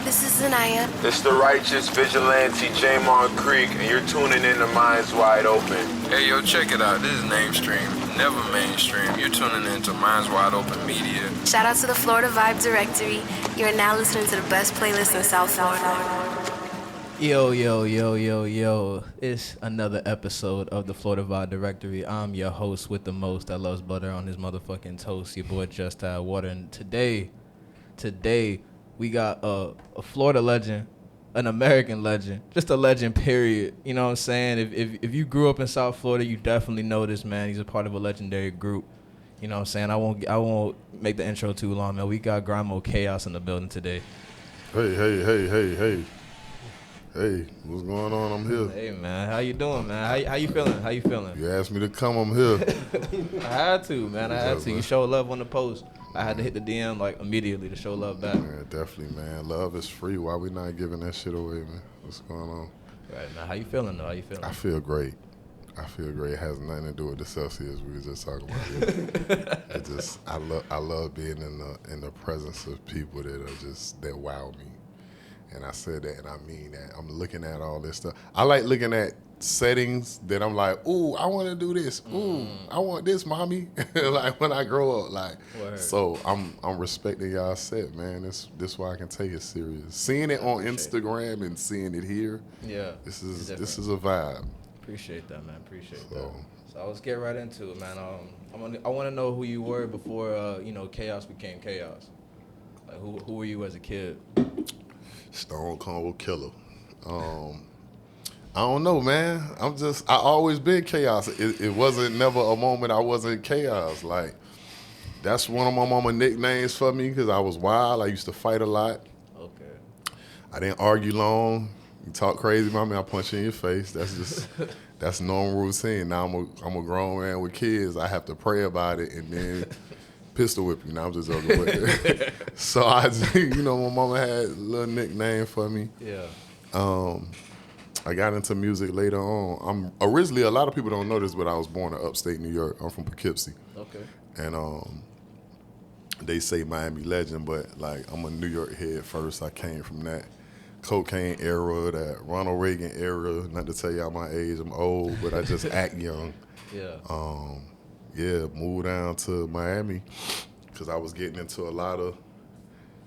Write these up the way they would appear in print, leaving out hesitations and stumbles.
This is Zanaya. It's the righteous vigilante Jamon Creek, and you're tuning in to Minds Wide Open. Hey, yo, check it out. This is Namestream, never mainstream. You're tuning in to Minds Wide Open Media. Shout out to the Florida Vibe Directory. You are now listening to the best playlist in South Florida. Yo. It's another episode of the Florida Vibe Directory. I'm your host with the most that loves butter on his motherfucking toast, your boy Just Add Water. And today, we got a Florida legend, an American legend, just a legend, period. You know what I'm saying? If you grew up in South Florida, you definitely know this man. He's a part of a legendary group. You know what I'm saying? I won't make the intro too long, man. We got GrindMode Chaos in the building today. Hey, what's going on? I'm here. Hey, man. How you doing, man? How you feeling? You asked me to come, I'm here. I had to, man. You show love on the post. I had to hit the DM like immediately to show love back. Man, definitely, man. Love is free. Why we not giving that shit away, man? What's going on? Right, man. How you feeling, though? I feel great. It has nothing to do with the Celsius we were just talking about. I love being in the presence of people that wow me. And I said that, and I mean that. I'm looking at all this stuff. I like looking at settings that I'm like, ooh, I want to do this. Ooh, I want this, mommy. Like when I grow up, like. Word. So I'm respecting y'all set, man. This why I can take it serious. Seeing it on Instagram and seeing it here. Yeah. This is a vibe. Appreciate that, man. Appreciate that. So let's get right into it, man. I want to know who you were before chaos became chaos. Like who were you as a kid? Stone Cold Killer. I don't know, man. I always been chaos. It wasn't never a moment I wasn't chaos. Like, that's one of my mama nicknames for me because I was wild. I used to fight a lot. Okay. I didn't argue long. You talk crazy about me, I punch you in your face. That's normal routine. Now I'm a grown man with kids. I have to pray about it and then pistol whip you. Now I'm just joking. So my mama had a little nickname for me. Yeah. I got into music later on. I'm originally, a lot of people don't know this, but I was born in upstate New York. I'm from Poughkeepsie. Okay. And they say Miami legend, but like I'm a New York head first. I came from that cocaine era, that Ronald Reagan era. Not to tell y'all my age, I'm old, but I just act young. Yeah. Moved down to Miami because I was getting into a lot of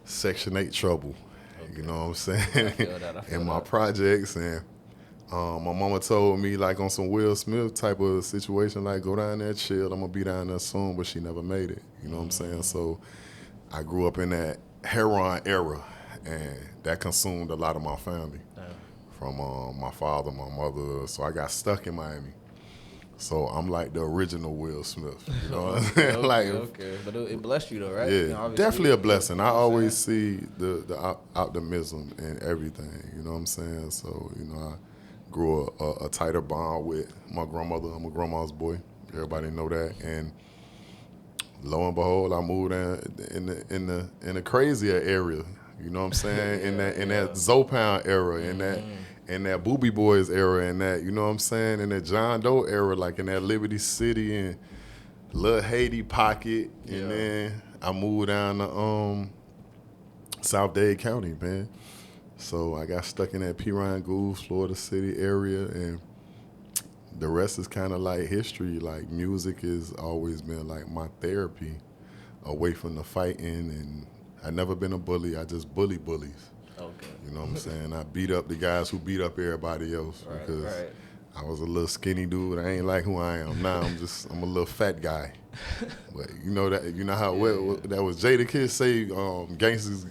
Section 8 trouble. Okay. You know what I'm saying? I feel that. In my projects. And my mama told me, like, on some Will Smith type of situation, like, go down there, chill. I'm going to be down there soon, but she never made it. You know what I'm saying? So I grew up in that heroin era, and that consumed a lot of my family. From my father, my mother. So I got stuck in Miami. So I'm like the original Will Smith, you know what I'm saying? Okay. But it blessed you though, right? Yeah, definitely a blessing. I always see the optimism in everything, you know what I'm saying? So, I grew a tighter bond with my grandmother. I'm a grandma's boy. Everybody know that. And lo and behold, I moved in the crazier area, you know what I'm saying? in that Zopound era, in that Booby Boys era, and that, you know what I'm saying, in that John Doe era, like in that Liberty City and Little Haiti pocket, and then I moved down to South Dade County, man. So I got stuck in that P. Ryan Gould, Florida City area, and the rest is kind of like history. Like, music has always been like my therapy away from the fighting, and I've never been a bully. I just bully bullies. Okay. You know what I'm saying? I beat up the guys who beat up everybody else because I was a little skinny dude. I ain't like who I am now. I'm a little fat guy. But that was Jada Kiss say gangsters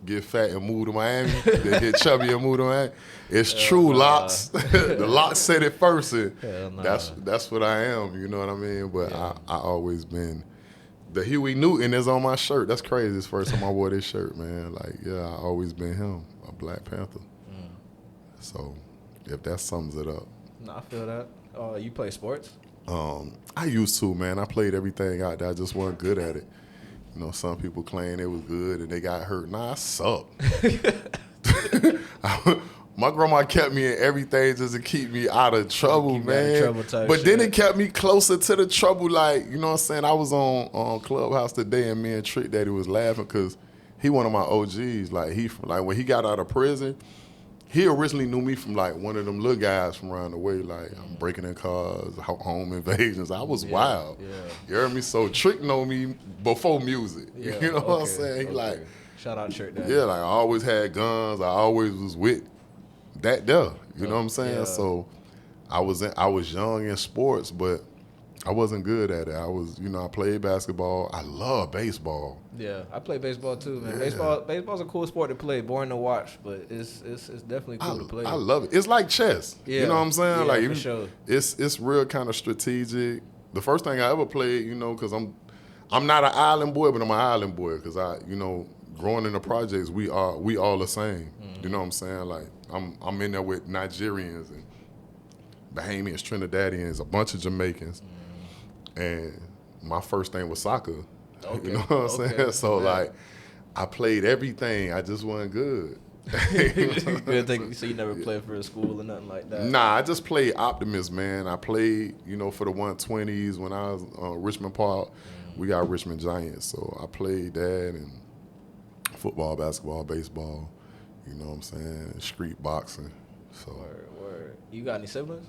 get fat and move to Miami. They get chubby and move to Miami. It's true, Locks. The Locks said it first. And that's what I am. You know what I mean? But I always been. The Huey Newton is on my shirt. That's crazy. It's the first time I wore this shirt, man. Like, I always been him, a Black Panther. So, if that sums it up. No, I feel that. You play sports? I used to, man. I played everything out there. I just wasn't good at it. Some people claim they was good and they got hurt. Nah, I suck. My grandma kept me in everything just to keep me out of trouble, man. But then it kept me closer to the trouble. Like, you know what I'm saying? I was on Clubhouse today, and me and Trick Daddy was laughing because he one of my OGs. Like when he got out of prison, he originally knew me from like one of them little guys from around the way. Like I'm breaking in cars, home invasions. I was wild. Yeah. You heard me? So Trick know me before music. Yeah, You know what I'm saying? He like, shout out Trick. yeah, like I always had guns. I always was with that there. You know what I'm saying? Yeah. So I was young in sports, but I wasn't good at it. I played basketball. I love baseball. Yeah, I play baseball too, man. Baseball's a cool sport to play. Boring to watch, but it's definitely cool to play. I love it. It's like chess. Yeah. You know what I'm saying? Yeah, like for sure. It's real kind of strategic. The first thing I ever played, because I'm not an island boy, but I'm an island boy because growing in the projects, we all the same. You know what I'm saying? Like I'm in there with Nigerians and Bahamians, Trinidadians, a bunch of Jamaicans. And my first thing was soccer. Okay. You know what I'm saying? So like I played everything. I just wasn't good. So you never played for a school or nothing like that? Nah, I just played Optimist, man. I played, for the 120s when I was Richmond Park. We got Richmond Giants. So I played that and football, basketball, baseball, you know what I'm saying, street boxing. So Word. You got any siblings?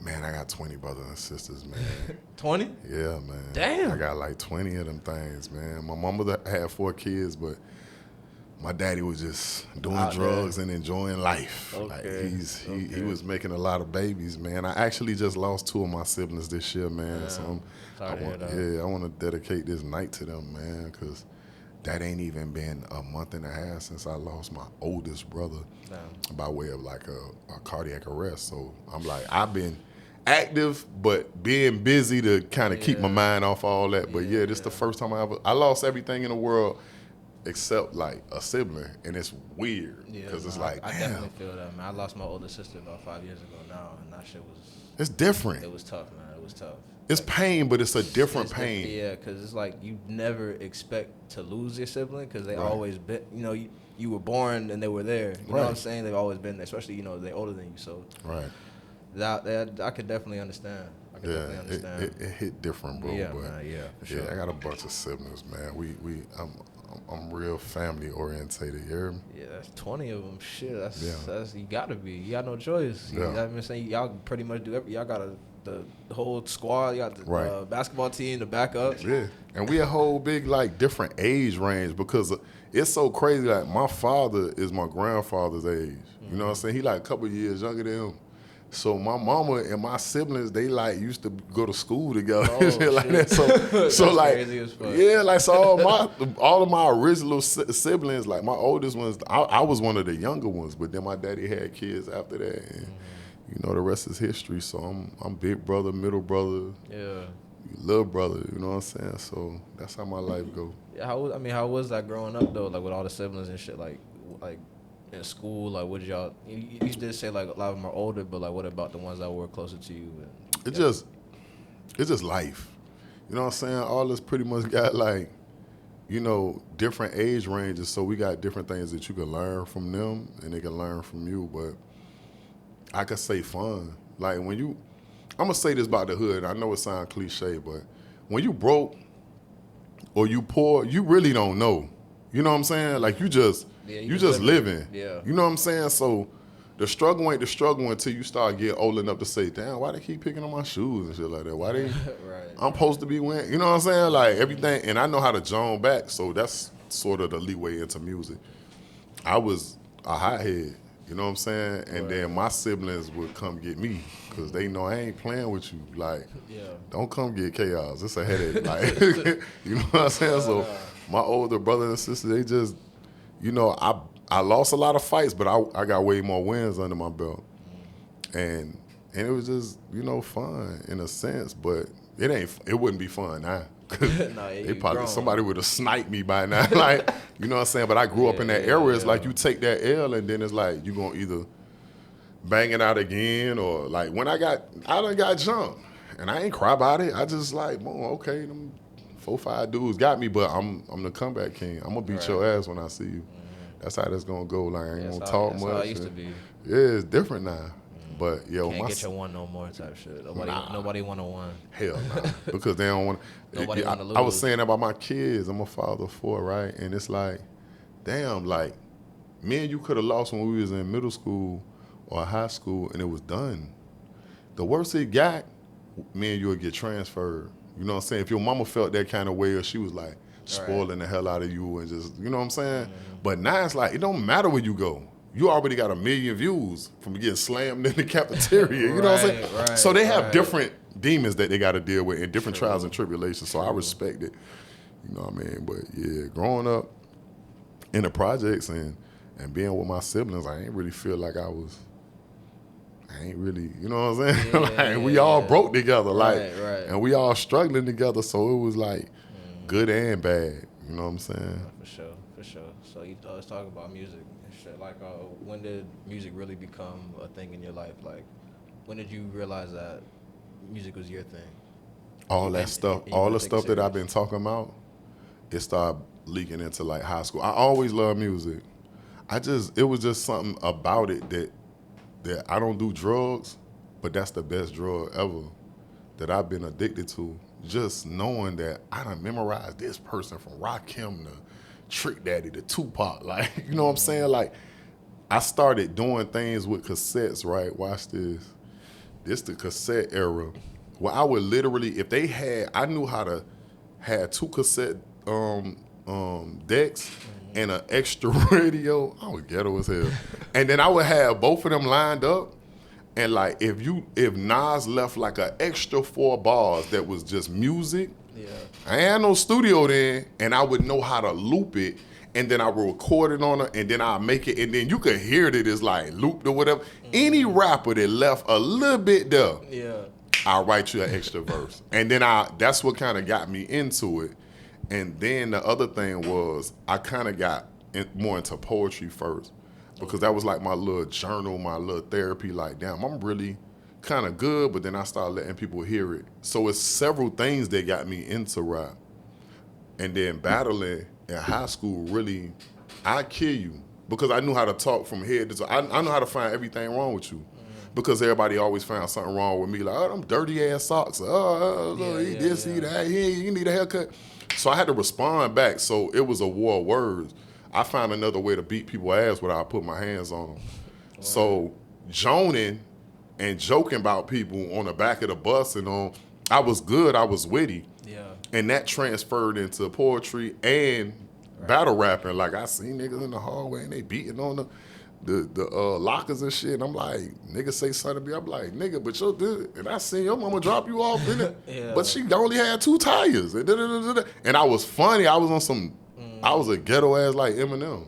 Man, I got 20 brothers and sisters, man. 20? Yeah, man. Damn. I got like 20 of them things, man. My mama had 4 kids, but my daddy was just doing drugs and enjoying life. Okay. Like he was making a lot of babies, man. I actually just lost 2 of my siblings this year, man. So I want to dedicate this night to them, man, because that ain't even been a month and a half since I lost my oldest brother by way of like a cardiac arrest. So I'm like, I've been active, but being busy to kind of keep my mind off all that. But this is the first time I lost everything in the world except like a sibling, and it's weird because it's like, I damn. definitely feel that, man. I lost my older sister about 5 years ago now, and that shit was. It's different. It was tough, man. It was tough. It's pain, but it's a different pain. Yeah, because it's like you never expect to lose your sibling because they always been, you were born and they were there. You know what I'm saying? They've always been there, especially, they're older than you. So that I could definitely understand. It hit different, bro. Yeah, but man, yeah, for sure. Yeah, I got a bunch of siblings, man. I'm real family orientated. You hear me? Yeah, that's 20 of them. Shit, that's you gotta be. You got no choice. You know what I'm saying? Y'all pretty much do y'all got the whole squad. You got the basketball team, the backups. Yeah, and we a whole big like different age range because it's so crazy. Like my father is my grandfather's age. You know what I'm saying? He like a couple of years younger than him. So my mama and my siblings, they like used to go to school together, like that. So like, crazy as fuck. Yeah, like so all of my original siblings, like my oldest ones, I was one of the younger ones, but then my daddy had kids after that, and the rest is history. So I'm big brother, middle brother, little brother. You know what I'm saying? So that's how my life go. Yeah, how was that growing up though? Like with all the siblings and shit, like. In school, like, what did y'all? You did say like a lot of them are older, but like, what about the ones that were closer to you? It's just life. You know what I'm saying? All this pretty much got like, different age ranges. So we got different things that you can learn from them, and they can learn from you. But I could say fun. Like I'm gonna say this about the hood. I know it sounds cliche, but when you broke or you poor, you really don't know. You know what I'm saying? Like you just living. Yeah. You know what I'm saying? So the struggle ain't the struggle until you start getting old enough to say, damn, why they keep picking on my shoes and shit like that? Why they I'm supposed to be wearing, you know what I'm saying? Like everything, and I know how to jump back, so that's sort of the leeway into music. I was a hothead, you know what I'm saying? And then my siblings would come get me because they know I ain't playing with you. Like, don't come get chaos. It's a headache. Like, you know what I'm saying? So my older brother and sister, they just, I lost a lot of fights, but I got way more wins under my belt. And it was just, fun in a sense, but it wouldn't be fun now. They probably, somebody would have sniped me by now. Like, you know what I'm saying? But I grew up in that era. It's like you take that L and then it's like you going to either bang it out again or like when I done got jumped. And I ain't cry about it. I just like, okay, them 4-5 dudes got me, but I'm the comeback king. I'm going to beat your ass when I see you. That's how that's going to go. Like, I ain't going to talk much. That's how it used to be. Yeah, it's different now. But, can't get your one no more type shit. Nobody 101. Hell no. Because they don't want to. Nobody want to lose. I was saying that about my kids. I'm a father of 4, right? And it's like, damn, like, me and you could have lost when we was in middle school or high school, and it was done. The worst it got, me and you would get transferred. You know what I'm saying? If your mama felt that kind of way, or she was like spoiling the hell out of you and just, you know what I'm saying? But now it's like, it don't matter where you go. You already got 1 million views from getting slammed in the cafeteria. You know what I'm saying? Right, So they have different demons that they got to deal with and different trials and tribulations. So I respect it. You know what I mean? But yeah, growing up in the projects and being with my siblings, I ain't really feel like I ain't really, you know what I'm saying? Like, we all broke together, and we all struggling together. So it was like good and bad. You know what I'm saying? For sure. So let's talk about music and shit. Like, when did music really become a thing in your life? Like, when did you realize that music was your thing? All that stuff, all the stuff that I've been talking about, it started leaking into like high school. I always loved music. It was just something about it that I don't do drugs, but that's the best drug ever that I've been addicted to. Just knowing that I done memorized this person from Rakim to Trick Daddy to Tupac. Like, you know what I'm saying? Like, I started doing things with cassettes, right? Watch this. This the cassette era. Where I would literally, if they had, I knew how to have 2 cassette decks and an extra radio. I was ghetto as hell. And then I would have both of them lined up. And like, if Nas left like an extra 4 bars that was just music, I ain't had no studio then, and I would know how to loop it, and then I would record it on it, and then I'll make it, and then you could hear that it's like looped or whatever. Any rapper that left a little bit there, I'll write you an extra verse. And then that's what kind of got me into it. And then the other thing was I kind of got more into poetry first, because that was like my little journal, my little therapy. Like, damn, I'm really kind of good, but then I started letting people hear it. So it's several things that got me into rap. And then battling in high school, really, I kill you, because I knew how to talk from head to toe. I know how to find everything wrong with you. Because everybody always found something wrong with me, like, oh, them dirty ass socks. He that, he need a haircut. So I had to respond back. So it was a war of words. I found another way to beat people's ass without putting my hands on them. Wow. So joning and joking about people on the back of the bus and I was good, I was witty. Yeah. And that transferred into poetry and battle rapping. Like, I seen niggas in the hallway and they beating on the lockers and shit. And I'm like, nigga say something to me. I'm like, nigga, but and I seen your mama drop you off in it. But she only had 2 tires. And I was funny. I was on some, I was a ghetto ass like Eminem.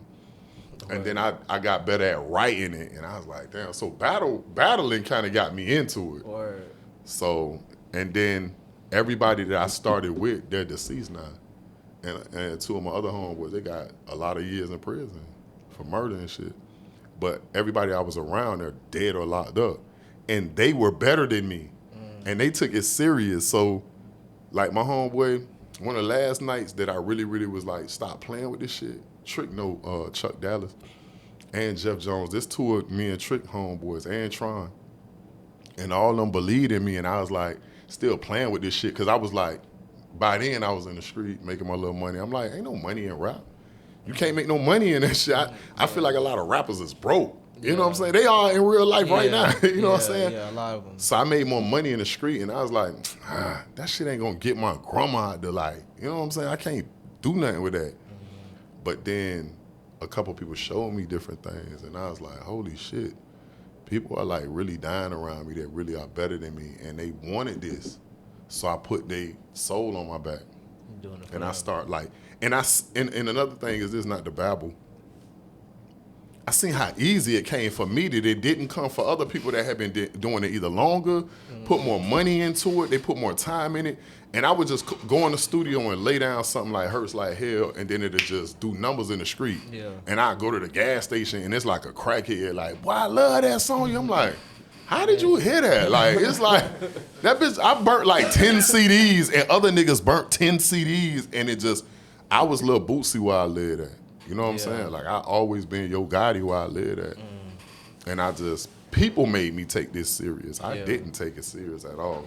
And then I got better at writing it. And I was like, damn. So battling kind of got me into it. Word. So, and then everybody that I started with, they're deceased now. And 2 of my other homeboys, they got a lot of years in prison for murder and shit. But everybody I was around, they're dead or locked up. And they were better than me. And they took it serious. So, like, my homeboy, one of the last nights that I really, really was like, stop playing with this shit, Chuck Dallas and Jeff Jones. This 2 of me and Trick homeboys and Tron. And all of them believed in me. And I was like, still playing with this shit. Because I was like, by then I was in the street making my little money. I'm like, ain't no money in rap. You can't make no money in that shit. I feel like a lot of rappers is broke. You know what I'm saying? They are in real life right now. You know what I'm saying? Yeah, a lot of them. So I made more money in the street, and I was like, that shit ain't gonna get my grandma to like, you know what I'm saying? I can't do nothing with that. But then a couple people showed me different things, and I was like, holy shit. People are like really dying around me that really are better than me, and they wanted this. So I put their soul on my back. And I start like, and another thing is this, not to babble. I seen how easy it came for me that it didn't come for other people that have been doing it either longer, put more money into it, they put more time in it. And I would just go in the studio and lay down something like Hurts Like Hell, and then it'll just do numbers in the street. Yeah. And I'd go to the gas station, and it's like a crackhead, like, boy, I love that song. I'm like, how did you hear that? Like, it's like, that bitch, I burnt like 10 CDs, and other niggas burnt 10 CDs, and it just, I was Lil Bootsy where I lived at. You know what I'm saying? Like, I always been Yo Gotti where I lived at. And people made me take this serious. I didn't take it serious at all.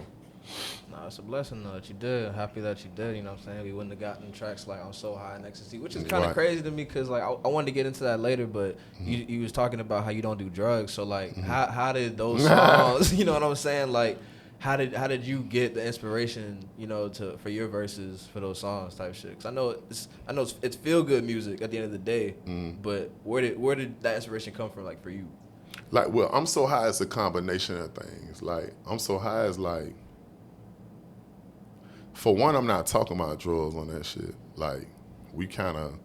Nah, it's a blessing though that you did. Happy that you did. You know what I'm saying? We wouldn't have gotten tracks like "I'm So High" and "Ecstasy," which is kind of Right. crazy to me because like I wanted to get into that later, but you was talking about how you don't do drugs. So like, how did those songs? You know what I'm saying? Like, how did you get the inspiration? You know, for your verses for those songs type shit? Because I know it's feel good music at the end of the day, but where did that inspiration come from? Like for you? Like, well, I'm So High is a combination of things. Like, I'm So High is like, for one, I'm not talking about drugs on that shit. Like, we kind of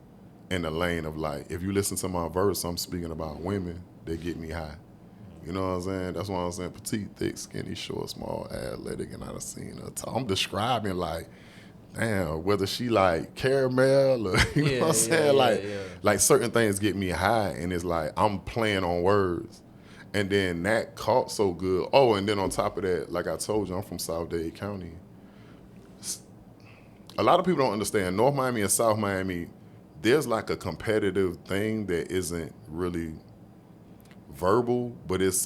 in the lane of like, if you listen to my verse, I'm speaking about women that get me high. You know what I'm saying? That's what I'm saying. Petite, thick, skinny, short, small, athletic, and I done seen her talk. I'm describing like, damn, whether she like caramel or, you know what I'm saying? Like certain things get me high, and it's like, I'm playing on words. And then that caught so good. Oh, and then on top of that, like I told you, I'm from South Dade County. A lot of people don't understand North Miami and South Miami, there's like a competitive thing that isn't really verbal, but it's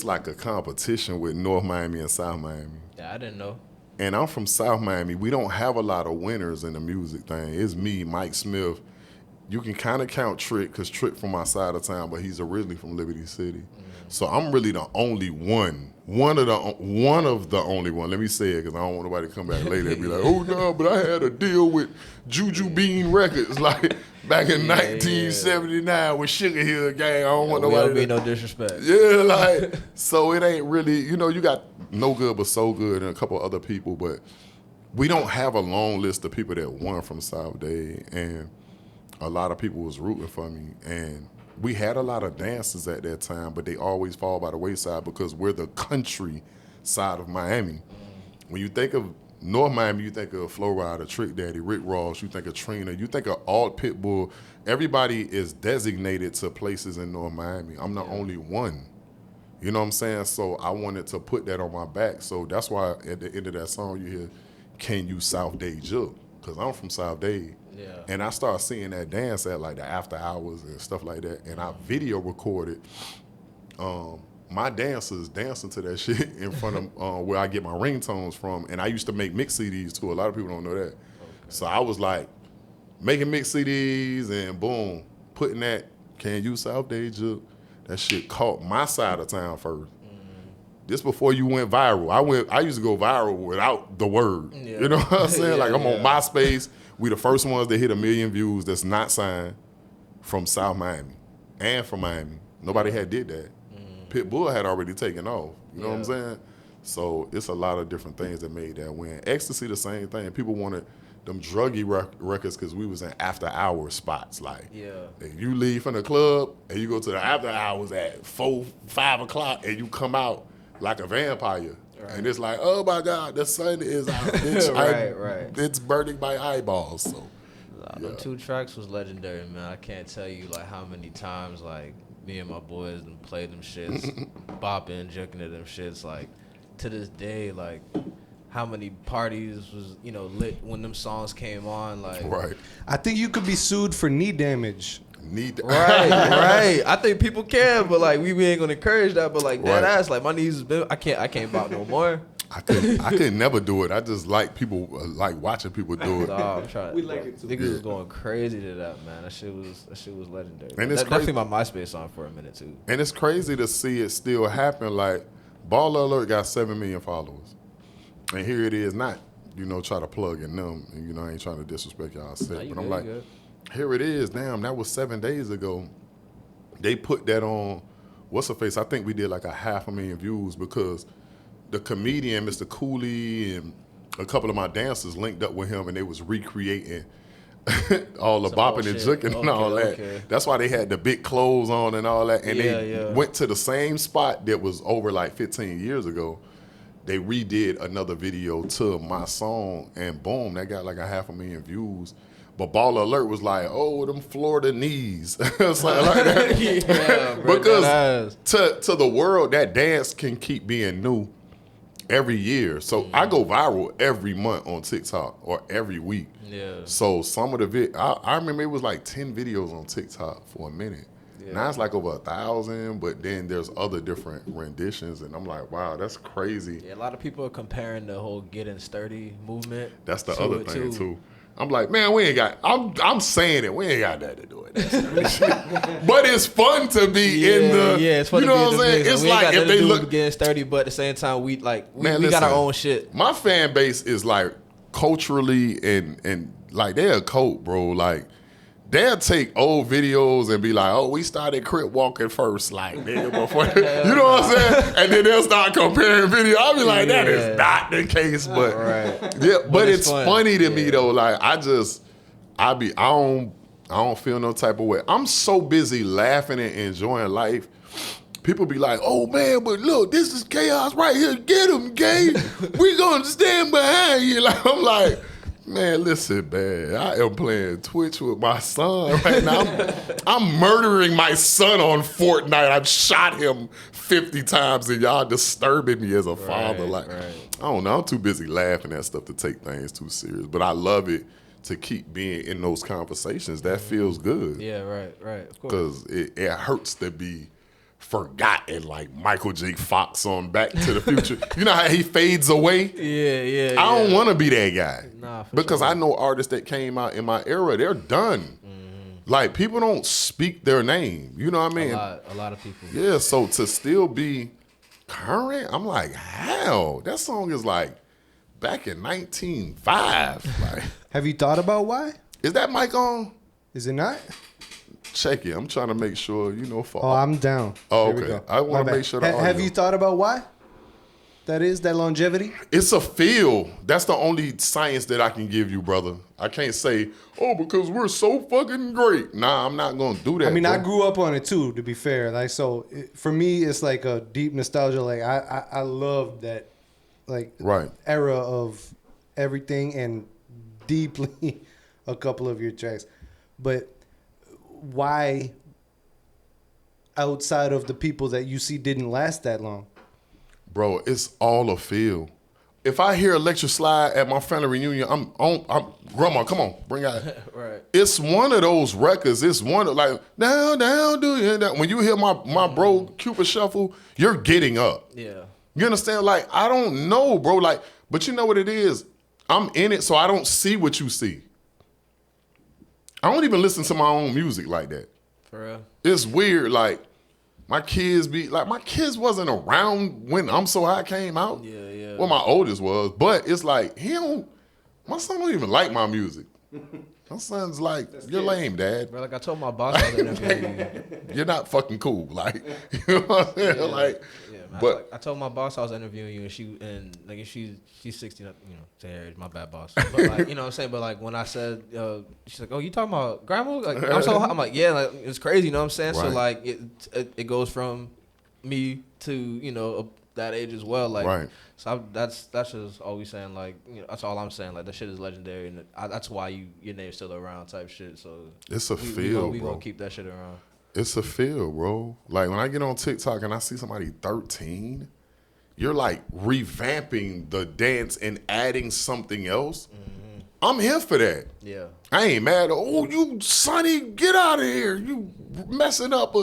like a competition with North Miami and South Miami. Yeah, I didn't know. And I'm from South Miami. We don't have a lot of winners in the music thing. It's me, Mike Smith. You can kind of count Trick, because Trick from my side of town, but he's originally from Liberty City. So I'm really the only one. One of the only one. Let me say it, because I don't want nobody to come back later and be like, oh no, but I had a deal with Juju Bean Records, like back in 1979 with Sugar Hill Gang. I don't want nobody to be no disrespect. Yeah, like, so it ain't really, you got No Good But So Good and a couple other people, but we don't have a long list of people that won from South Dade, and a lot of people was rooting for me, and we had a lot of dancers at that time, but they always fall by the wayside because we're the country side of Miami. When you think of North Miami, you think of Flo Rida, Trick Daddy, Rick Ross, you think of Trina, you think of Alt Pitbull. Everybody is designated to places in North Miami. I'm the only one. You know what I'm saying? So I wanted to put that on my back. So that's why at the end of that song you hear, "Can You South Dade Juke?" Because I'm from South Dade. Yeah. And I started seeing that dance at like the after hours and stuff like that. And I video recorded my dancers dancing to that shit in front of where I get my ringtones from. And I used to make mix CDs too. A lot of people don't know that. Okay. So I was like making mix CDs and boom, putting that "Can You South Dade Juke?" That shit caught my side of town first. This before you went viral. I used to go viral without the word. Yeah. You know what I'm saying? Like I'm on MySpace. We the first ones that hit 1 million views that's not signed from South Miami and from Miami. Nobody had did that. Pitbull had already taken off. You know what I'm saying? So it's a lot of different things that made that win. Ecstasy, the same thing. People wanted them druggy records because we was in after hours spots. Like, if you leave from the club and you go to the after hours at 4, 5 o'clock and you come out like a vampire. Right. And it's like, oh my God, the sun is out. Bitch, right. It's burning my eyeballs. So, them 2 tracks was legendary, man. I can't tell you like how many times like me and my boys and played them shits, bopping, juking to them shits. Like to this day, like how many parties was lit when them songs came on. Like, right. I think you could be sued for knee damage. Right. I think people can, but like we ain't gonna encourage that. But like that ass, like my knees has been. I can't bop no more. I could never do it. I just like people like watching people do it. I'm trying. We like it too. Niggas was going crazy to that, man. That shit was legendary. And it's definitely my MySpace song for a minute too. And it's crazy to see it still happen. Like Baller Alert got 7 million followers, and here it is. Not try to plug in them, and I ain't trying to disrespect y'all set, but I'm like. Here it is. Damn, that was 7 days ago. They put that on, what's her face? I think we did like 500,000 views because the comedian, Mr. Cooley, and a couple of my dancers linked up with him, and they was recreating all the bopping and juking and all that. Okay. That's why they had the big clothes on and all that. And they went to the same spot that was over like 15 years ago. They redid another video to my song, and boom, that got like 500,000 views. But Baller Alert was like, oh, them Florida knees. Something like that. Because to the world, that dance can keep being new every year. So I go viral every month on TikTok or every week. Yeah. So some of the I remember it was like 10 videos on TikTok for a minute. Now it's like over 1,000, but then there's other different renditions, and I'm like, wow, that's crazy. Yeah, a lot of people are comparing the whole getting sturdy movement. That's the to other it, thing too. I'm like, man, we ain't got. I'm saying it. We ain't got that to do it. But it's fun to be in the. Yeah, it's fun you to know be what in I'm the saying. mix. It's We ain't like got if nothing they to do look. with getting sturdy, but at the same time, we Man, got our listen, own shit. My fan base is like culturally and like they're a cult, bro. Like they'll take old videos and be like, "Oh, we started crip walking first, like nigga before." You know what I'm saying? And then they'll start comparing video. I'll be like, "That is not the case," but yeah, but it's fun. funny to me though. Like I don't feel no type of way. I'm so busy laughing and enjoying life. People be like, "Oh man, but look, this is chaos right here. Get him, gay. We gonna stand behind you." Like I'm like, man, listen, man. I am playing Twitch with my son right now. I'm murdering my son on Fortnite. I've shot him 50 times, and y'all disturbing me as a father. Like, I don't know. I'm too busy laughing at stuff to take things too serious. But I love it to keep being in those conversations. That feels good. Yeah, right, of course. Because it hurts to be forgotten like Michael J. Fox on Back to the Future. You know how he fades away? Yeah. I don't want to be that guy. Nah, for because sure. I know artists that came out in my era, they're done. Like, people don't speak their name. You know what I mean? A lot of people. Yeah, so to still be current, I'm like, how? That song is like back in 1905. Like, Have you thought about why? is that mic on? Is it not? Check it. I'm trying to make sure, for Oh, I'm down. Oh, Here we okay. go. I wanna My bad. make sure the Have audio- you thought about why? That longevity? It's a feel. That's the only science that I can give you, brother. I can't say, oh, because we're so fucking great. Nah, I'm not going to do that. I mean, bro. I grew up on it too, to be fair. Like, so for me, it's like a deep nostalgia. Like, I love that, like, Right. era of everything and deeply a couple of your tracks. But why, outside of the people that you see didn't last that long? Bro, it's all a feel. If I hear Electric Slide at my family reunion, I'm Grandma, come on, bring out. Right. It's one of those records. It's one of, like, down, do you? Down. When you hear my bro Cupid Shuffle, you're getting up. Yeah. You understand? Like, I don't know, bro. Like, but you know what it is? I'm in it, so I don't see what you see. I don't even listen to my own music like that. For real. It's weird. Like, my kids wasn't around when I'm So High came out. Yeah. Well, my oldest was, but it's like, my son don't even like my music. My son's like, you're lame, Dad. Bro, like I told my boss I was interviewing you. You're not fucking cool. Like, you know what I'm saying? Yeah. Like, Yeah, man. but I told my boss I was interviewing you, and she's 16. You know, to her age, my bad boss. But like, you know what I'm saying. But like when I said, she's like, "Oh, you talking about GrindMode?" Like, I'm like, "Yeah." Like, it's crazy. You know what I'm saying? So Right. like it goes from me to that age as well. Like, Right. So that's just always saying, like, that's all I'm saying. Like, that shit is legendary, and that's why your name's still around, type shit. So it's a feel, we bro. gonna keep that shit around. It's a feel, bro. Like, when I get on TikTok and I see somebody 13, you're like revamping the dance and adding something else. Mm-hmm. I'm here for that. Yeah. I ain't mad. Oh, you Sonny, get out of here. You messing up.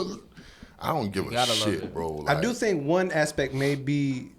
I don't give a gotta love shit, it. bro. Like, I do think one aspect may be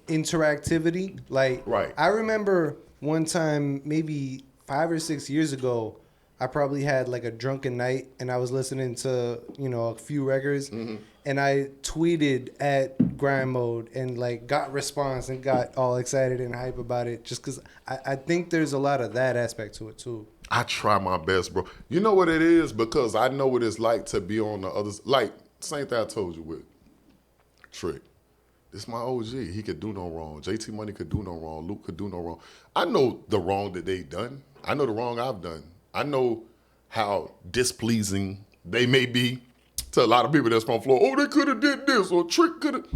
interactivity. Like, Right. I remember one time, maybe 5 or 6 years ago, I probably had like a drunken night and I was listening to, a few records and I tweeted at GrindMode and like got response and got all excited and hype about it just because I think there's a lot of that aspect to it too. I try my best, bro. You know what it is? Because I know what it's like to be on the other side. Like, same thing I told you with Trick. This my OG. He could do no wrong. JT Money could do no wrong. Luke could do no wrong. I know the wrong that they done. I know the wrong I've done. I know how displeasing they may be to a lot of people that's from Florida. Oh, they could have did this, or Trick could have.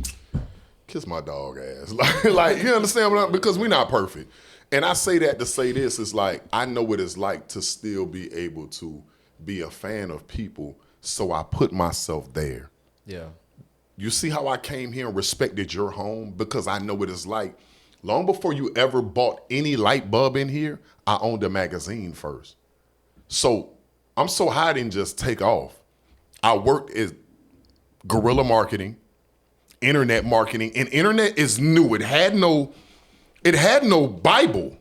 Kiss my dog ass. Like, you understand what because we're not perfect. And I say that to say this, it's like, I know what it's like to still be able to be a fan of people, so I put myself there. Yeah. You see how I came here and respected your home? Because I know what it's like. Long before you ever bought any light bulb in here, I owned a magazine first. So I'm So High didn't just take off. I worked as guerrilla marketing, internet marketing, and internet is new. It had no Bible.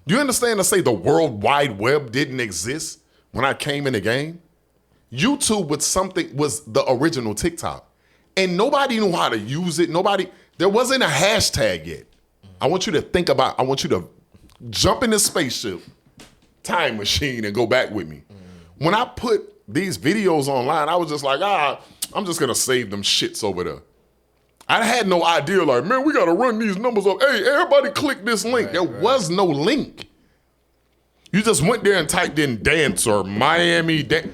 Do you understand to say the World Wide Web didn't exist when I came in the game? YouTube was the original TikTok. And nobody knew how to use it. There wasn't a hashtag yet. I want you to jump in this spaceship, time machine, and go back with me. When I put these videos online, I was just like, I'm just gonna save them shits over there. I had no idea, like, man, we gotta run these numbers up. Hey, everybody click this link. There was no link. You just went there and typed in dance or Miami dance.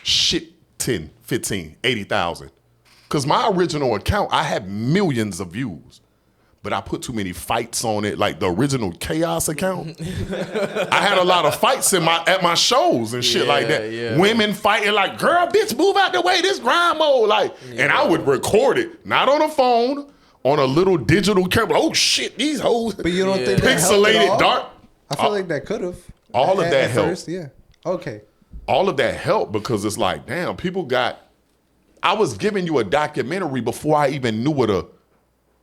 Shit, 10, 15, 80,000. Because my original account, I had millions of views. But I put too many fights on it, like the original Chaos account. I had a lot of fights at my shows and shit like that. Yeah. Women fighting like, girl, bitch, move out the way, this grind mode. Like, and I would record it, not on a phone, on a little digital camera. Oh shit, these hoes. But you don't think that helped at pixelated all? dark. I feel like that could have. All of that at helped. First, yeah. Okay. All of that helped because it's like, damn, I was giving you a documentary before I even knew what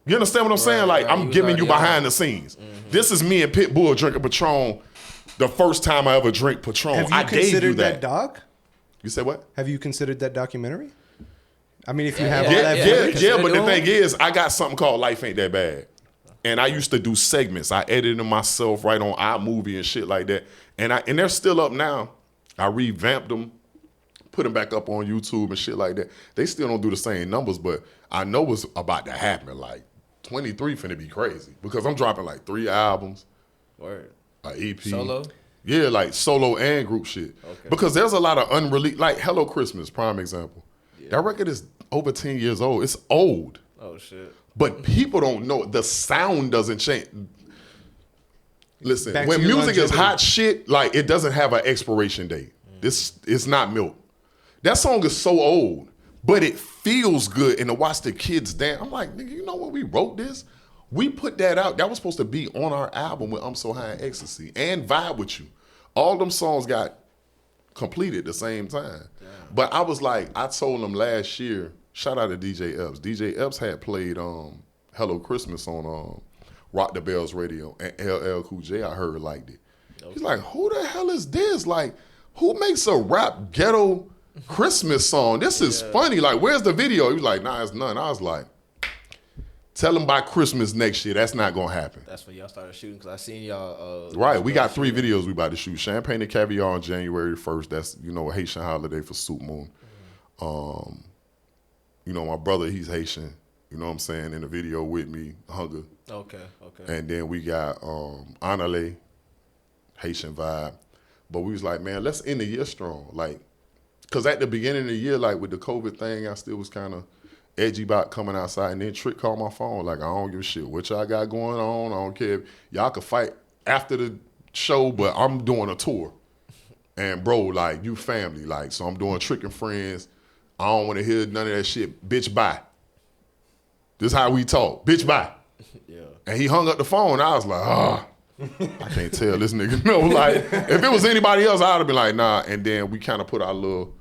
you understand what I'm saying? Like, I'm giving you behind the scenes. Mm-hmm. This is me and Pitbull drinking Patron the first time I ever drank Patron. Have you I gave you considered that doc? You said what? Have you considered that documentary? I mean, if you have all Yeah, that but the thing is, I got something called Life Ain't That Bad. And I used to do segments. I edited them myself right on iMovie and shit like that. And they're still up now. I revamped them, put them back up on YouTube and shit like that. They still don't do the same numbers, but I know what's about to happen. Like, 23 finna be crazy because I'm dropping like 3 albums. Word. An EP. Solo? Yeah, like solo and group shit. Okay. Because there's a lot of unreleased, like Hello Christmas, prime example. Yeah. That record is over 10 years old. It's old. Oh, shit. But people don't know. The sound doesn't change. Listen, Back when to your music is longevity. hot shit, like it doesn't have an expiration date. It's not milk. That song is so old, but it feels good. And to watch the kids dance, I'm like, nigga, you know when we wrote this? We put that out. That was supposed to be on our album with I'm So High in Ecstasy and Vibe With You. All them songs got completed at the same time. Yeah. But I was like, I told them last year, shout out to DJ Epps. DJ Epps had played Hello Christmas on Rock the Bells Radio, and LL Cool J, I heard, liked it. Okay. He's like, who the hell is this? Like, who makes a rap ghetto Christmas song? This is funny. Like, where's the video? He was like, nah, it's none. I was like, tell him by Christmas next year. That's not going to happen. That's when y'all started shooting, because I seen y'all. Right. We got 3 videos we about to shoot. Champagne and Caviar on January 1st. That's, a Haitian holiday for Soup Moon. My brother, he's Haitian. You know what I'm saying? In the video with me, Hunger. Okay. And then we got Anale, Haitian vibe. But we was like, man, let's end the year strong. Like, because at the beginning of the year, like with the COVID thing, I still was kind of edgy about coming outside. And then Trick called my phone. Like, I don't give a shit what y'all got going on. I don't care if y'all could fight after the show, but I'm doing a tour. And bro, like, you family. Like, so I'm doing Trick and Friends. I don't want to hear none of that shit. Bitch, bye. This is how we talk. Bitch, bye. Yeah. And he hung up the phone. I was like, I can't tell this nigga no. Like, if it was anybody else, I would have been like, nah. And then we kind of put our little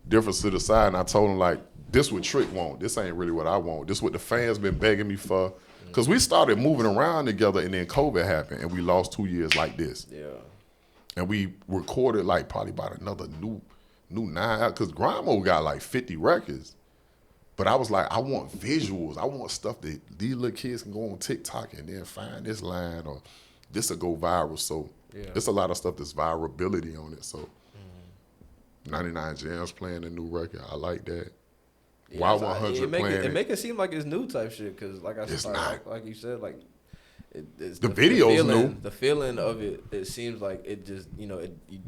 difference to the side. And I told him, like, this what Trick want. This ain't really what I want. This what the fans been begging me for. Because we started moving around together, and then COVID happened, and we lost 2 years like this. Yeah. And we recorded, like, probably about another new 9. Because GrindMode got, like, 50 records. But I was like, I want visuals. I want stuff that these little kids can go on TikTok and then find this line, or this will go viral. So there's a lot of stuff that's virability on it. So 99 Jams playing a new record. I like that. Yeah, Y100 playing it make it seem like it's new type shit, because like I said, like you said, like it's the video's feeling, new. The feeling of it, it seems like it just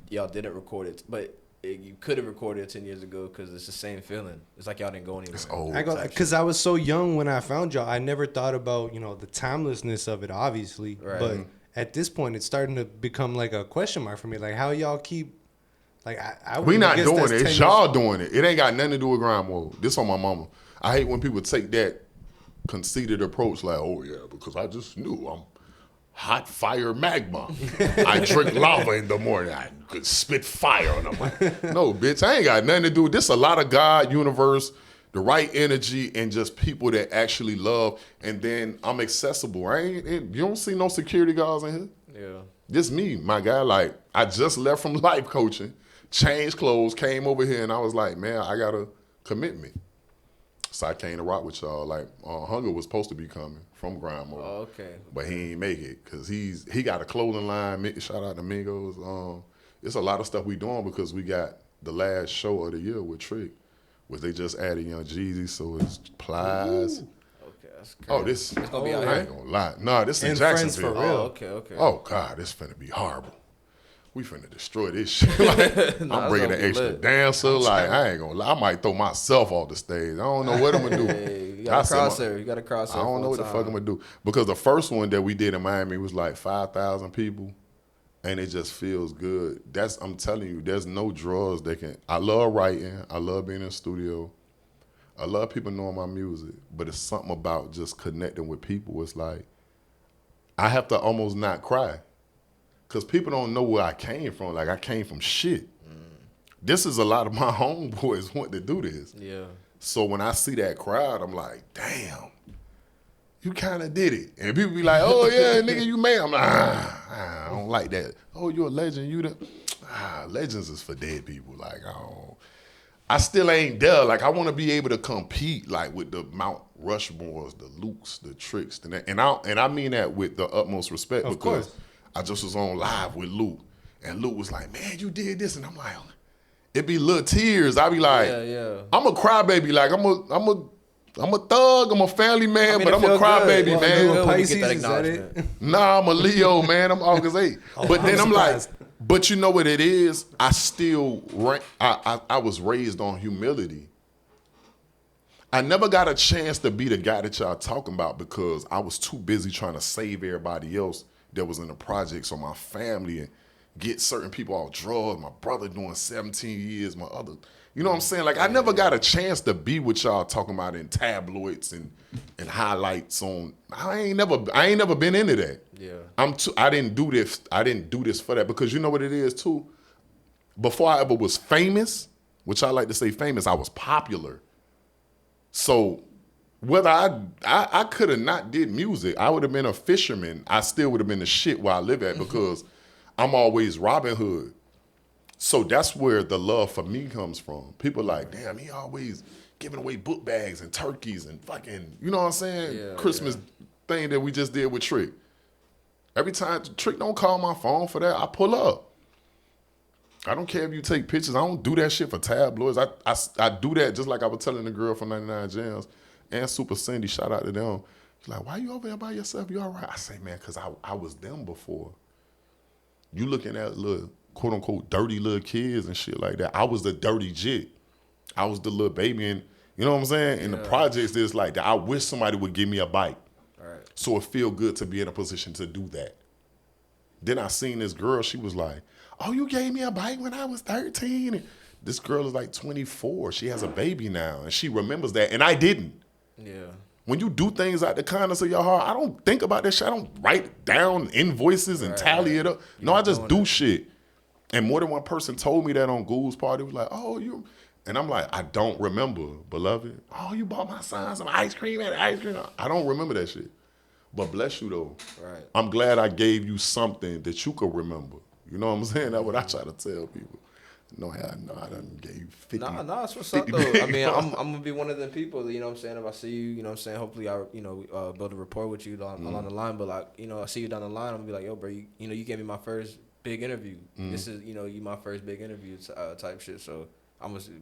y'all didn't record it, but you could have recorded it 10 years ago, because it's the same feeling. It's like y'all didn't go anywhere. It's old. Because I was so young when I found y'all. I never thought about, the timelessness of it, obviously. Right. But at this point, it's starting to become like a question mark for me. Like, how y'all keep, like, we not guess doing that's it. 10 It's years. y'all doing it. It ain't got nothing to do with GrindMode. This on my mama. I hate when people take that conceited approach, like, oh yeah, because I just knew. hot fire magma. I drink lava in the morning. I could spit fire on them. No, bitch, I ain't got nothing to do with this. A lot of God, universe, the right energy, and just people that actually love. And then I'm accessible. You don't see no security guards in here. Yeah. This me, my guy. Like, I just left from life coaching, changed clothes, came over here, and I was like, man, I got a commitment. So I came to rock with y'all. Like, Hunger was supposed to be coming from GrindMode. Oh, okay. But he ain't make it because he got a clothing line. Shout out to Migos. It's a lot of stuff we doing because we got the last show of the year with Trick, where they just added Young Jeezy, so it's Plies. Okay, that's crazy. Oh, this It's gonna be out I here? ain't gonna lie. No, this in And Friends Jacksonville. for real. Oh, okay. Oh God, this finna be horrible. We finna destroy this shit. Like, I'm bringing gonna an be extra lit. dancer. Like, I ain't gonna lie. I might throw myself off the stage. I don't know what I'm gonna do. Hey, you got a crosser. You got a crosser. I don't know what the fuck I'm gonna do. Because the first one that we did in Miami was like 5,000 people. And it just feels good. I'm telling you, there's no drugs that can. I love writing. I love being in the studio. I love people knowing my music. But it's something about just connecting with people. It's like, I have to almost not cry. Because people don't know where I came from. Like, I came from shit. This is a lot of my homeboys want to do this. Yeah. So when I see that crowd, I'm like, damn, you kind of did it. And people be like, oh, yeah, nigga, you made it. I'm like, I don't like that. Oh, you're a legend. Legends is for dead people. Like, I still ain't there. Like, I want to be able to compete, like, with the Mount Rushmores, the Lukes, the Tricks. And I mean that with the utmost respect. Of because course. I just was on live with Luke. And Luke was like, man, you did this. And I'm like, it be little tears. I be like, Yeah. I'm a crybaby. Like, I'm a thug. I'm a family man, I mean, but it I'm a feel good. crybaby, Well, man. you good when you Pisces, get that is that it? acknowledgement. Nah, I'm a Leo, man. I'm August 8th. But then I'm like, surprised. but you know what it is? I still, I was raised on humility. I never got a chance to be the guy that y'all talking about because I was too busy trying to save everybody else that was in the projects or my family and get certain people off drugs. My brother doing 17 years, my other, you know what I'm saying? Like, I never got a chance to be with y'all talking about in tabloids and highlights on. I ain't never been into that. Yeah. I didn't do this for that because you know what it is too. Before I ever was famous, which I like to say famous, I was popular. So whether I could have not did music, I would have been a fisherman. I still would have been the shit where I live at because I'm always Robin Hood. So that's where the love for me comes from. People like, damn, he always giving away book bags and turkeys and fucking, you know what I'm saying? Yeah, Christmas thing that we just did with Trick. Every time Trick don't call my phone for that, I pull up. I don't care if you take pictures. I don't do that shit for tabloids. I do that just like I was telling the girl from 99 Jams and Super Cindy, shout out to them. She's like, why you over there by yourself? You all right? I say, man, because I was them before. You looking at little, quote unquote, dirty little kids and shit like that. I was the dirty jit. I was the little baby. And you know what I'm saying? In the projects, there's like that. I wish somebody would give me a bite. Right. So it feel good to be in a position to do that. Then I seen this girl, she was like, oh, you gave me a bite when I was 13. And this girl is like 24. She has a baby now, and she remembers that, and I didn't. Yeah. When you do things out the kindness of your heart, I don't think about that shit. I don't write down invoices and tally it up. No, I just do shit. And more than one person told me that on Google's party. It was like, oh, you... And I'm like, I don't remember, beloved. Oh, you bought my son some ice cream at ice cream. I don't remember that shit. But bless you, though. Right. I'm glad I gave you something that you could remember. You know what I'm saying? That's what I try to tell people. I done gave you 50. Nah, that's what's up, though. I mean, I'm going to be one of them people, you know what I'm saying? If I see you, you know what I'm saying? Hopefully, I, build a rapport with you along the line. But, like, I see you down the line, I'm going to be like, yo, bro, you gave me my first big interview. This is, you my first big interview type shit. So,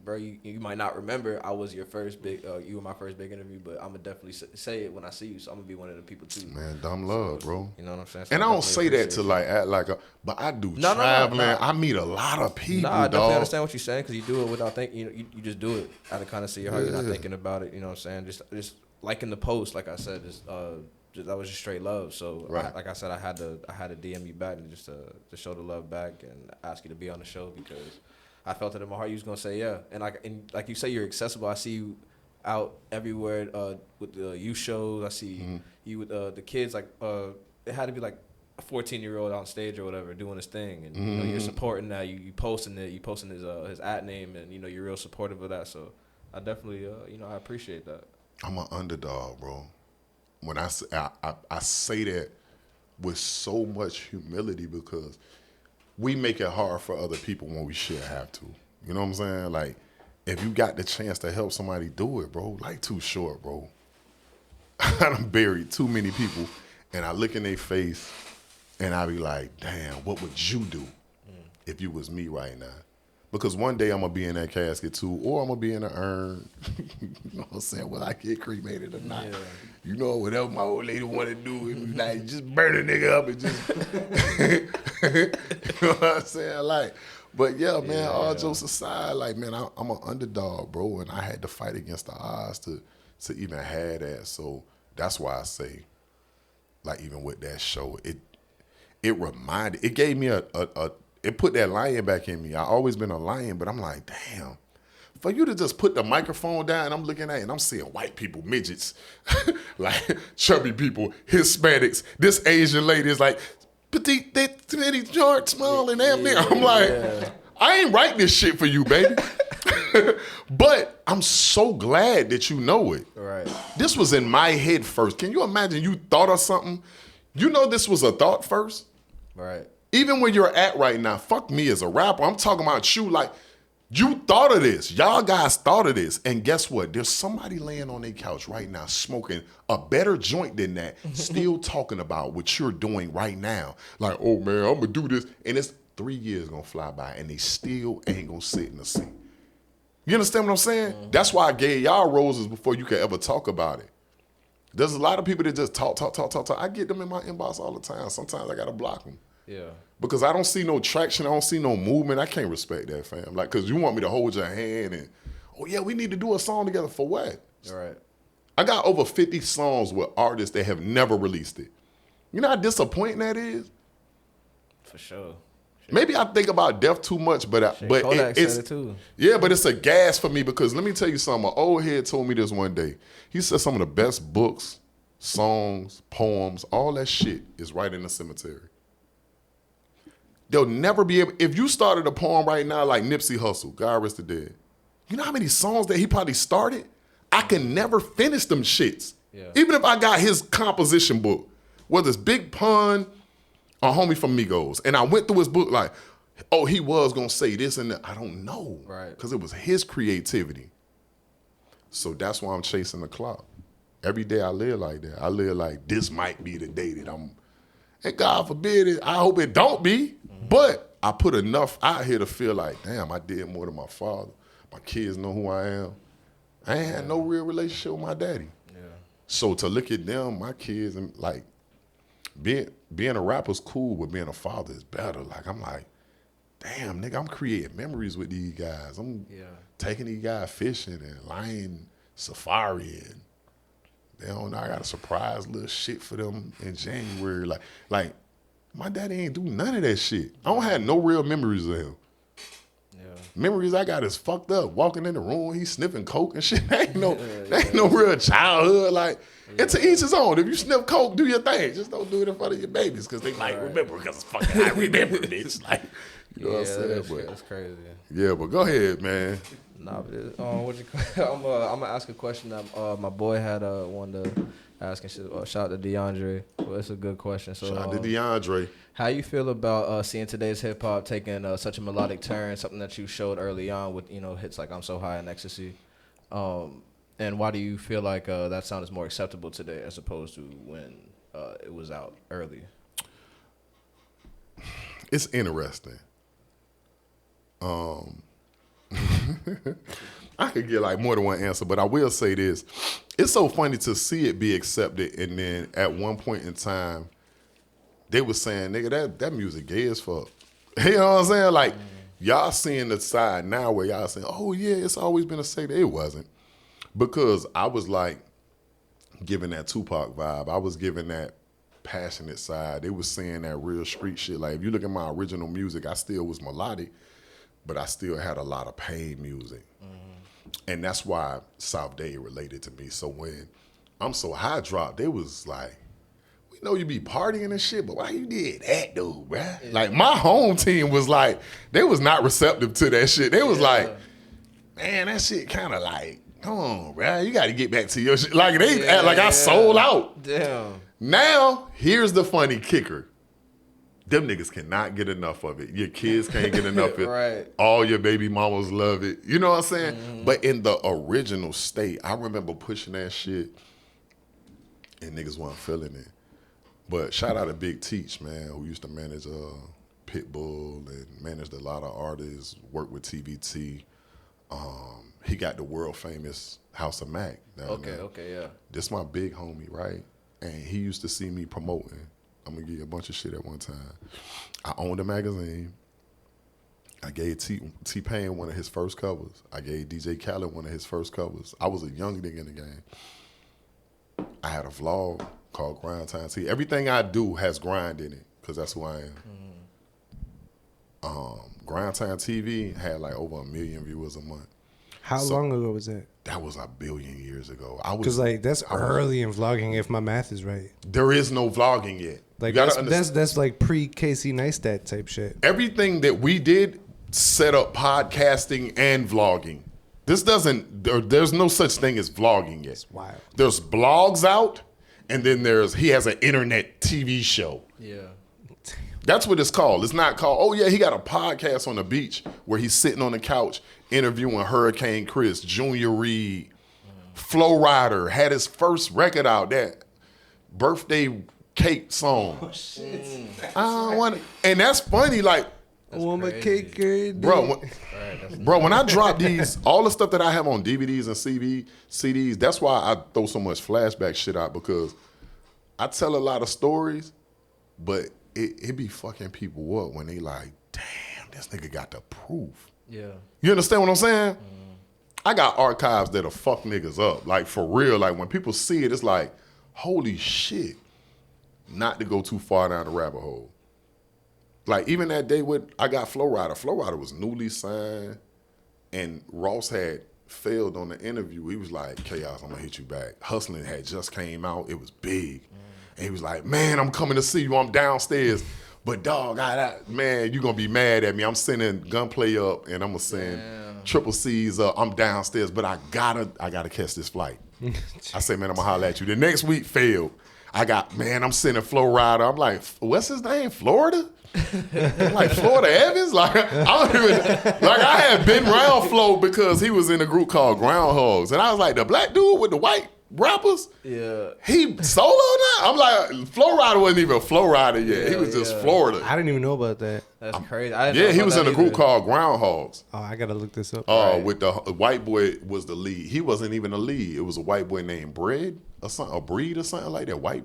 bro, you might not remember I was your first big, you were my first big interview, but I'm going to definitely say it when I see you. So, I'm going to be one of the people, too. Man, dumb love, bro. You know what I'm saying? So And I don't say that to, appreciate like, act like a... But I do No, traveling. no. I meet a lot of people, I definitely dog. understand what you're saying because you do it without thinking. You just do it out of kind of see your heart. You're not thinking about it. You know what I'm saying? Just like in the post, like I said, that was just straight love. So, Right. like I said, I had to DM you back and just to show the love back and ask you to be on the show because I felt it in my heart you was gonna say yeah. And like you say, you're accessible. I see you out everywhere with the youth shows. I see you with the kids. Like it had to be like a 14-year-old on stage or whatever doing his thing, and you know, you're supporting that. You posting it. You posting his at name, and you know you're real supportive of that. So I definitely you know I appreciate that. I'm an underdog, bro. When I say that with so much humility because we make it hard for other people when we should have to. You know what I'm saying? Like, if you got the chance to help somebody do it, bro, life too short, bro. I done buried too many people, and I look in their face, and I be like, damn, what would you do if you was me right now? Because one day I'm going to be in that casket too, or I'm going to be in an urn. You know what I'm saying? Will I get cremated or not? Yeah. You know, whatever my old lady want to do, it was like, just burn a nigga up and just, you know what I'm saying? Like, but yeah, man, all jokes aside, like, man, I'm an underdog, bro, and I had to fight against the odds to even have that. So that's why I say, like, even with that show, it gave me it put that lion back in me. I always been a lion, but I'm like, damn, for you to just put the microphone down, I'm looking at it and I'm seeing white people, midgets, like chubby people, Hispanics. This Asian lady is like, petite, titty, short, small, and damn near. I'm like, I ain't write this shit for you, baby. But I'm so glad that you know it. Right. This was in my head first. Can you imagine you thought of something? You know this was a thought first? Right. Even where you're at right now, fuck me as a rapper. I'm talking about you like, you thought of this. Y'all guys thought of this. And guess what? There's somebody laying on their couch right now smoking a better joint than that, still talking about what you're doing right now. Like, oh man, I'm gonna do this. And it's 3 years gonna fly by and they still ain't gonna sit in the seat. You understand what I'm saying? Mm-hmm. That's why I gave y'all roses before you could ever talk about it. There's a lot of people that just talk. I get them in my inbox all the time. Sometimes I gotta block them. Yeah. Because I don't see no traction, I don't see no movement. I can't respect that, fam. Like, because you want me to hold your hand and, oh yeah, we need to do a song together for what? All right. I got over 50 songs with artists that have never released it. You know how disappointing that is? For sure. Maybe I think about death too much, but Kodak it's said it too. Yeah, but it's a gas for me because let me tell you something. An old head told me this one day. He said some of the best books, songs, poems, all that shit is right in the cemetery. They'll never be able, if you started a poem right now like Nipsey Hussle, God rest the dead, you know how many songs that he probably started? I can never finish them shits. Yeah. Even if I got his composition book, whether it's Big Pun or Homie from Migos, and I went through his book like, oh, he was gonna say this and that. I don't know. Right. Because it was his creativity. So that's why I'm chasing the clock. Every day I live like that. I live like this might be the day that I'm, and God forbid it, I hope it don't be, but I put enough out here to feel like, damn, I did more than my father. My kids know who I am. I ain't had no real relationship with my daddy. Yeah. So to look at them, my kids, and like, being a rapper's cool, but being a father is better. Like, I'm like, damn, nigga, I'm creating memories with these guys. I'm taking these guys fishing and lion safari, and they don't know I got a surprise little shit for them in January. Like my daddy ain't do none of that shit. I don't have no real memories of him. Yeah. Memories I got is fucked up. Walking in the room, he's sniffing coke and shit. That ain't no real childhood. Like, it's to each his own. If you sniff coke, do your thing. Just don't do it in front of your babies because they might remember because fucking I remember bitch. Like, you know what I'm saying? But that's crazy. Yeah, but go ahead, man. Nah, but I'm gonna ask a question that my boy had wanted to ask and shit. Shout out to DeAndre. Well, it's a good question. So, shout out to DeAndre. How you feel about seeing today's hip hop taking such a melodic turn? Something that you showed early on with hits like "I'm So High" and "Ecstasy." And why do you feel like that sound is more acceptable today as opposed to when it was out early? It's interesting. I could get like more than one answer, but I will say this. It's so funny to see it be accepted, and then at one point in time, they were saying, nigga, that music gay as fuck. You know what I'm saying? Like, y'all seeing the side now where y'all saying, oh yeah, it's always been a safe. It wasn't. Because I was like giving that Tupac vibe. I was giving that passionate side. They was saying that real street shit. Like, if you look at my original music, I still was melodic, but I still had a lot of pain music. And that's why South Day related to me. So when I'm So High dropped, they was like, we know you be partying and shit, but why you did that, though, bruh? Yeah. Like, my home team was like, they was not receptive to that shit. They was like, man, that shit kind of like, come on, bruh, you got to get back to your shit. Like, they act like I sold out. Damn. Now, here's the funny kicker. Them niggas cannot get enough of it. Your kids can't get enough of it. Right. All your baby mamas love it. You know what I'm saying? Mm-hmm. But in the original state, I remember pushing that shit and niggas weren't feeling it. But shout out to Big Teach, man, who used to manage Pitbull and managed a lot of artists, worked with TBT. He got the world famous House of Mac down there. Okay, yeah. This my big homie, right? And he used to see me promoting. I'm gonna give you a bunch of shit at one time. I owned a magazine. I gave T-Pain one of his first covers. I gave DJ Khaled one of his first covers. I was a young nigga in the game. I had a vlog called Grind Time TV. Everything I do has grind in it, because that's who I am. Grind Time TV had like over 1 million viewers a month. How long ago was that? That was 1 billion years ago. Because like that's early in vlogging, if my math is right. There is no vlogging yet. Like that's like pre Casey Neistat type shit. Everything that we did set up podcasting and vlogging. This doesn't. There's no such thing as vlogging yet. It's wild. There's blogs out, and then he has an internet TV show. Yeah. That's what it's called. It's not called, oh yeah, he got a podcast on the beach where he's sitting on the couch interviewing Hurricane Chris, Junior Reed, Flo Rida, had his first record out, that birthday cake song. Oh shit. And that's funny, like, I want my cake, bro. When I drop these, all the stuff that I have on DVDs and CDs, that's why I throw so much flashback shit out, because I tell a lot of stories, but it be fucking people up when they like, damn, this nigga got the proof. Yeah. You understand what I'm saying? I got archives that'll fuck niggas up. Like, for real. Like, when people see it, it's like, holy shit. Not to go too far down the rabbit hole. Like, even that day I got Flo Rida. Flo Rida was newly signed, and Ross had failed on the interview. He was like, Chaos, I'm gonna hit you back. Hustling had just came out. It was big. And he was like, man, I'm coming to see you. I'm downstairs. But dog, man, you gonna be mad at me. I'm sending Gunplay up, and I'm gonna send Triple C's up. I'm downstairs, but I gotta catch this flight. I say, man, I'm gonna holler at you. The next week failed. I'm sending Flo Rida. I'm like, what's his name? Florida? I'm like, Florida Evans? Like, I had been around Flo because he was in a group called Groundhogs. And I was like, the black dude with the white rappers? Yeah. He solo now? I'm like, Flo Rida wasn't even Flo Rida yet. He was just Florida. I didn't even know about that. That's crazy. He was in a group called Groundhogs. Oh, I gotta look this up. With the white boy was the lead. He wasn't even a lead. It was a white boy named Bread or something, a Breed or something like that.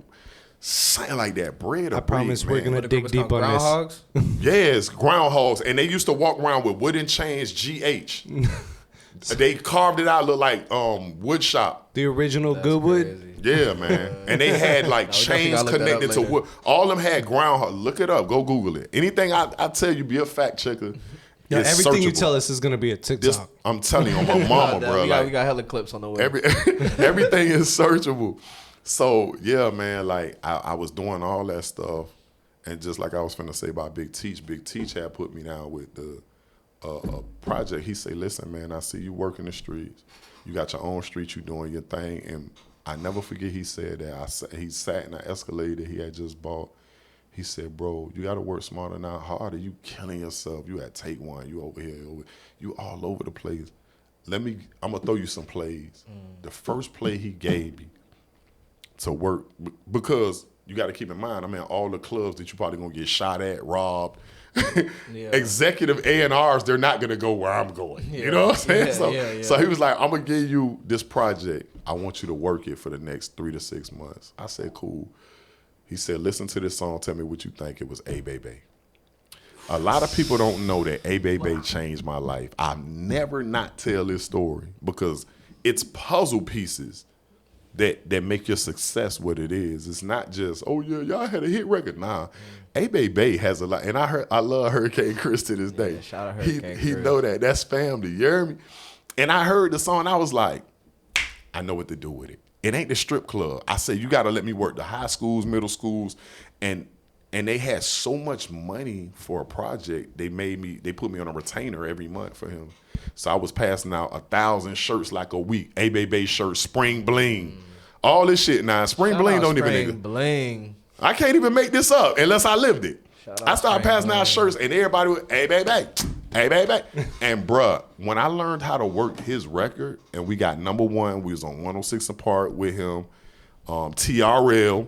Something like that. Bread or I promise Breed, we're gonna dig deep on Groundhogs? this. Yes, Groundhogs. And they used to walk around with wooden chains, GH. They carved it out, look like wood shop. The original Goodwood? Yeah, man. And they had like chains connected to wood. All of them had groundhog. Look it up. Go Google it. Anything I tell you, be a fact checker. Yeah, everything searchable. you tell us is gonna be a TikTok. I'm telling you, on my mama, bro. We got hella clips on the way. Everything is searchable. So yeah, man, like I was doing all that stuff, and just like I was finna say about Big Teach had put me down with the project. He say, listen, man, I see you working the streets. You got your own street, you doing your thing. And I never forget he said that. He sat in an Escalade that he had just bought. He said, bro, you got to work smarter, not harder. You killing yourself. You at Take One. You over here. You all over the place. I'm going to throw you some plays. The first play he gave me to work, because you got to keep in mind, I'm in all the clubs that you probably going to get shot at, robbed. Executive A&Rs, they're not going to go where I'm going. You know what I'm saying? So he was like, I'm going to give you this project. I want you to work it for the next 3 to 6 months. I said, cool. He said, listen to this song. Tell me what you think. It was A Baby. A lot of people don't know that A Baby changed my life. I never not tell this story because it's puzzle pieces that make your success what it is. It's not just, oh yeah, y'all had a hit record. Nah, A Baby has a lot, and I love Hurricane Chris to this day. Shout out Hurricane Chris. He know that. That's family. You hear me? And I heard the song, I was like, I know what to do with it. It ain't the strip club. I said, you got to let me work the high schools, middle schools, and they had so much money for a project. They put me on a retainer every month for him. So I was passing out 1,000 shirts like a week. A-Bay shirts, Spring Bling, all this shit. Now Spring Bling don't even Spring Bling. I can't even make this up unless I lived it. I started passing out shirts and everybody would, hey, baby. And bruh, when I learned how to work his record and we got number one, we was on 106 and Park with him, TRL.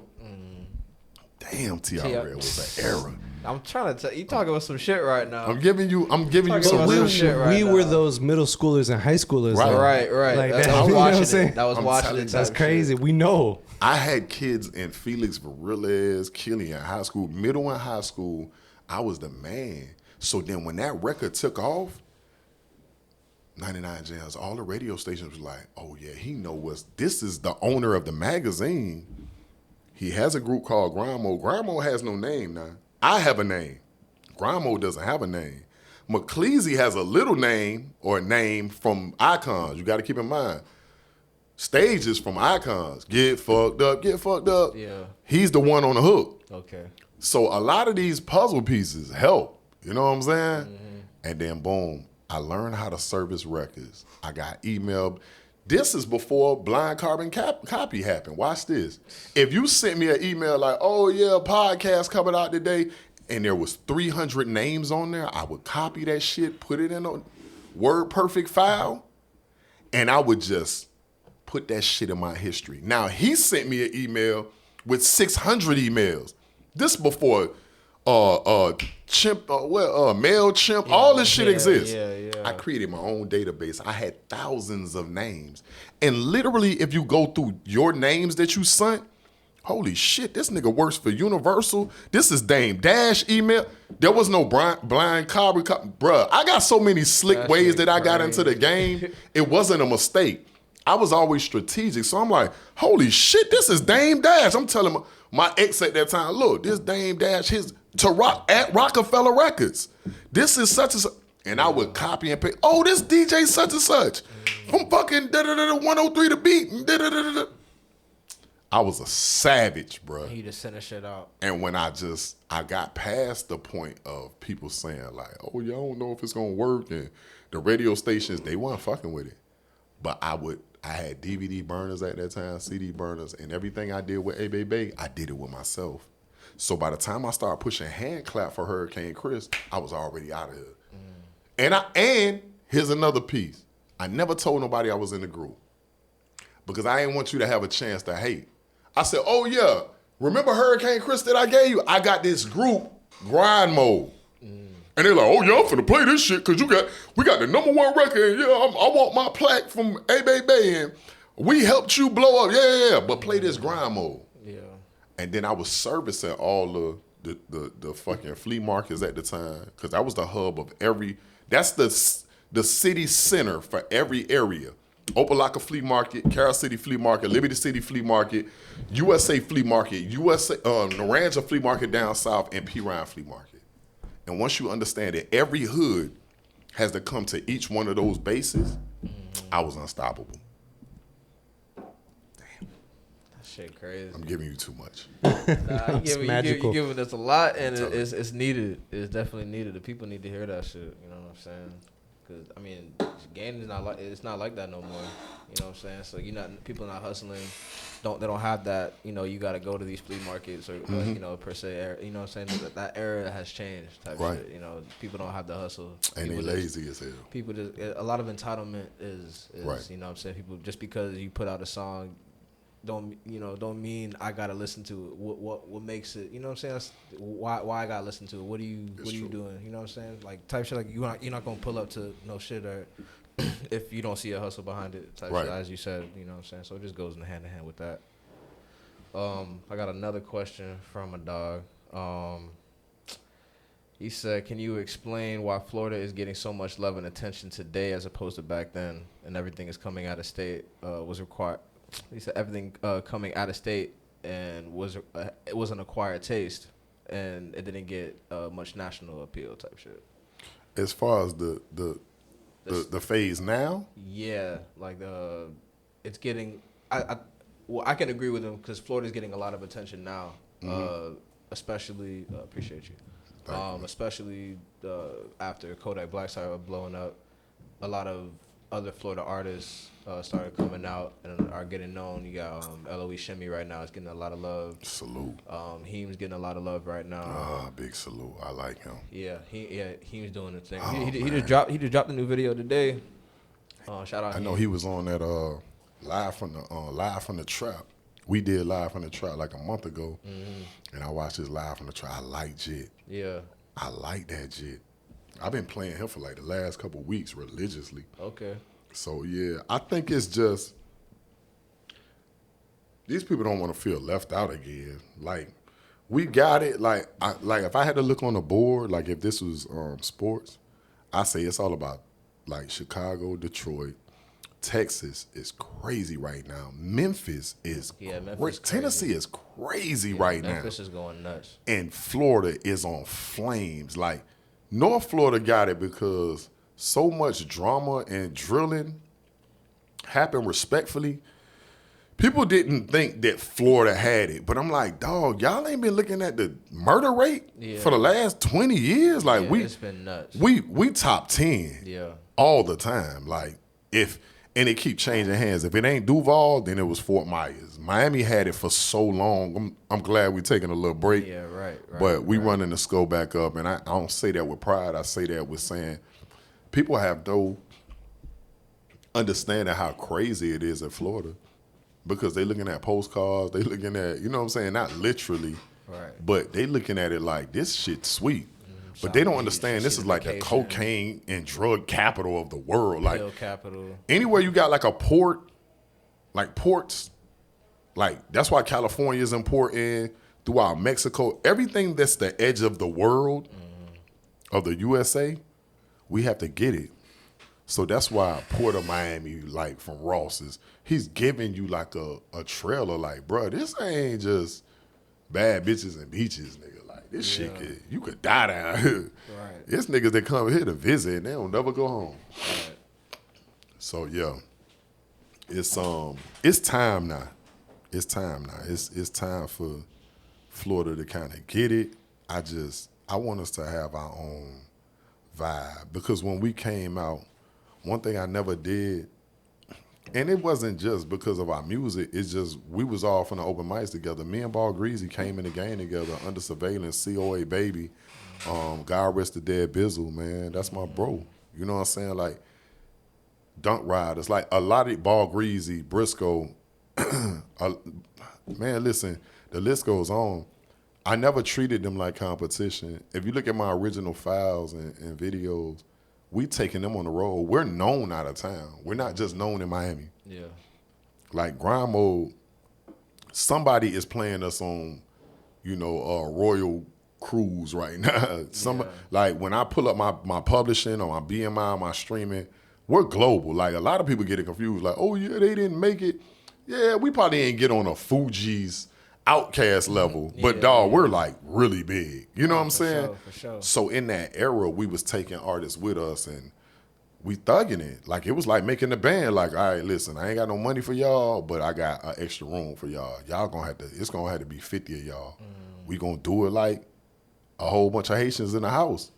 Damn, TRL was an era. I'm trying to tell you, talking about some shit right now. I'm giving you some real shit. We were those middle schoolers and high schoolers. Right. Right. Like, I was watching it. That was watching it. That's crazy. We know. I had kids in Felix, Varillas, Killian high school, middle and high school. I was the man. So then when that record took off, 99 Jams, all the radio stations was like, oh yeah, he know what's, this is the owner of the magazine. He has a group called GrindMode. GrindMode has no name now. I have a name. GrindMode doesn't have a name. McCleasy has a little name or a name from Icons. You got to keep in mind. Stages from Icons. Get fucked up. Yeah. He's the one on the hook. Okay. So a lot of these puzzle pieces help. You know what I'm saying? Mm-hmm. And then boom, I learned how to service records. I got emailed. This is before blind carbon copy happened. Watch this. If you sent me an email like, oh yeah, podcast coming out today, and there was 300 names on there, I would copy that shit, put it in a WordPerfect file, and I would just put that shit in my history. Now, he sent me an email with 600 emails. This before MailChimp, all this shit exists. Yeah. I created my own database. I had thousands of names. And literally, if you go through your names that you sent, holy shit, this nigga works for Universal. This is Dame Dash email. There was no blind carbon. Bruh, I got so many slick ways that I got into the game. It wasn't a mistake. I was always strategic. So I'm like, holy shit, this is Dame Dash. I'm telling my ex at that time, look, this Dame Dash, at Rockefeller Records. This is such and such. And I would copy and paste. Oh, this DJ such and such. From fucking 103 The Beat. I was a savage, bro. He just sent a shit out. And when I got past the point of people saying like, oh, you don't know if it's going to work. And the radio stations, they weren't fucking with it. But I had DVD burners at that time, CD burners, and everything I did with A-Bay, I did it with myself. So by the time I started pushing hand clap for Hurricane Chris, I was already out of here. And here's another piece. I never told nobody I was in the group because I didn't want you to have a chance to hate. I said, oh yeah, remember Hurricane Chris that I gave you? I got this group, GrindMode. And they're like, oh yeah, I'm finna play this shit because we got the #1 record. And, yeah, I want my plaque from A-Bay and we helped you blow up. Yeah. But play this GrindMode. Yeah. And then I was servicing all the fucking flea markets at the time because that was the hub of that's the city center for every area. Opelika Flea Market, Carroll City Flea Market, Liberty City Flea Market, USA Flea Market, Naranja Flea Market down south, and P. Ryan Flea Market. And once you understand that every hood has to come to each one of those bases, I was unstoppable. Shit crazy. I'm giving you too much. Nah, you're giving us a lot, and it's needed. It's definitely needed. The people need to hear that shit. You know what I'm saying? Because I mean, game is not like that no more. You know what I'm saying? So people not hustling. They don't have that. You know, you got to go to these flea markets or you know, per se. You know what I'm saying? That era has changed. Type right. Shit. You know, people don't have the hustle. And they lazy as hell. People a lot of entitlement is right. You know what I'm saying? People just because you put out a song. Don't mean I gotta listen to it. What makes it? You know what I'm saying? That's why I gotta listen to it. What are you doing? You know what I'm saying? Like type shit. Like you're not gonna pull up to no shit or if you don't see a hustle behind it. Type right. shit, as you said. You know what I'm saying? So it just goes hand in hand with that. I got another question from a dog. He said, "Can you explain why Florida is getting so much love and attention today as opposed to back then, and everything is coming out of state was required?" He said everything coming out of state and it was an acquired taste, and it didn't get much national appeal type shit. As far as the phase now, yeah, like it's getting. well, I can agree with him because Florida's getting a lot of attention now, especially appreciate you, especially after Kodak Black started blowing up. A lot of other Florida artists started coming out and are getting known. You got LOE Shimmy right now is getting a lot of love. Salute. Heem's getting a lot of love right now. Big salute. I like him. Yeah, Heem's doing the thing. Oh, he just dropped a new video today. Shout out. I know he was on that live from the trap. We did live from the trap like a month ago, and I watched his live from the trap. I like Jit. Yeah. I like that Jit. I've been playing him for like the last couple of weeks religiously. Okay. So yeah, I think it's just these people don't want to feel left out again. Like we got it. Like if I had to look on the board, like if this was sports, I say it's all about like Chicago, Detroit, Texas is crazy right now. Memphis is Memphis Tennessee is crazy right now. Memphis is going nuts. And Florida is on flames. Like North Florida got it because so much drama and drilling happened respectfully. People didn't think that Florida had it, but I'm like, dog, y'all ain't been looking at the murder rate for the last 20 years. Like it's been nuts. We top 10 all the time. Like and it keep changing hands. If it ain't Duval, then it was Fort Myers. Miami had it for so long. I'm glad we taking a little break. Yeah, right. But we running the scope back up, and I don't say that with pride. I say that with saying people have no understanding how crazy it is in Florida because they looking at postcards. They looking at, you know what I'm saying, not literally, but they looking at it like this shit sweet. But they don't understand this is like the cocaine and drug capital of the world. Like capital. Anywhere you got like a port, like ports, like that's why California is important. Throughout Mexico, everything that's the edge of the world, of the USA, we have to get it. So that's why Port of Miami, like from Ross's, he's giving you like a trailer. Like, bro, this ain't just bad bitches and beaches, nigga. This shit, you could die down here. Right. It's niggas that come here to visit and they don't never go home. Right. So yeah, it's time now. It's time now. It's time for Florida to kind of get it. I want us to have our own vibe because when we came out, one thing I never did, and it wasn't just because of our music, it's just we was all from the open mics together. Me and Ball Greasy came in the game together under surveillance, COA Baby, God rest the dead Bizzle, man. That's my bro. You know what I'm saying? Like, Dunk Riders, like a lot of Ball Greasy, Briscoe, man, listen, the list goes on. I never treated them like competition. If you look at my original files and videos, we taking them on the road. We're known out of town. We're not just known in Miami. Yeah. Like GrindMode, somebody is playing us on, Royal Cruise right now. Like when I pull up my publishing or my BMI, my streaming, we're global. Like a lot of people get it confused. Like, oh yeah, they didn't make it. Yeah, we probably ain't get on a Fuji's Outcast level, but we're like really big. You know what I'm saying? For sure. So in that era, we was taking artists with us and we thugging it. Like it was like making the band. Like, all right, listen, I ain't got no money for y'all, but I got an extra room for y'all. Y'all it's gonna have to be 50 of y'all. We gonna do it like a whole bunch of Haitians in the house,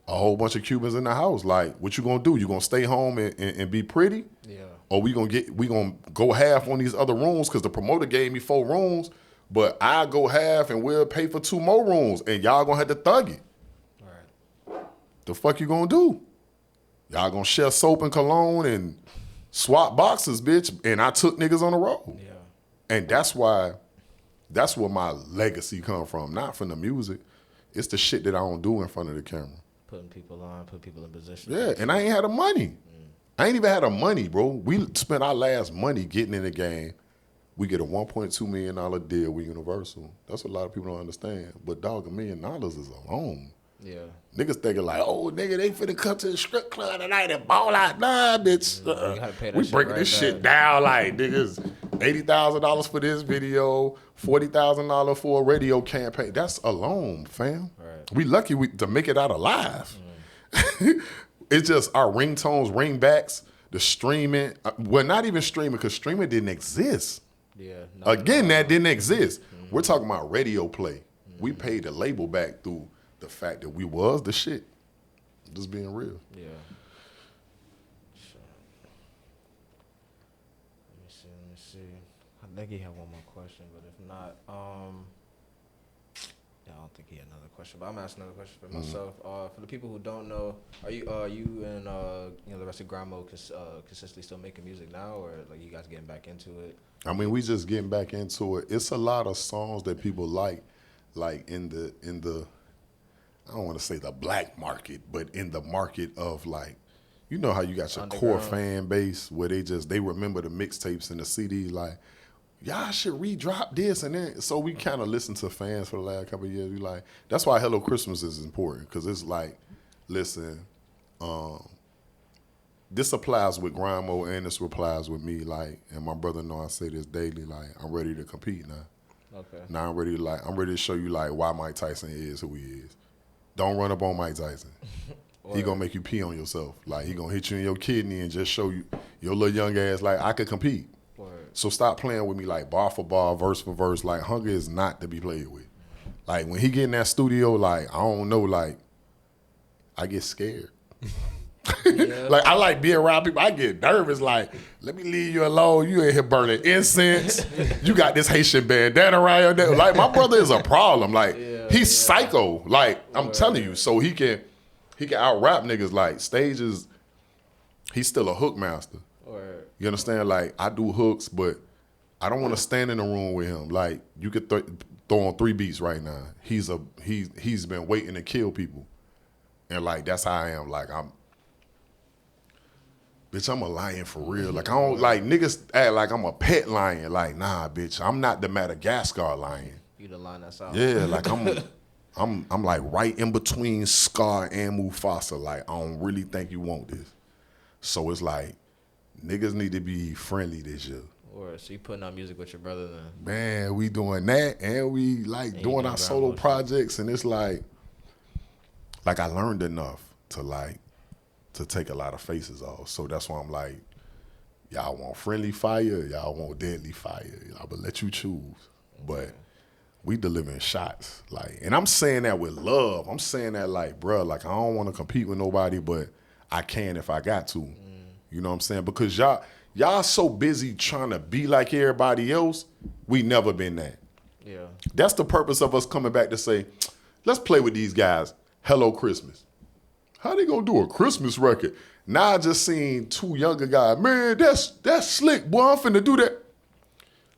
a whole bunch of Cubans in the house. Like, what you gonna do? You gonna stay home and be pretty? Yeah. Or we gonna go half on these other rooms because the promoter gave me 4 rooms. But I go half and we'll pay for 2 more rooms and y'all gonna have to thug it. All right. The fuck you gonna do? Y'all gonna share soap and cologne and swap boxes, bitch. And I took niggas on the road. Yeah. And that's where my legacy come from. Not from the music. It's the shit that I don't do in front of the camera. Putting people on, put people in position. Yeah, and I ain't had the money. I ain't even had the money, bro. We spent our last money getting in the game. We get a $1.2 million deal with Universal. That's what a lot of people don't understand. But dog, $1 million is alone. Yeah. Niggas thinking like, oh, nigga, they finna come to the strip club tonight and ball out. Nah, bitch. We breaking this shit down like, niggas, $80,000 for this video, $40,000 for a radio campaign. That's alone, fam. Right. We lucky to make it out alive. It's just our ringtones, ringbacks, the streaming. Well, not even streaming because streaming didn't exist. Yeah. Again, that didn't exist. We're talking about radio play. We paid the label back through the fact that we was the shit. Just being real. Yeah. So, let me see. I think he had one more question, but if not, yeah, I don't think he had another question. But I'm asking another question for myself. For the people who don't know, are you and the rest of GrindMode consistently still making music now, or like you guys getting back into it? I mean, we just getting back into it. It's a lot of songs that people like in the I don't want to say the black market, but in the market of like, you know how you got your core fan base where they remember the mixtapes and the CDs, like, y'all should re-drop this and then. So we kind of listen to fans for the last couple of years. We like, that's why Hello Christmas is important, because it's like, listen, this applies with GrindMode and this applies with me, like, and my brother know I say this daily, like, I'm ready to compete now. Okay. Now I'm ready to show you like why Mike Tyson is who he is. Don't run up on Mike Tyson. He gonna make you pee on yourself. Like, he gonna hit you in your kidney and just show you your little young ass like, I could compete. Word. So stop playing with me like bar for bar, verse for verse. Like, hunger is not to be played with. Like, when he get in that studio, like, I don't know, like, I get scared. Yeah. Like, I like being around people. I get nervous. Like, let me leave you alone. You in here burning incense. You got this Haitian bandana around your neck. Like, my brother is a problem. Like, he's psycho. Like, I'm telling you. So he can out rap niggas. Like, stages. He's still a hook master. Word. You understand? Like, I do hooks, but I don't want to stand in the room with him. Like, you could throw on 3 beats right now. He's been waiting to kill people, and like that's how I am. Like, bitch, I'm a lion for real. Like, I don't like niggas act like I'm a pet lion. Like, nah, bitch, I'm not the Madagascar lion. You the line that's out. Yeah, like I'm like right in between Scar and Mufasa. Like, I don't really think you want this. So it's like, niggas need to be friendly this year. Or so you putting out music with your brother then? Man, we doing that, and we like doing our solo projects, and it's like I learned enough to take a lot of faces off. So that's why I'm like, y'all want friendly fire, y'all want deadly fire. I will let you choose. But we delivering shots. Like, and I'm saying that with love. I'm saying that like, bruh, like, I don't want to compete with nobody, but I can if I got to. You know what I'm saying? Because y'all so busy trying to be like everybody else, we never been that. Yeah. That's the purpose of us coming back to say, let's play with these guys. Hello Christmas. How they gonna do a Christmas record? Now I just seen 2 younger guys. Man, that's slick, boy. I'm finna do that.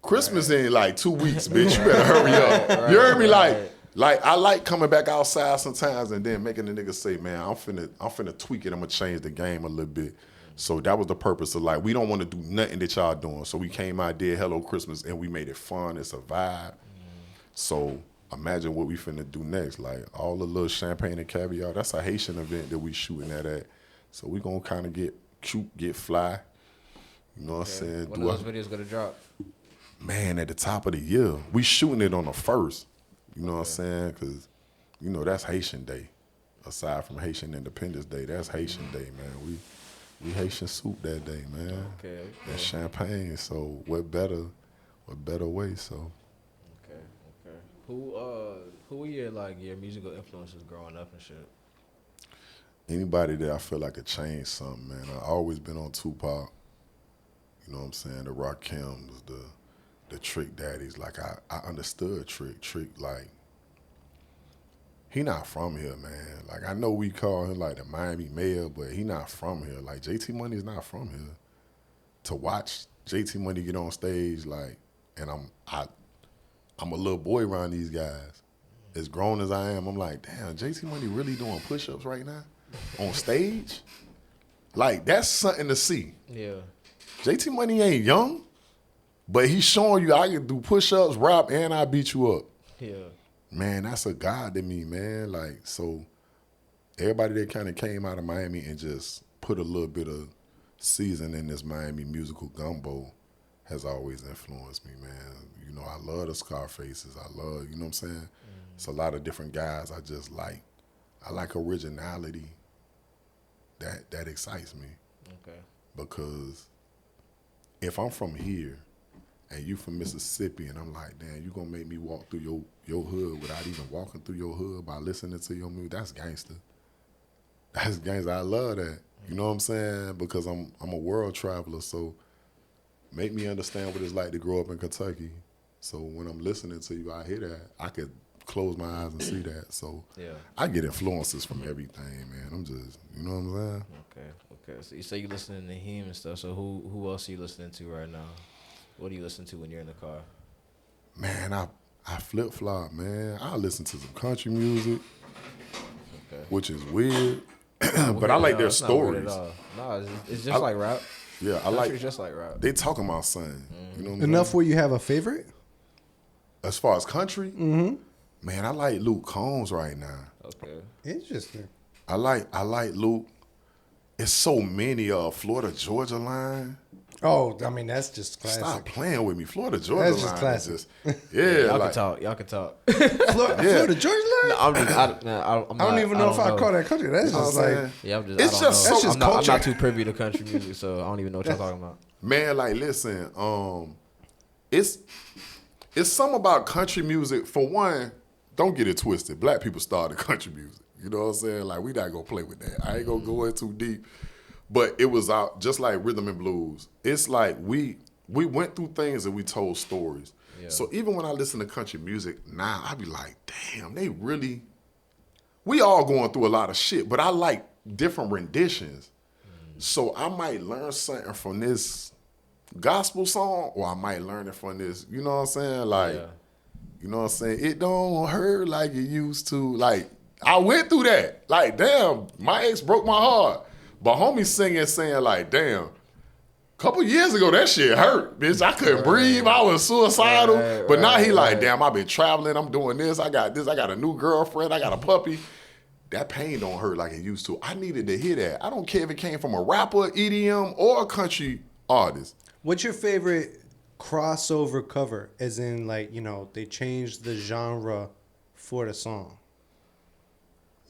Christmas in like 2 weeks, bitch. You better hurry up. You heard me? Like I like coming back outside sometimes and then making the niggas say, man, I'm finna tweak it. I'm gonna change the game a little bit. So that was the purpose of like, we don't want to do nothing that y'all doing. So we came out, did Hello Christmas, and we made it fun. It's a vibe. So imagine what we finna do next. Like, all the little champagne and caviar, that's a Haitian event that we shooting that at. So we gonna kind of get cute, get fly. You know what I'm saying? When are those videos gonna drop? Man, at the top of the year. We shooting it on the 1st. You know what I'm saying? Because, you know, that's Haitian Day. Aside from Haitian Independence Day, that's Haitian Day, man. We Haitian soup that day, man. Okay. That's champagne. So what better way? So. Okay. Who were your musical influences growing up and shit? Anybody that I feel like could change something, man. I always been on Tupac. You know what I'm saying? The Rakims, the Trick Daddies. Like, I understood Trick. Trick, like, he not from here, man. Like, I know we call him like the Miami mayor, but he not from here. Like, JT Money is not from here. To watch JT Money get on stage, like, and I'm a little boy around these guys. As grown as I am, I'm like, damn, JT Money really doing push-ups right now on stage? Like, that's something to see. Yeah. JT Money ain't young, but he's showing you I can do push-ups, rap, and I beat you up. Yeah. Man, that's a god to me, man. Like, so everybody that kind of came out of Miami and just put a little bit of season in this Miami musical gumbo has always influenced me, man. You know, I love the Scarfaces. I love, you know what I'm saying? It's a lot of different guys I just like. I like originality. That excites me. Okay. Because if I'm from here and you from Mississippi, and I'm like, damn, you gonna make me walk through your hood without even walking through your hood by listening to your music? That's gangster. That's gangster. I love that. You know what I'm saying? Because I'm a world traveler, so make me understand what it's like to grow up in Kentucky. So when I'm listening to you, I hear that. I could close my eyes and see that. So I get influences from everything, man. I'm just, you know what I'm saying? Okay. So you say you listening to him and stuff. So who else are you listening to right now? What do you listen to when you're in the car? Man, I flip flop, man. I listen to some country music, which is weird, but I like their stories. No, it's just like rap. Yeah, I like. Just like rap. They talking about something. You know what I'm Enough saying? where you have a favorite? As far as country, man, I like Luke Combs right now. Okay. Interesting. I like Luke. It's so many Florida Georgia line. Oh, I mean, that's just classic. Stop playing with me. Florida Georgia That's just line classic. is just, yeah. Y'all can talk. Florida Georgia line? No, I'm I don't even know if I call that country. That's just like, Yeah, I'm just. It's I don't just know. so- I'm not too privy to country music, so I don't even know what y'all talking about. Man, like, listen, it's something about country music. For one, don't get it twisted. Black people started country music. You know what I'm saying? Like, we not gonna play with that. I ain't gonna go in too deep. But it was out just like rhythm and blues. It's like we went through things and we told stories. Yeah. So even when I listen to country music now, I be like, damn, we all going through a lot of shit, but I like different renditions. So I might learn something from this gospel song, or I might learn it from this, you know what I'm saying? Like, you know what I'm saying? It don't hurt like it used to. Like, I went through that. Like, damn, my ex broke my heart. But homie saying like, damn, a couple years ago that shit hurt, bitch. I couldn't breathe. I was suicidal. But now he like, damn, I've been traveling. I'm doing this. I got a new girlfriend. I got a puppy. That pain don't hurt like it used to. I needed to hear that. I don't care if it came from a rapper, EDM, or a country artist. what's your favorite crossover cover? As in, like, you know, they changed the genre for the song.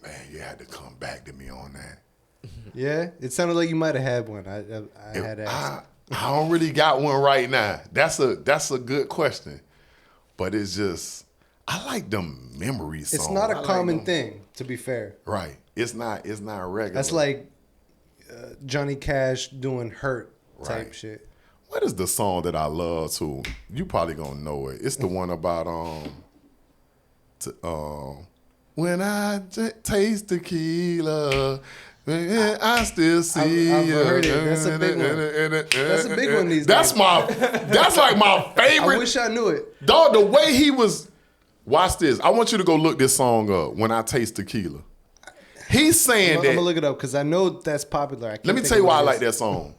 Man, you had to come back to me on that. Yeah, it sounded like you might have had one. I had asked. I don't really got one right now. That's a good question, but it's just I like them memory songs. It's not a common thing, to be fair. Right. It's not regular. That's like Johnny Cash doing "Hurt" type shit. What is the song that I love too? You probably gonna know it. It's the one about when I taste tequila. I still see I've you. heard it. That's a big one. That's a big one these That's days. That's like my favorite. I wish I knew it. Dog, the way he was. Watch this. I want you to go look this song up. When I taste tequila. He's saying I'm that. gonna look it up because I know that's popular. Let me tell you why I like that song.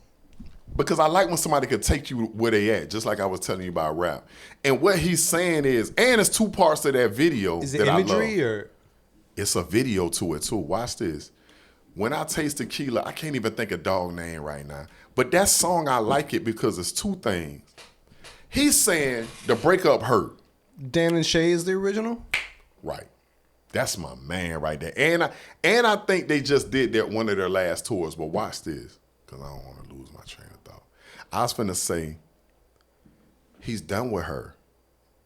Because I like when somebody could take you where they at, just like I was telling you about rap. And what he's saying is, and it's two parts to that video. Is it that imagery I love. or? It's a video to it too. Watch this. When I taste tequila, I can't even think of dog name right now. But that song, I like it because it's two things. He's saying the breakup hurt. Dan and Shay is the original? Right. That's my man right there. And I think they just did that one of their last tours. But watch this, because I don't want to lose my train of thought. I was finna say, he's done with her.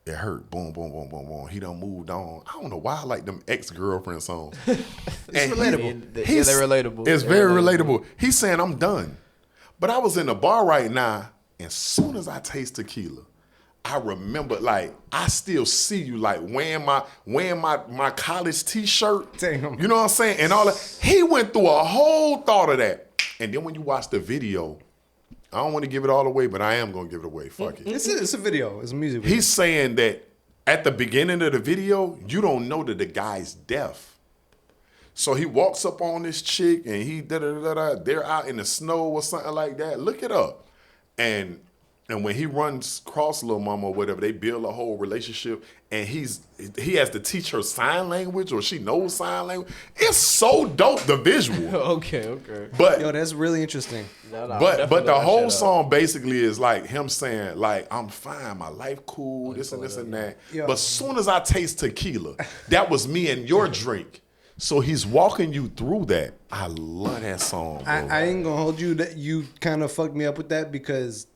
It hurt. Boom, boom, boom, boom, boom. He done moved on. I don't know why I like them ex-girlfriend songs. It's relatable. They're relatable. It's very relatable. He's saying, I'm done. But I was in the bar right now, and as soon as I taste tequila, I remember, like, I still see you, like, wearing my college T-shirt. Damn. You know what I'm saying? And all that. He went through a whole thought of that. And then when you watch the video, I don't want to give it all away, but I am going to give it away. Fuck it. It's a video. It's a music video. He's saying that at the beginning of the video, you don't know that the guy's deaf. So he walks up on this chick and he they're out in the snow or something like that. Look it up. And when he runs across Lil Mama or whatever, they build a whole relationship and he has to teach her sign language or she knows sign language. It's so dope, the visual. Okay. But Yo, that's really interesting. But the whole song basically is like him saying, like, I'm fine, my life cool, this and this and that. Yo. But soon as I taste tequila, that was me and your drink. So he's walking you through that. I love that song, bro. I ain't gonna hold you that you kind of fucked me up with that because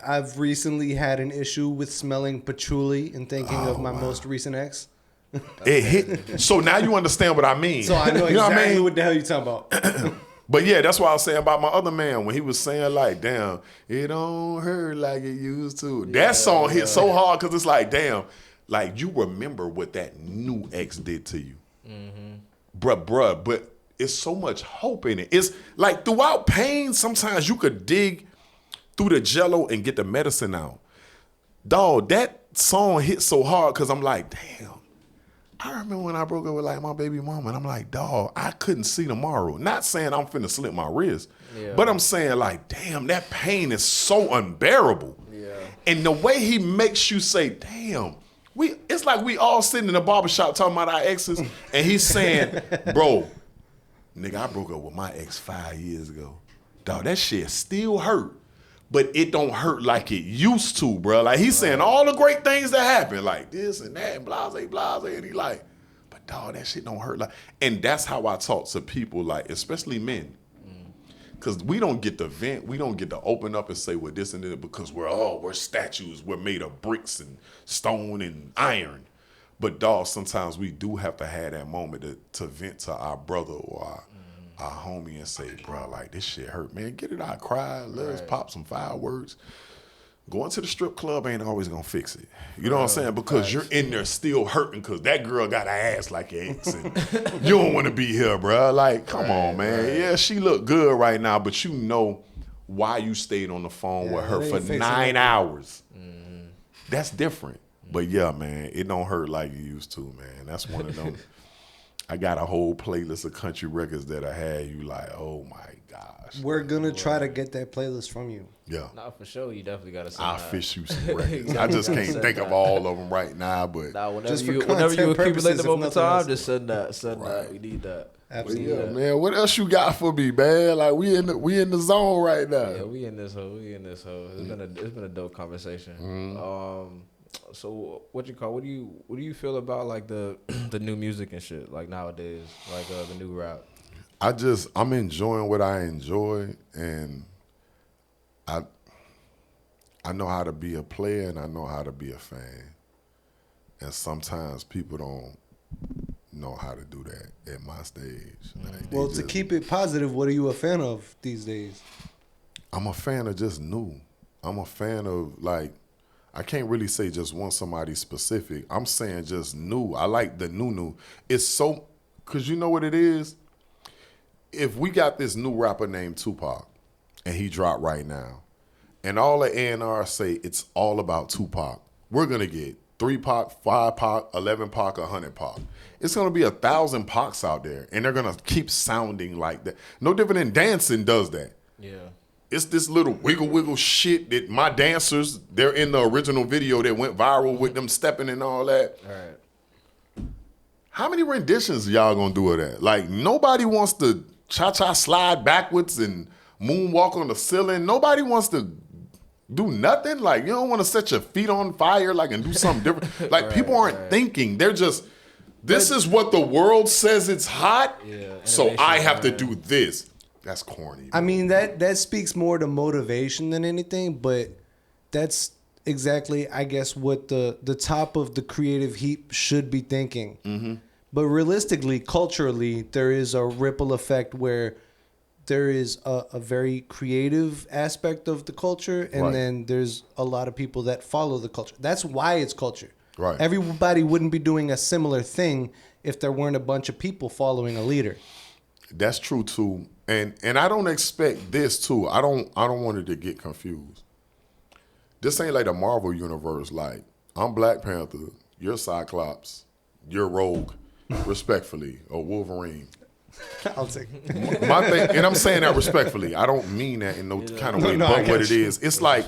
I've recently had an issue with smelling patchouli and thinking of my most recent ex. It hit. So now you understand what I mean. So I know You know exactly what what the hell you talking about. But yeah, that's what I was saying about my other man when he was saying like, damn, it don't hurt like it used to. That song hit so hard because it's like, damn, like you remember what that new ex did to you. Bruh, but it's so much hope in it. It's like throughout pain, sometimes you could dig through the jello and get the medicine out. Dog, that song hit so hard because I'm like, damn. I remember when I broke up with like my baby mama, and I'm like, dog, I couldn't see tomorrow. Not saying I'm finna slip my wrist, but I'm saying like, damn, that pain is so unbearable. Yeah. And the way he makes you say, damn, it's like we all sitting in a barbershop talking about our exes, and he's saying, bro, nigga, I broke up with my ex 5 years ago. Dog, that shit still hurt. But it don't hurt like it used to, bro. Like he's saying all the great things that happen, like this and that, and blase, and he like, but dog, that shit don't hurt like. And that's how I talk to people, like especially men, because we don't get to vent, we don't get to open up and say well this and that because we're statues, we're made of bricks and stone and iron. But dog, sometimes we do have to have that moment to vent to our brother or our homie and say, bro, like this shit hurt, man. Get it out, cry, let's pop some fireworks. Going to the strip club ain't always gonna fix it. You know what I'm saying? Because you're in there still hurting because that girl got an ass like your ex and you don't want to be here, bro. Like, come on, man. Yeah, she look good right now, but you know why you stayed on the phone with her for 9 hours. That's different. But yeah, man, it don't hurt like it used to, man. That's one of them. I got a whole playlist of country records that I had you like, oh my gosh. We're gonna try to get that playlist from you. Yeah. Nah, for sure. You definitely got to send I'll that. fish you some records. I just can't think of all of them right now, but Nah, whenever Just for you content accumulate purposes, them if over nothing time, else. just send that. We need that. Absolutely. yeah, man. What else you got for me, man? Like we in the zone right now. Yeah, we in this hole. It's been a dope conversation. So what do you feel about like the the new music and shit like nowadays, like the new rap? I'm enjoying what I enjoy, and I know how to be a player and I know how to be a fan. And sometimes people don't know how to do that at my stage. Like, Well, to keep it positive, what are you a fan of these days? I'm a fan of just new. I'm a fan of like, I can't really say just one somebody specific. I'm saying just new. I like the new. It's so, cause you know what it is? If we got this new rapper named Tupac and he dropped right now, and all the A&R say it's all about Tupac, we're gonna get 3 Pac, 5 Pac, 11 Pac, 100 Pac. It's gonna be 1,000 Pacs out there, and they're gonna keep sounding like that. No different than dancing does that. Yeah. It's this little wiggle shit that my dancers, they're in the original video that went viral with them stepping and all that. All right. How many renditions y'all gonna do of that? Like, nobody wants to cha-cha slide backwards and moonwalk on the ceiling. Nobody wants to do nothing. Like, you don't want to set your feet on fire like and do something different. Like, people aren't thinking. They're just, this is what the world says it's hot, so I have to do this. That's corny. I mean, that speaks more to motivation than anything, but that's exactly, I guess, what the top of the creative heap should be thinking. Mm-hmm. But realistically, culturally, there is a ripple effect where there is a very creative aspect of the culture, and then there's a lot of people that follow the culture. That's why it's culture. Right. Everybody wouldn't be doing a similar thing if there weren't a bunch of people following a leader. That's true too. And I don't expect this too. I don't want it to get confused. This ain't like the Marvel universe. Like, I'm Black Panther, you're Cyclops, you're Rogue, respectfully, or Wolverine. I'll take it. My thing, and I'm saying that respectfully. I don't mean that in no kind of way, No, I but got what it you. is, it's like,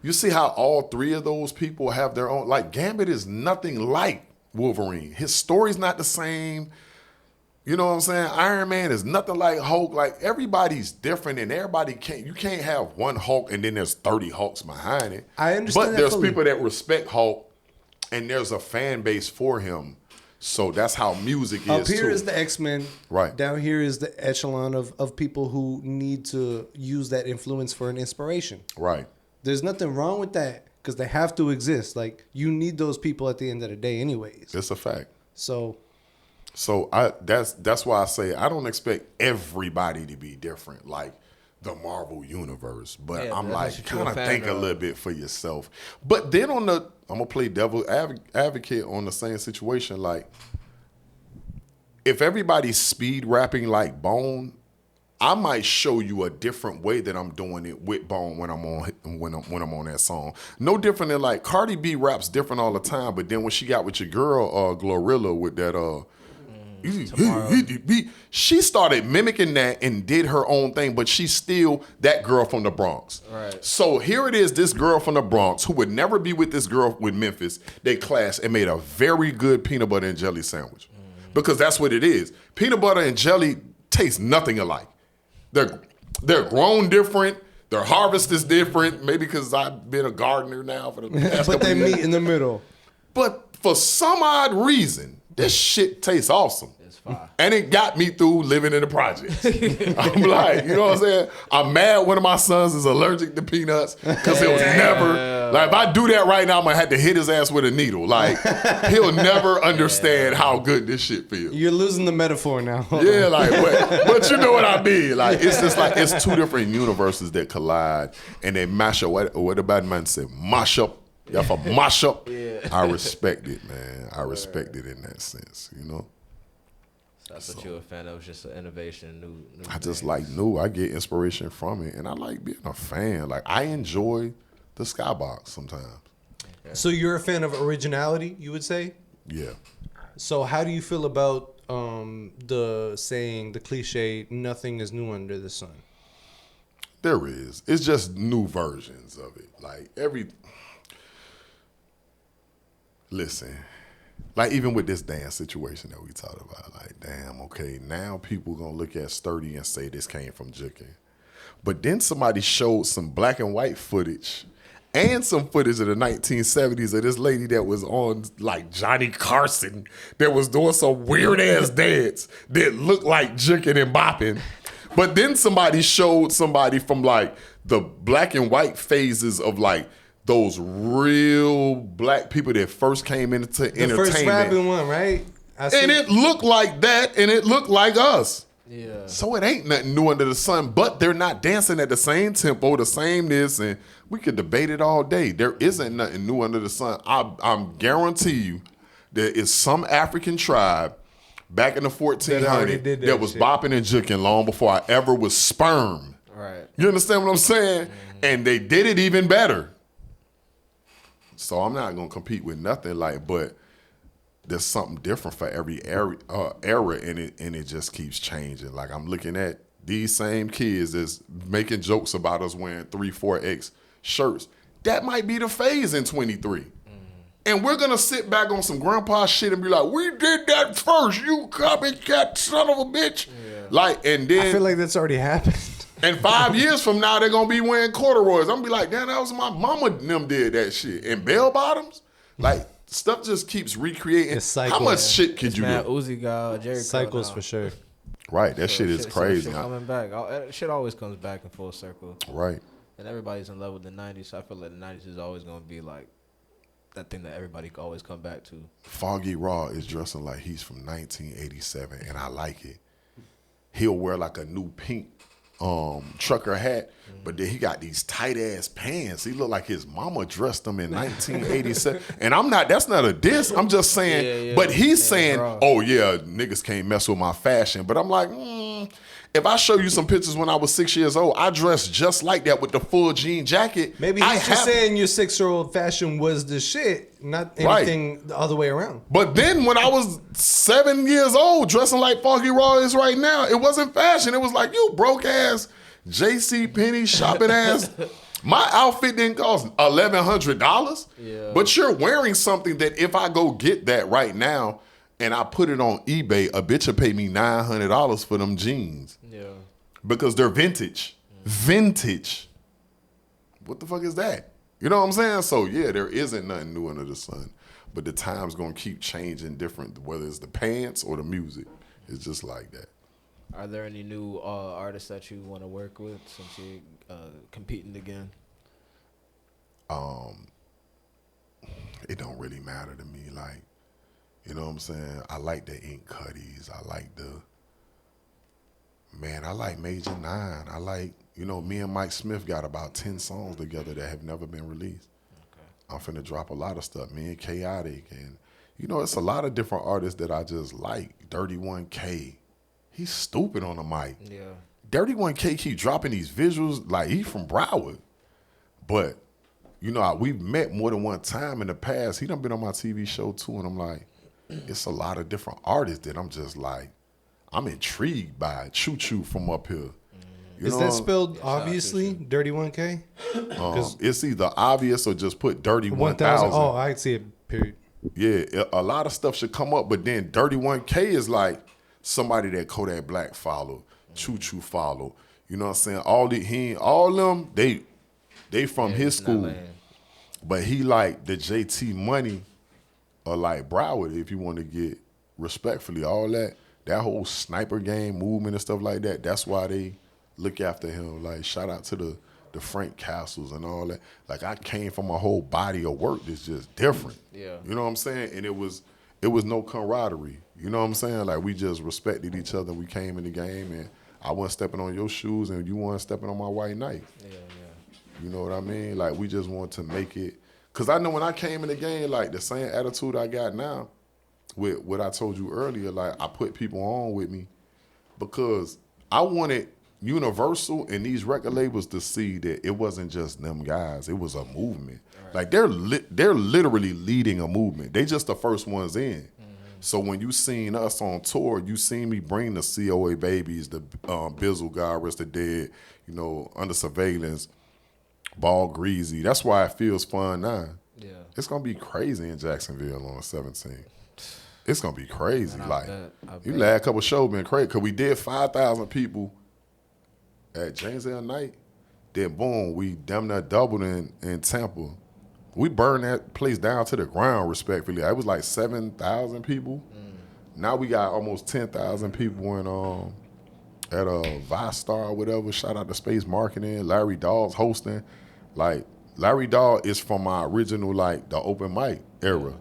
you see how all 3 of those people have their own, like Gambit is nothing like Wolverine. His story's not the same. You know what I'm saying? Iron Man is nothing like Hulk. Like, everybody's different, and you can't have one Hulk and then there's 30 Hulks behind it. I understand But that there's fully. people that respect Hulk, and there's a fan base for him. So that's how music is Up here too. is the X-Men. Right. Down here is the echelon of people who need to use that influence for an inspiration. Right. There's nothing wrong with that because they have to exist. Like, you need those people at the end of the day anyways. It's a fact. So that's why I say I don't expect everybody to be different like the Marvel universe, but Yeah, I'm but that's like what you're a kind of fan think a of. little bit for yourself. But then I'm gonna play devil advocate on the same situation. Like, if everybody's speed rapping like Bone, I might show you a different way that I'm doing it with Bone when I'm on that song. No different than like Cardi B raps different all the time, but then when she got with your girl Glorilla with that she started mimicking that and did her own thing, but she's still that girl from the Bronx. Right. So here it is, this girl from the Bronx who would never be with this girl with Memphis. They clashed and made a very good peanut butter and jelly sandwich. Because that's what it is. Peanut butter and jelly taste nothing alike. They're grown different. Their harvest is different. Maybe because I've been a gardener now for the past but couple they of years. meet in the middle. But for some odd reason, this shit tastes awesome. It's fire. And it got me through living in the projects. I'm like, you know what I'm saying? I'm mad one of my sons is allergic to peanuts because it was never, like if I do that right now, I'm going to have to hit his ass with a needle. Like, he'll never understand how good this shit feels. You're losing the metaphor now. Yeah, like, but you know what I mean. Like, it's just like, it's two different universes that collide and they mash up. What the bad man said? Mash up. Y'all for mash up. Yeah. I respect it, man. I respect it in that sense, you know? That's what you're a fan of, just an innovation, new I just things. like new. I get inspiration from it, and I like being a fan. Like, I enjoy the Skybox sometimes. So you're a fan of originality, you would say? Yeah. So how do you feel about the saying, the cliche, nothing is new under the sun? There is. It's just new versions of it. Like, listen, like even with this damn situation that we talked about, like, damn, okay, now people gonna look at Sturdy and say this came from Jukin. But then somebody showed some black and white footage and some footage of the 1970s of this lady that was on like Johnny Carson that was doing some weird ass dance that looked like Jukin and bopping. But then somebody showed somebody from like the black and white phases of like those real black people that first came into entertainment. The first rapping one, right? And it looked like that, and it looked like us. Yeah. So it ain't nothing new under the sun, but they're not dancing at the same tempo, the same this, and we could debate it all day. There isn't nothing new under the sun. I'm guarantee you there is some African tribe back in the 1400s that was bopping and juking long before I ever was sperm. Right. You understand what I'm saying? And they did it even better. So I'm not gonna compete with nothing like, but there's something different for every era, and it just keeps changing. Like, I'm looking at these same kids that's making jokes about us wearing 3-4X shirts. That might be the phase in 23. And we're gonna sit back on some grandpa shit and be like, we did that first, you copycat son of a bitch. Yeah. Like, and then I feel like that's already happened. and 5 years from now, they're gonna be wearing corduroys. I'm gonna be like, damn, that was my mama and them did that shit. And bell bottoms, like, stuff just keeps recreating. It's cycles. How much shit could you Man, do? Uzi got Jerry Cycles now. for sure. Right, that shit is crazy. Shit coming back. Shit always comes back in full circle. Right. And everybody's in love with the 90s, so I feel like the 90s is always going to be like that thing that everybody can always come back to. Foggy Raw is dressing like he's from 1987, and I like it. He'll wear like a new pink trucker hat, but then he got these tight ass pants. He looked like his mama dressed him in 1987. And that's not a diss. I'm just saying, but he's saying, oh yeah, niggas can't mess with my fashion. But I'm like, if I show you some pictures when I was 6 years old, I dressed just like that with the full jean jacket. Maybe he's just saying your 6-year-old fashion was the shit, not anything the other way around. But then when I was 7 years old, dressing like Foggy Raw is right now, it wasn't fashion. It was like, you broke ass, J.C. Penney shopping ass. My outfit didn't cost $1,100. Yeah. But you're wearing something that if I go get that right now and I put it on eBay, a bitch will pay me $900 for them jeans. Yeah. Because they're vintage. Vintage. What the fuck is that? You know what I'm saying? So yeah, there isn't nothing new under the sun. But the time's gonna keep changing different, whether it's the pants or the music. It's just like that. Are there any new artists that you want to work with since you're competing again? it don't really matter to me. Like, you know what I'm saying? I like the Ink Cuddies. I like I like Major 9. I like, me and Mike Smith got about 10 songs together that have never been released. Okay. I'm finna drop a lot of stuff. Me and Chaotic, and it's a lot of different artists that I just like. Dirty 1K, he's stupid on the mic. Yeah. Dirty 1K keep dropping these visuals like he from Broward, but we've met more than one time in the past. He done been on my TV show too, and I'm like, it's a lot of different artists that I'm just like, I'm intrigued by. Choo Choo from up here. Is that spelled obviously? Dirty 1K? It's either obvious or just put Dirty 1000. Oh, I see it. Period. Yeah, a lot of stuff should come up, but then Dirty 1K is like somebody that Kodak Black follow, Choo Choo follow. You know what I'm saying? All them, they from his school. But he like the JT Money or like Broward, if you want to get respectfully, all that whole sniper game movement and stuff like that, that's why they look after him. Like, shout out to the Frank Castles and all that. Like, I came from a whole body of work that's just different. Yeah. You know what I'm saying? And it was no camaraderie. You know what I'm saying? Like, we just respected each other. We came in the game, and I wasn't stepping on your shoes, and you weren't stepping on my white knife. Yeah. You know what I mean? Like, we just want to make it. Because I know when I came in the game, like, the same attitude I got now with what I told you earlier, like, I put people on with me because I wanted Universal and these record labels to see that it wasn't just them guys. It was a movement. Right. Like, they're literally leading a movement. They just the first ones in. Mm-hmm. So when you seen us on tour, you seen me bring the COA Babies, the Bizzle, God Rest the Dead, Under Surveillance, Ball Greasy. That's why it feels fun now. Yeah. It's going to be crazy in Jacksonville on the 17th. It's going to be crazy. You last couple shows been crazy because we did 5,000 people at James L. Night. Then, boom, we damn near doubled in Tampa. We burned that place down to the ground, respectfully. It was like 7,000 people. Now we got almost 10,000 people at a Vistar or whatever. Shout out to Space Marketing. Larry Dawg's hosting. Like, Larry Dawg is from my original, like, the open mic era.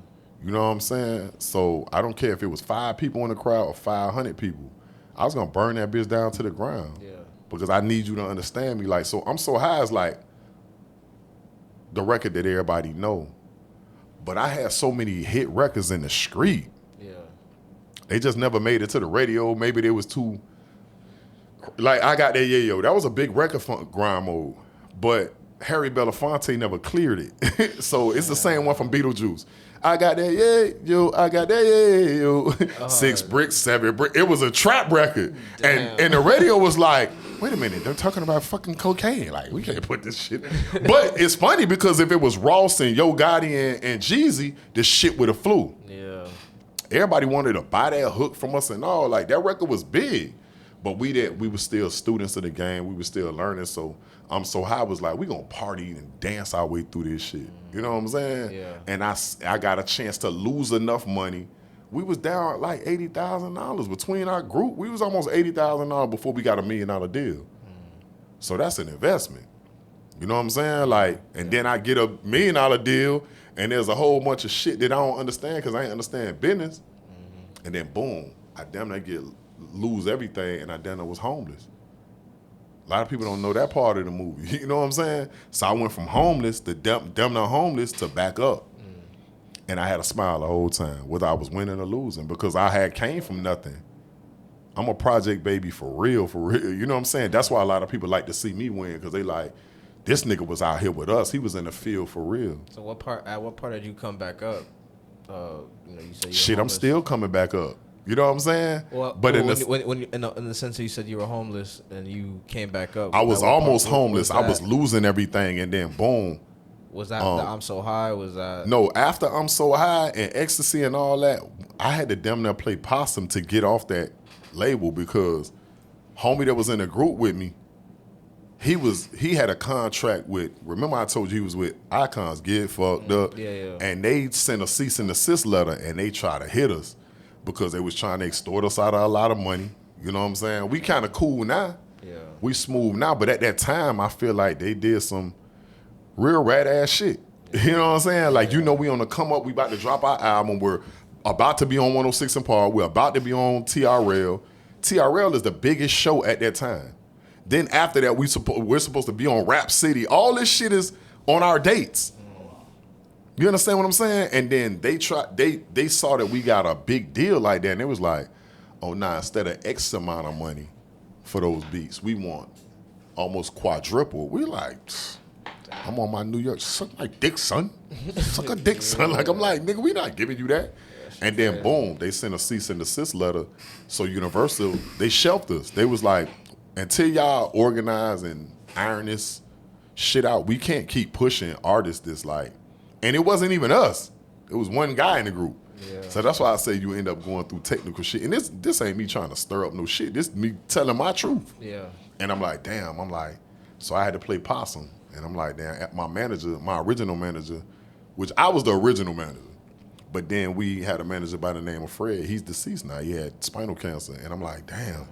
You know what I'm saying? So I don't care if it was 5 people in the crowd or 500 people. I was going to burn that bitch down to the ground. Yeah. Because I need you to understand me. Like, so I'm So High is like the record that everybody know. But I had so many hit records in the street. Yeah. They just never made it to the radio. Maybe they was too... Like, I got that Yayo. That was a big record for GrindMode. But Harry Belafonte never cleared it. So it's the same one from Beetlejuice. I got that, I got that, yo. 6 bricks, 7 bricks. It was a trap record. And the radio was like, wait a minute, they're talking about fucking cocaine. Like, we can't put this shit. But it's funny because if it was Ross and Yo Gotti and Jeezy, this shit would have flew. Yeah. Everybody wanted to buy that hook from us and all. Like, that record was big. But we were still students of the game. We were still learning. So I'm So High was like, we gonna party and dance our way through this shit. You know what I'm saying? Yeah. And I got a chance to lose enough money. We was down like $80,000 between our group. We was almost $80,000 before we got $1 million deal. So that's an investment. You know what I'm saying? Like, and then I get $1 million deal, and there's a whole bunch of shit that I don't understand because I ain't understand business. And then boom, I damn near lose everything, and I damn near was homeless. A lot of people don't know that part of the movie. You know what I'm saying? So I went from homeless to damn near homeless to back up. And I had a smile the whole time, whether I was winning or losing, because I had came from nothing. I'm a project baby for real, for real. You know what I'm saying? That's why a lot of people like to see me win, because they like, this nigga was out here with us. He was in the field for real. So at what part did you come back up? You said shit, I'm still coming back up. You know what I'm saying? Well, but in the sense that you said you were homeless and you came back up. I was almost homeless. I was losing everything, and then boom. Was that the I'm So High? Was that... No, after I'm So High and Ecstasy and all that, I had to damn near play possum to get off that label because homie that was in the group with me, he had a contract with, remember I told you he was with Icons, Get Fucked Up, and they sent a cease and desist letter and they tried to hit us because they was trying to extort us out of a lot of money. You know what I'm saying? We kind of cool now. Yeah. We smooth now, but at that time, I feel like they did some Real rat ass shit. You know what I'm saying? Like, you know, we on the come up. We about to drop our album. We're about to be on 106 and Park. We're about to be on TRL. TRL is the biggest show at that time. Then after that, we're supposed to be on Rap City. All this shit is on our dates. You understand what I'm saying? And then they saw that we got a big deal like that, and it was like, oh nah, instead of X amount of money for those beats, we want almost quadruple. We like, I'm on my New York, suck my dick, son. Suck a dick, son. Like, I'm like, nigga, we not giving you that. And then boom, they sent a cease and desist letter. So Universal, they shelved us. They was like, until y'all organize and iron this shit out, we can't keep pushing artists this like, and it wasn't even us. It was one guy in the group. Yeah. So that's why I say you end up going through technical shit. And this ain't me trying to stir up no shit. This me telling my truth. Yeah. And I'm like, damn, so I had to play possum. And I'm like, damn, my original manager, which I was the original manager, but then we had a manager by the name of Fred. He's deceased now. He had spinal cancer. And I'm like, damn,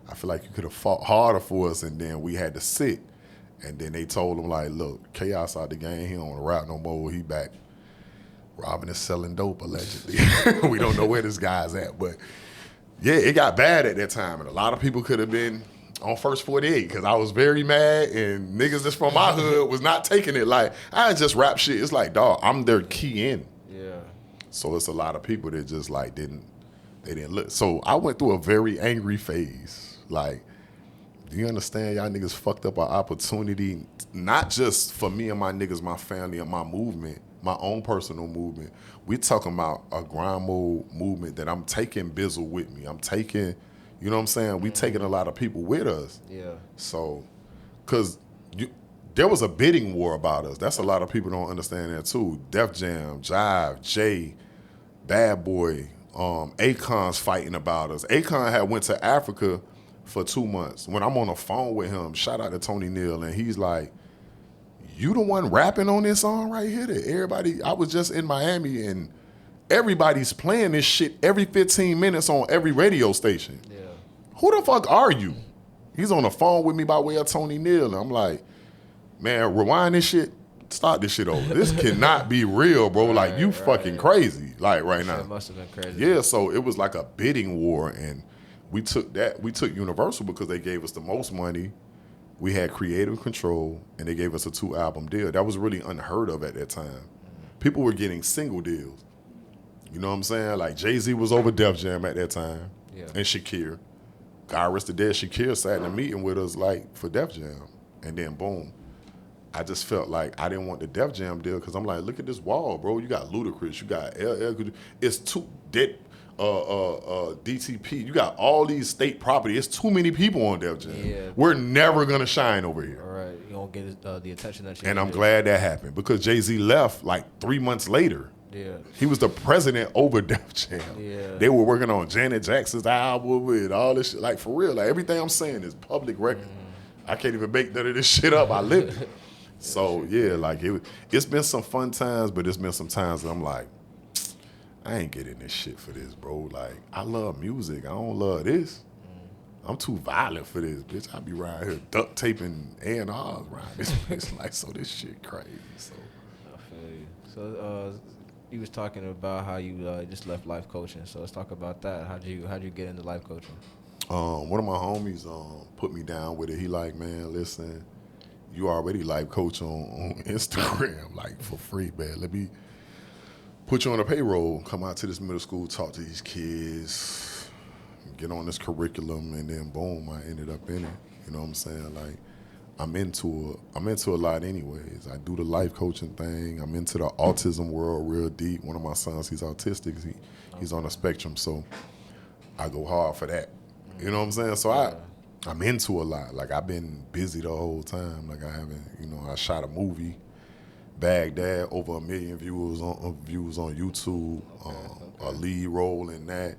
I feel like you could have fought harder for us. And then we had to sit. And then they told him, like, look, Chaos out the game. He don't want to rap no more. He back robbing and selling dope, allegedly. We don't know where this guy's at. But, yeah, it got bad at that time. And a lot of people could have been on First 48 because I was very mad. And niggas that's from my hood was not taking it. Like, I just rap shit. It's like, dog, I'm their key in. Yeah. So it's a lot of people that just, like, they didn't look. So I went through a very angry phase. Like, do you understand y'all niggas fucked up our opportunity, not just for me and my niggas, my family and my movement, my own personal movement. We talking about a GrindMode movement that I'm taking Bizzle with me. I'm taking, you know what I'm saying? We taking a lot of people with us. Yeah. So, because there was a bidding war about us. That's a lot of people don't understand that too. Def Jam, Jive, Jay, Bad Boy, Akon's fighting about us. Akon had went to Africa for 2 months. When I'm on the phone with him, shout out to Tony Neal, and he's like, you the one rapping on this song right here that everybody, I was just in Miami and everybody's playing this shit every 15 minutes on every radio station. Yeah. Who the fuck are you? He's on the phone with me by way of Tony Neal, and I'm like, man, rewind this shit, start this shit over. This cannot be real, bro. Like, you fucking crazy, like, right now. It must have been crazy. Yeah, so it was like a bidding war, and we took Universal because they gave us the most money. We had creative control, and they gave us a 2-album deal. That was really unheard of at that time. People were getting single deals. You know what I'm saying? Like, Jay-Z was over Def Jam at that time, and Shakir. God rest the dead, Shakir sat in a meeting with us, like, for Def Jam. And then, boom. I just felt like I didn't want the Def Jam deal because I'm like, look at this wall, bro. You got Ludacris, you got LL. It's too dead. DTP, you got all these state property. It's too many people on Def Jam. Yeah. We're never gonna shine over here. All right, you don't get the attention that you. And I'm glad that happened because Jay-Z left like 3 months later. Yeah, he was the president over Def Jam. Yeah, they were working on Janet Jackson's album and all this shit. Like, for real, like everything I'm saying is public record. I can't even make none of this shit up. I live it. So yeah, like it's been some fun times, but it's been some times that I'm like, I ain't getting this shit for this, bro. Like, I love music. I don't love this. I'm too violent for this, bitch. I be riding here duct taping A&Rs around this place. Like, so this shit crazy. So I feel you. So you was talking about how you just left life coaching. So let's talk about that. How'd you get into life coaching? One of my homies put me down with it. He like, man, listen, you already life coach on Instagram, like, for free, man. Let me put you on a payroll, come out to this middle school, talk to these kids, get on this curriculum, and then boom, I ended up in it. You know what I'm saying? Like, I'm into a lot anyways. I do the life coaching thing. I'm into the autism world real deep. One of my sons, he's autistic. He's on the spectrum, so I go hard for that. You know what I'm saying? So I'm into a lot. Like, I've been busy the whole time. Like, I haven't, I shot a movie, Baghdad, over 1 million views on YouTube. A lead role in that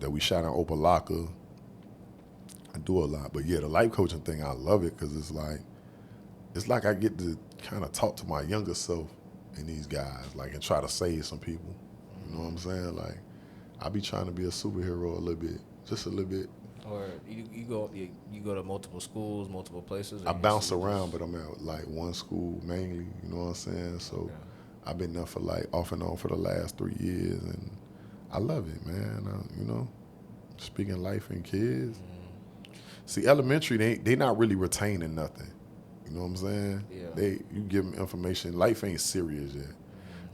that we shot in Opalaka. I do a lot, but yeah, the life coaching thing, I love it because it's like I get to kind of talk to my younger self and these guys, like, and try to save some people. You know what I'm saying? Like, I be trying to be a superhero a little bit, just a little bit. Or you go to multiple schools, multiple places? Or I you bounce just- around, but I'm at like one school mainly. You know what I'm saying? So I've been there for like off and on for the last 3 years, and I love it, man. You know, speaking life in kids. See, elementary, they not really retaining nothing. You know what I'm saying? Yeah. You give them information. Life ain't serious yet.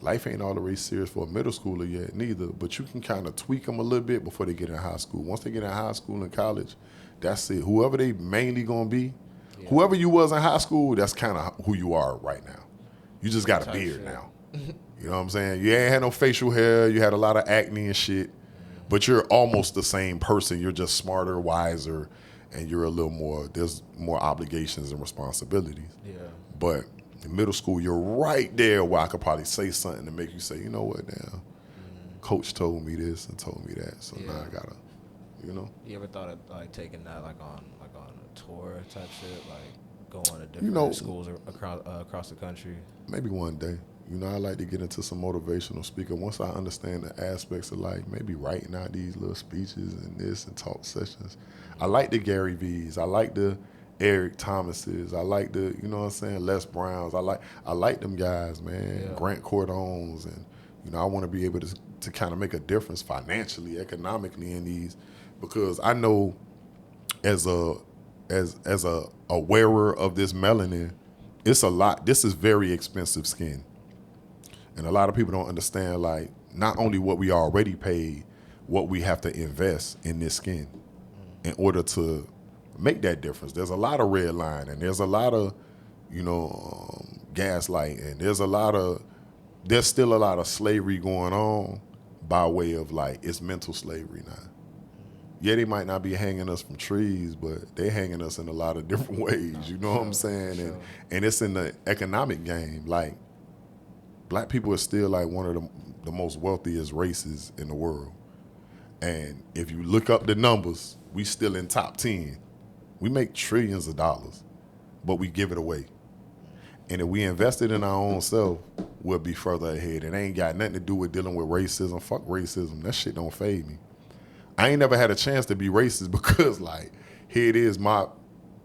Life ain't all the way serious for a middle schooler yet, neither. But you can kind of tweak them a little bit before they get in high school. Once they get in high school and college, that's it. Whoever they mainly gonna be, whoever you was in high school, that's kind of who you are right now. You just got a beard now. You know what I'm saying? You ain't had no facial hair. You had a lot of acne and shit. But you're almost the same person. You're just smarter, wiser, and you're a little more, there's more obligations and responsibilities. Yeah. But in middle school, you're right there where I could probably say something to make you say, you know what now? Coach told me this and told me that. So now I gotta, you know. You ever thought of like taking that like on a tour type shit, like going to different schools across the country? Maybe one day. You know, I like to get into some motivational speaking. Once I understand the aspects of life, maybe writing out these little speeches and this and talk sessions. I like the Gary V's. I like the Eric Thomases. I like the, you know what I'm saying, Les Browns. I like them guys, man. Yeah. Grant Cordones. And, you know, I want to be able to kind of make a difference financially, economically in these, because I know as a wearer of this melanin, it's a lot. This is very expensive skin. And a lot of people don't understand, like, not only what we already paid, what we have to invest in this skin in order to make that difference. There's a lot of red line, and there's a lot of, you know, gaslight, and there's still a lot of slavery going on by way of, like, it's mental slavery now. Yeah, they might not be hanging us from trees, but they hanging us in a lot of different ways. You know what I'm saying? And it's in the economic game. Like, black people are still like one of the most wealthiest races in the world. And if you look up the numbers, we still in top 10. We make trillions of dollars, but we give it away. And if we invested in our own self, we'll be further ahead. It ain't got nothing to do with dealing with racism. Fuck racism. That shit don't fade me. I ain't never had a chance to be racist because, like, here it is,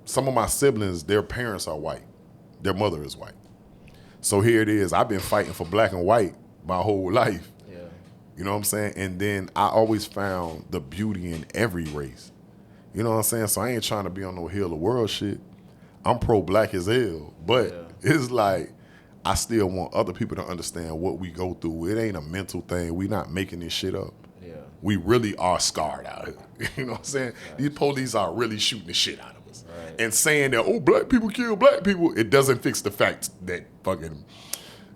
some of my siblings, their parents are white. Their mother is white. So here it is. I've been fighting for black and white my whole life. Yeah. You know what I'm saying? And then I always found the beauty in every race. You know what I'm saying? So I ain't trying to be on no hill of world shit. I'm pro-black as hell. But it's like, I still want other people to understand what we go through. It ain't a mental thing. We not making this shit up. Yeah. We really are scarred out here. You know what I'm saying? Right. These police are really shooting the shit out of us. Right. And saying that, oh, black people kill black people, it doesn't fix the fact that fucking,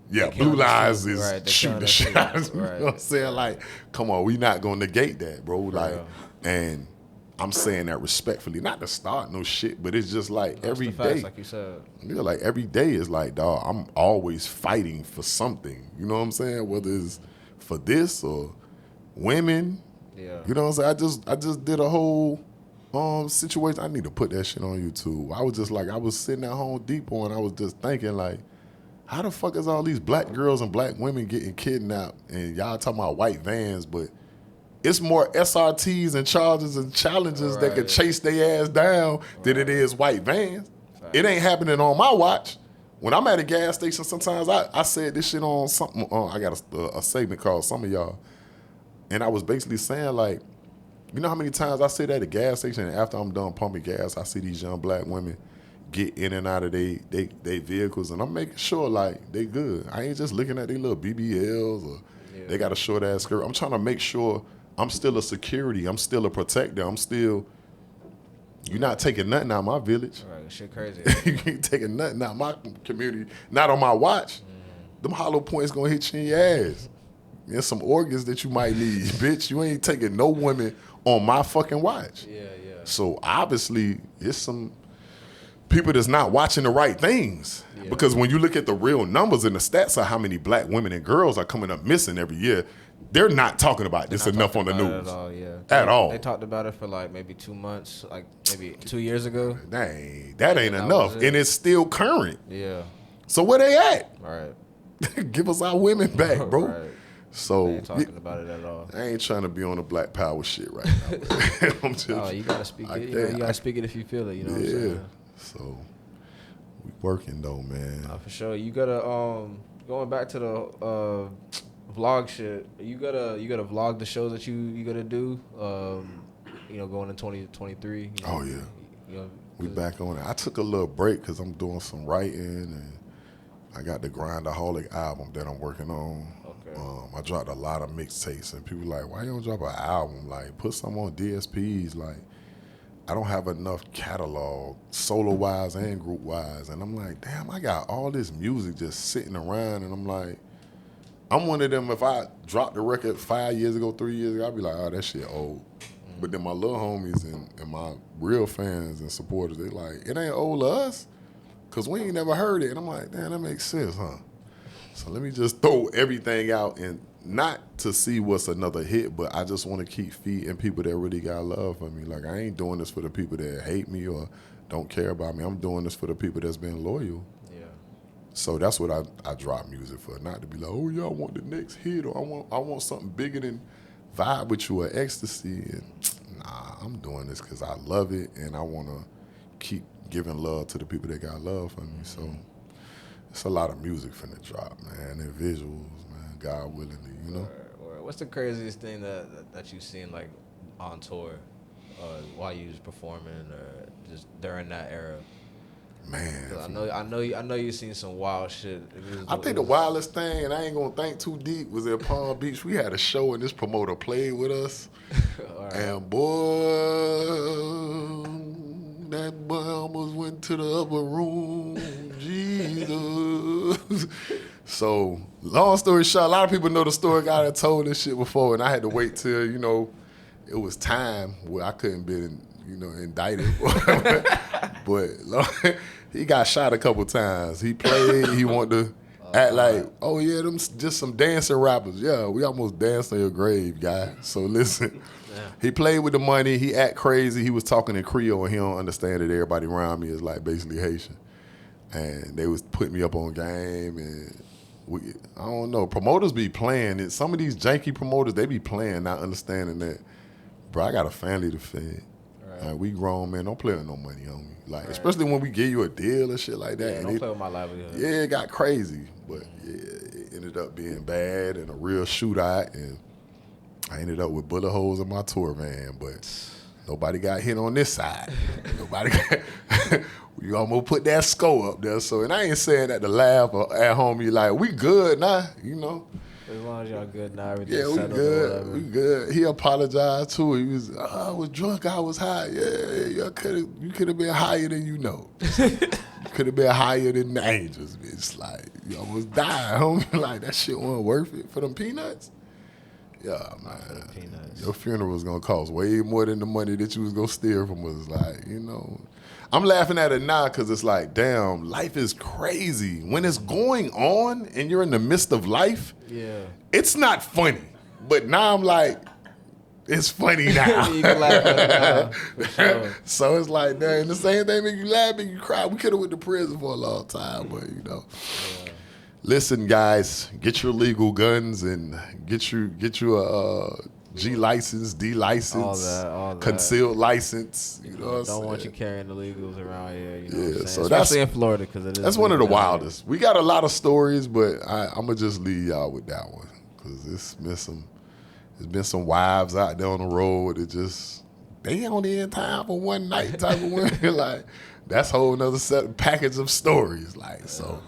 Blue Lives is shooting the shit out of us. You know what I'm saying? Like, come on, we not going to negate that, bro. Like, and I'm saying that respectfully, not to start no shit, but it's just like every day. Like you said. Yeah, like every day is like, dog, I'm always fighting for something. You know what I'm saying? Whether it's for this or women. Yeah. You know what I'm saying? I just did a whole situation. I need to put that shit on YouTube. I was just like, I was sitting at Home Depot and I was just thinking, like, how the fuck is all these black girls and black women getting kidnapped and y'all talking about white vans, but it's more SRTs and charges and challenges that can chase their ass down than it is white vans. Right. It ain't happening on my watch. When I'm at a gas station, sometimes I said this shit on something. I got a segment called Some of Y'all. And I was basically saying, like, you know how many times I sit at a gas station and after I'm done pumping gas, I see these young black women get in and out of they vehicles, and I'm making sure, like, they good. I ain't just looking at their little BBLs or they got a short-ass skirt. I'm trying to make sure I'm still a security. I'm still a protector. I'm still, you're not taking nothing out of my village. Right, shit crazy. You ain't taking nothing out of my community. Not on my watch. Them hollow points gonna hit you in your ass. There's some organs that you might need, bitch. You ain't taking no women on my fucking watch. Yeah. So obviously, it's some people that's not watching the right things. Yeah. Because when you look at the real numbers and the stats of how many black women and girls are coming up missing every year, they're not talking about this enough on the news. At all. They talked about it for like maybe 2 months, like maybe 2 years ago. Dang, that ain't enough. And it's still current. Yeah. So where they at? Right. Give us our women back, bro. Right. So ain't talking about it at all. I ain't trying to be on the Black Power shit right now. I'm just, Oh, you gotta speak it. You gotta speak it if you feel it. You know what I'm saying? So we working though, man. For sure. You gotta going back to the vlog shit. You gotta vlog the shows that you gotta do. Going in 2023. Oh yeah. You know, We back on it. I took a little break because I'm doing some writing and I got the Grindaholic album that I'm working on. Okay. I dropped a lot of mixtapes and people like, why you don't drop an album? Like, put some on DSPs. Like, I don't have enough catalog, solo-wise and group-wise. And I'm like, damn, I got all this music just sitting around. And I'm like, I'm one of them, if I dropped the record 5 years ago, 3 years ago, I'd be like, oh, that shit old. But then my little homies and my real fans and supporters, they like, it ain't old to us because we ain't never heard it. And I'm like, damn, that makes sense, huh? So let me just throw everything out and not to see what's another hit, but I just want to keep feeding people that really got love for me. Like, I ain't doing this for the people that hate me or don't care about me. I'm doing this for the people that's been loyal. Yeah. So that's what I drop music for, not to be like, oh, yeah, I want the next hit or I want something bigger than Vibe With You or Ecstasy. And nah, I'm doing this because I love it and I want to keep giving love to the people that got love for me. So it's a lot of music finna drop, man, and visuals, man, God willingly, you know? Or what's the craziest thing that you've seen, like, on tour while you was performing or just during that era? Man. I know you've seen some wild shit. I think the wildest thing, and I ain't gonna think too deep, was at Palm Beach. We had a show and this promoter played with us. Right. And boy, that boy almost went to the upper room. Jesus. So, long story short, a lot of people know the story. I had told this shit before, and I had to wait till, it was time where I couldn't be, indicted. But he got shot a couple times. He played. He wanted to act like, oh, yeah, them just some dancing rappers. Yeah, we almost danced on your grave, guy. So listen, he played with the money. He act crazy. He was talking in Creole, and he don't understand that everybody around me is like basically Haitian. And they was putting me up on game, and I don't know. Promoters be playing it. Some of these janky promoters, they be playing, not understanding that, bro, I got a family to feed. Right. Like, we grown, man. Don't play with no money on me. Like, especially when we give you a deal and shit like that. Yeah, don't play with my livelihood. Yeah, it got crazy. But yeah, it ended up being bad and a real shootout. And I ended up with bullet holes in my tour van. But nobody got hit on this side. Nobody got... We almost put that score up there. So, and I ain't saying that to laugh or at home. You like, we good now, As long as y'all good now, everything yeah, we good. We good. He apologized too. He was, I was drunk. I was high. Yeah, you could have been higher than you know. You could have been higher than the angels, bitch. Like, you almost died, homie. Like, that shit wasn't worth it for them peanuts. Yeah, man. Peanuts. Your funeral was gonna cost way more than the money that you was gonna steal from us. Like, I'm laughing at it now because it's like, damn, life is crazy. When it's going on and you're in the midst of life, it's not funny. But now I'm like, it's funny now. You can laugh at it now, for sure. So it's like, damn, the same thing make you laugh, make you cry. We could have went to prison for a long time, but Yeah. Listen, guys, get your legal guns and get you a G license, D license, all that. Concealed license. Don't want you carrying illegals around here. What I'm saying? So especially in Florida, because that's one of the wildest. We got a lot of stories, but I'm gonna just leave y'all with that one because it's been some wives out there on the road that just they only in time for one night type of women. Like, that's a whole nother package of stories. Like, so.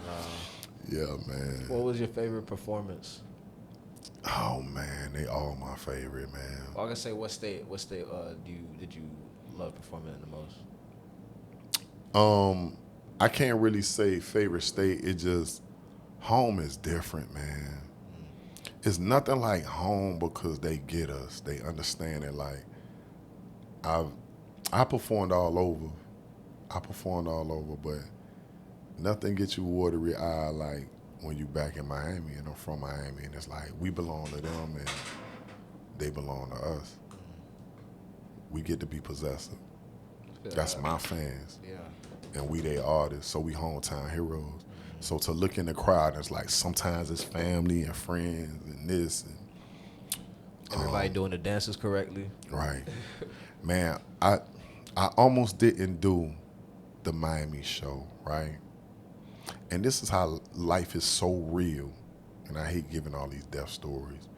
Yeah, man. What was your favorite performance? Oh man, they all my favorite, man. Well, I can say what state did you love performing in the most? I can't really say favorite state. It just home is different, man. It's nothing like home because they get us. They understand it. Like I performed all over. But nothing gets you watery eye like when you back in Miami and I'm from Miami and it's like we belong to them and they belong to us. We get to be possessive. That's my fans. Yeah. And we they artists, so we hometown heroes. So to look in the crowd, it's like sometimes it's family and friends and this. And, Everybody doing the dances correctly. right. Man, I almost didn't do the Miami show, right? And this is how life is so real. And I hate giving all these death stories.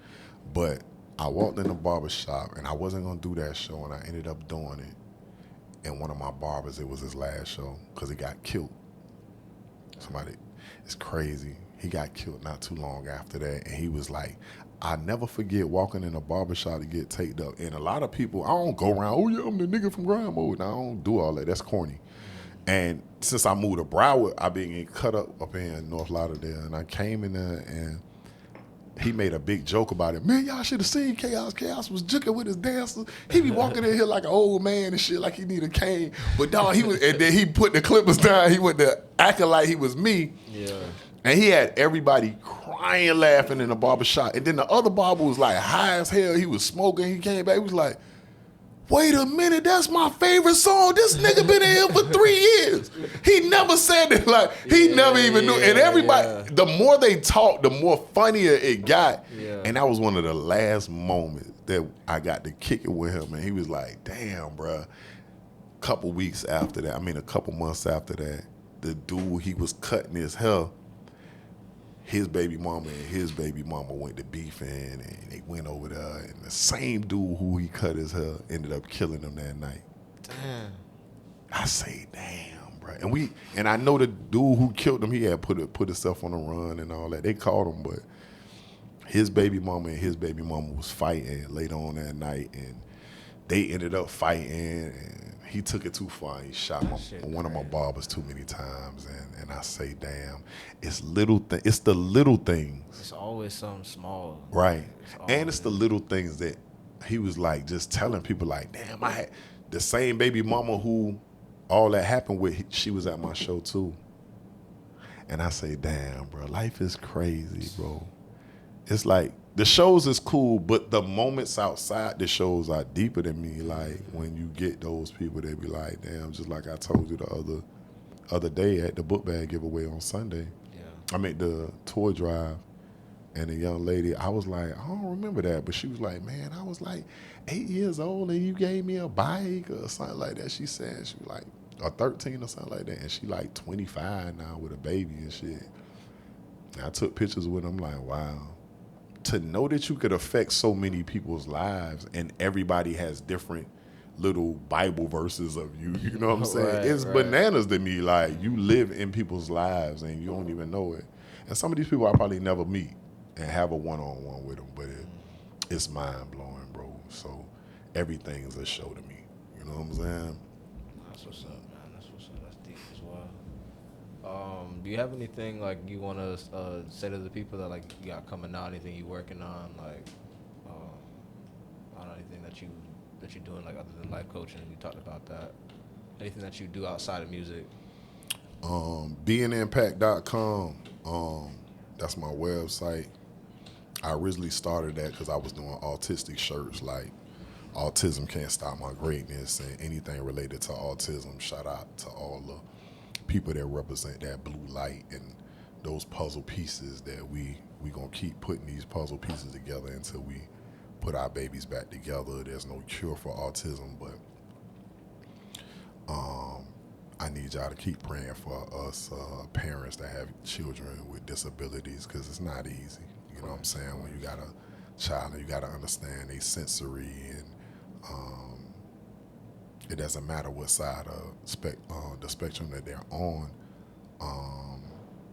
But I walked in the barber shop and I wasn't going to do that show, and I ended up doing it. And one of my barbers, it was his last show because he got killed. Somebody, it's crazy. He got killed not too long after that. And he was like, I never forget walking in a barbershop to get taped up. And a lot of people, I don't go around, oh yeah, I'm the nigga from GrindMode. No, I don't do all that. That's corny. And since I moved to Broward, I've been getting cut up in North Lauderdale. And I came in there and he made a big joke about it. Man, y'all should have seen Chaos. Chaos was juking with his dancers. He be walking in here like an old man and shit, like he need a cane. But dog, and then he put the clippers down. He went to acting like he was me. Yeah. And he had everybody crying, laughing in the barbershop. And then the other barber was like high as hell. He was smoking. He came back. He was like, wait a minute, that's my favorite song. This nigga been in here for 3 years. He never said it. Like, he never even knew. And everybody, the more they talked, the more funnier it got. Yeah. And that was one of the last moments that I got to kick it with him. And he was like, damn, bruh. A couple months after that, the dude, he was cutting his hair. His baby mama and his baby mama went to beefing, and they went over there, and the same dude who he cut his hair ended up killing him that night. Damn. I say, damn, bro. And I know the dude who killed him, he had put himself on the run and all that. They caught him, but his baby mama and his baby mama was fighting later on that night, and they ended up fighting, and he took it too far. He shot one of my barbers too many times, and I say, damn, it's it's the little things. It's always something small. Right. And it's the little things that he was like just telling people like, damn, I had the same baby mama who all that happened with, she was at my show too. And I say, damn, bro, life is crazy, bro. It's like, the shows is cool, but the moments outside the shows are deeper than me. Like, when you get those people, they be like, damn, just like I told you the other day at the book bag giveaway on Sunday. Yeah. I made the tour drive, and a young lady, I was like, I don't remember that, but she was like, man, I was like 8 years old, and you gave me a bike or something like that. She said, she was like, or 13 or something like that, and she like 25 now with a baby and shit. And I took pictures with them, like, wow. To know that you could affect so many people's lives, and everybody has different little Bible verses of you, you know what I'm saying? Right, it's right. bananas to me. Like, you live in people's lives and you don't even know it. And some of these people I probably never meet and have a one-on-one with them, but it's mind-blowing, bro. So everything's a show to me. You know what I'm saying? That's what's up, man. That's what's up. That's deep as well. Do you have anything like you want to say to the people that like you got coming out? Anything you working on? Like, I don't know, anything that you're doing like other than life coaching? You talked about that. Anything that you do outside of music? beingimpact.com. That's my website. I originally started that because I was doing autistic shirts like Autism Can't Stop My Greatness and anything related to autism. Shout out to all the people that represent that blue light and those puzzle pieces that we gonna keep putting these puzzle pieces together until we put our babies back together. There's no cure for autism, but I need y'all to keep praying for us parents that have children with disabilities, because it's not easy. You know what I'm saying? When you got a child and you got to understand their sensory, and it doesn't matter what side of the spectrum that they're on.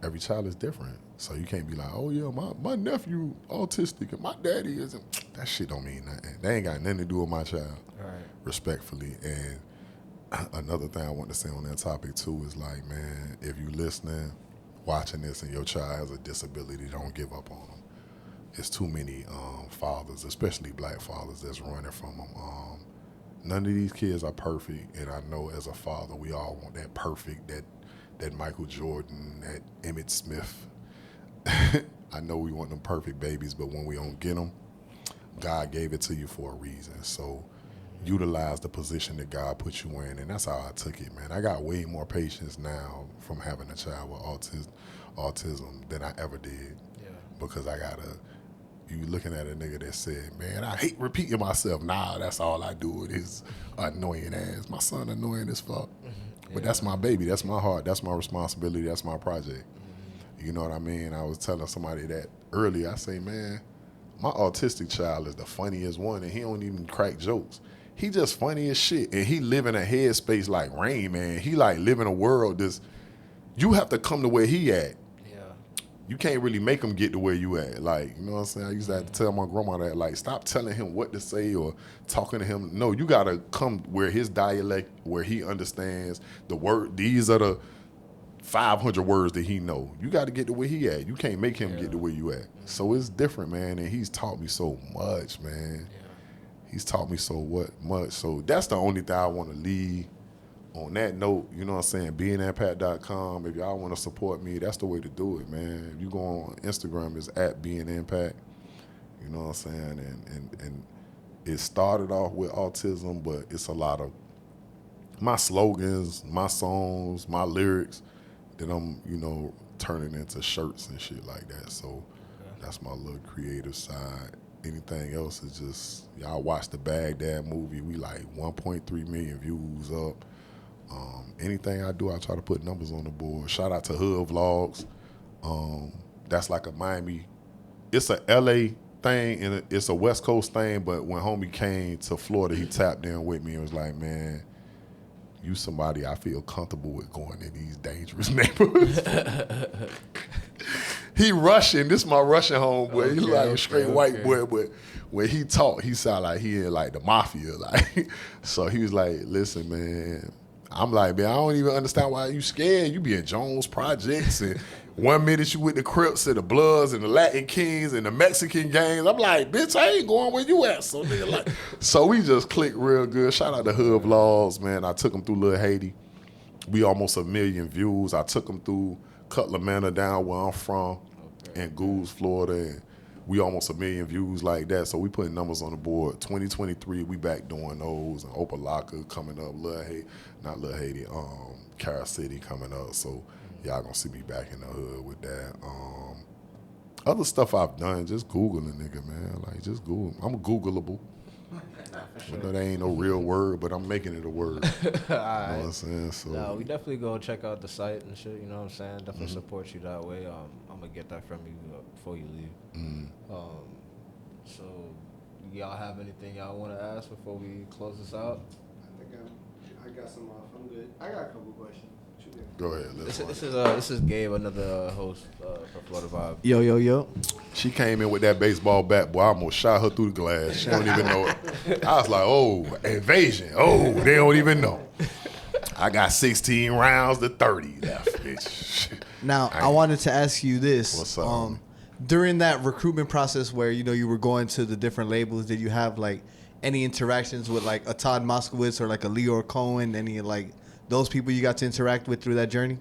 Every child is different. So you can't be like, oh yeah, my nephew autistic and my daddy isn't. That shit don't mean nothing. They ain't got nothing to do with my child. Right. Respectfully. And another thing I want to say on that topic too is like, man, if you listening, watching this, and your child has a disability, don't give up on them. It's too many fathers, especially black fathers, that's running from them. None of these kids are perfect, and I know as a father, we all want that perfect, that Michael Jordan, that Emmitt Smith. I know we want them perfect babies, but when we don't get them, God gave it to you for a reason. So utilize the position that God put you in, and that's how I took it, man. I got way more patience now from having a child with autism than I ever did. Yeah. Because you looking at a nigga that said, man, I hate repeating myself. Nah, that's all I do with his annoying ass. My son annoying as fuck. But that's my baby. That's my heart. That's my responsibility. That's my project. You know what I mean? I was telling somebody that earlier. I say, man, my autistic child is the funniest one, and he don't even crack jokes. He just funny as shit, and he live in a headspace like Rain Man. He like live in a world that's, you have to come to where he at. Yeah. You can't really make him get to where you at. Like, you know what I'm saying? I used to have to tell my grandma that, like, stop telling him what to say or talking to him. No, you gotta come where his dialect, where he understands the word. These are the 500 words that he know. You got to get to where he at. You can't make him get to where you at. So it's different, man. And he's taught me so much, man. Yeah. He's taught me so much. So that's the only thing I want to leave on that note. You know what I'm saying? beingimpact.com. If y'all want to support me, that's the way to do it, man. If you go on Instagram, it's @beingimpact. You know what I'm saying? And it started off with autism, but it's a lot of my slogans, my songs, my lyrics that I'm, turning into shirts and shit like that. So that's my little creative side. Anything else is just, y'all watch the Baghdad movie. We like 1.3 million views up. Anything I do, I try to put numbers on the board. Shout out to Hood Vlogs. That's like a Miami. It's a LA thing and it's a West Coast thing, but when homie came to Florida, he tapped in with me and was like, man, you somebody I feel comfortable with going in these dangerous neighborhoods. He Russian. This my Russian homeboy. He like a straight white boy, but when he talk, he sound like he in like the mafia. Like, so he was like, listen, man. I'm like, man, I don't even understand why you scared. You be in Jones Projects, and 1 minute you with the Crips and the Bloods and the Latin Kings and the Mexican gangs. I'm like, bitch, I ain't going where you at. So nigga, like, so we just clicked real good. Shout out to Hood Vlogs, man. I took him through Little Haiti. We almost 1 million views. I took him through Cutler Manor down where I'm from in Goulds, Florida, and we almost 1 million views like that. So we putting numbers on the board. 2023, we back doing those. And Opalaka coming up. Little Haiti, Cara City coming up. So y'all gonna see me back in the hood with that. Other stuff I've done, just Googling, nigga, man. Like, just Google. I'm Googleable. I know that ain't no real word, but I'm making it a word. You know what I'm saying? So no, we definitely go check out the site and shit, you know what I'm saying? Definitely support you that way. I'm gonna get that from you before you leave. So y'all have anything y'all want to ask before we close this out? I think I got some off. I'm good. I got a couple questions. go ahead. This is Gabe, another host for Florida Vibe. Yo. She came in with that baseball bat, boy. I almost shot her through the glass. She don't even know it. I was like, oh, invasion. Oh, they don't even know. I got 16 rounds to 30 left, bitch. Now, I wanted to ask you this. What's up? During that recruitment process where, you were going to the different labels, did you have, like, any interactions with, like, a Todd Moskowitz or, like, a Leor Cohen, any, like, those people you got to interact with through that journey?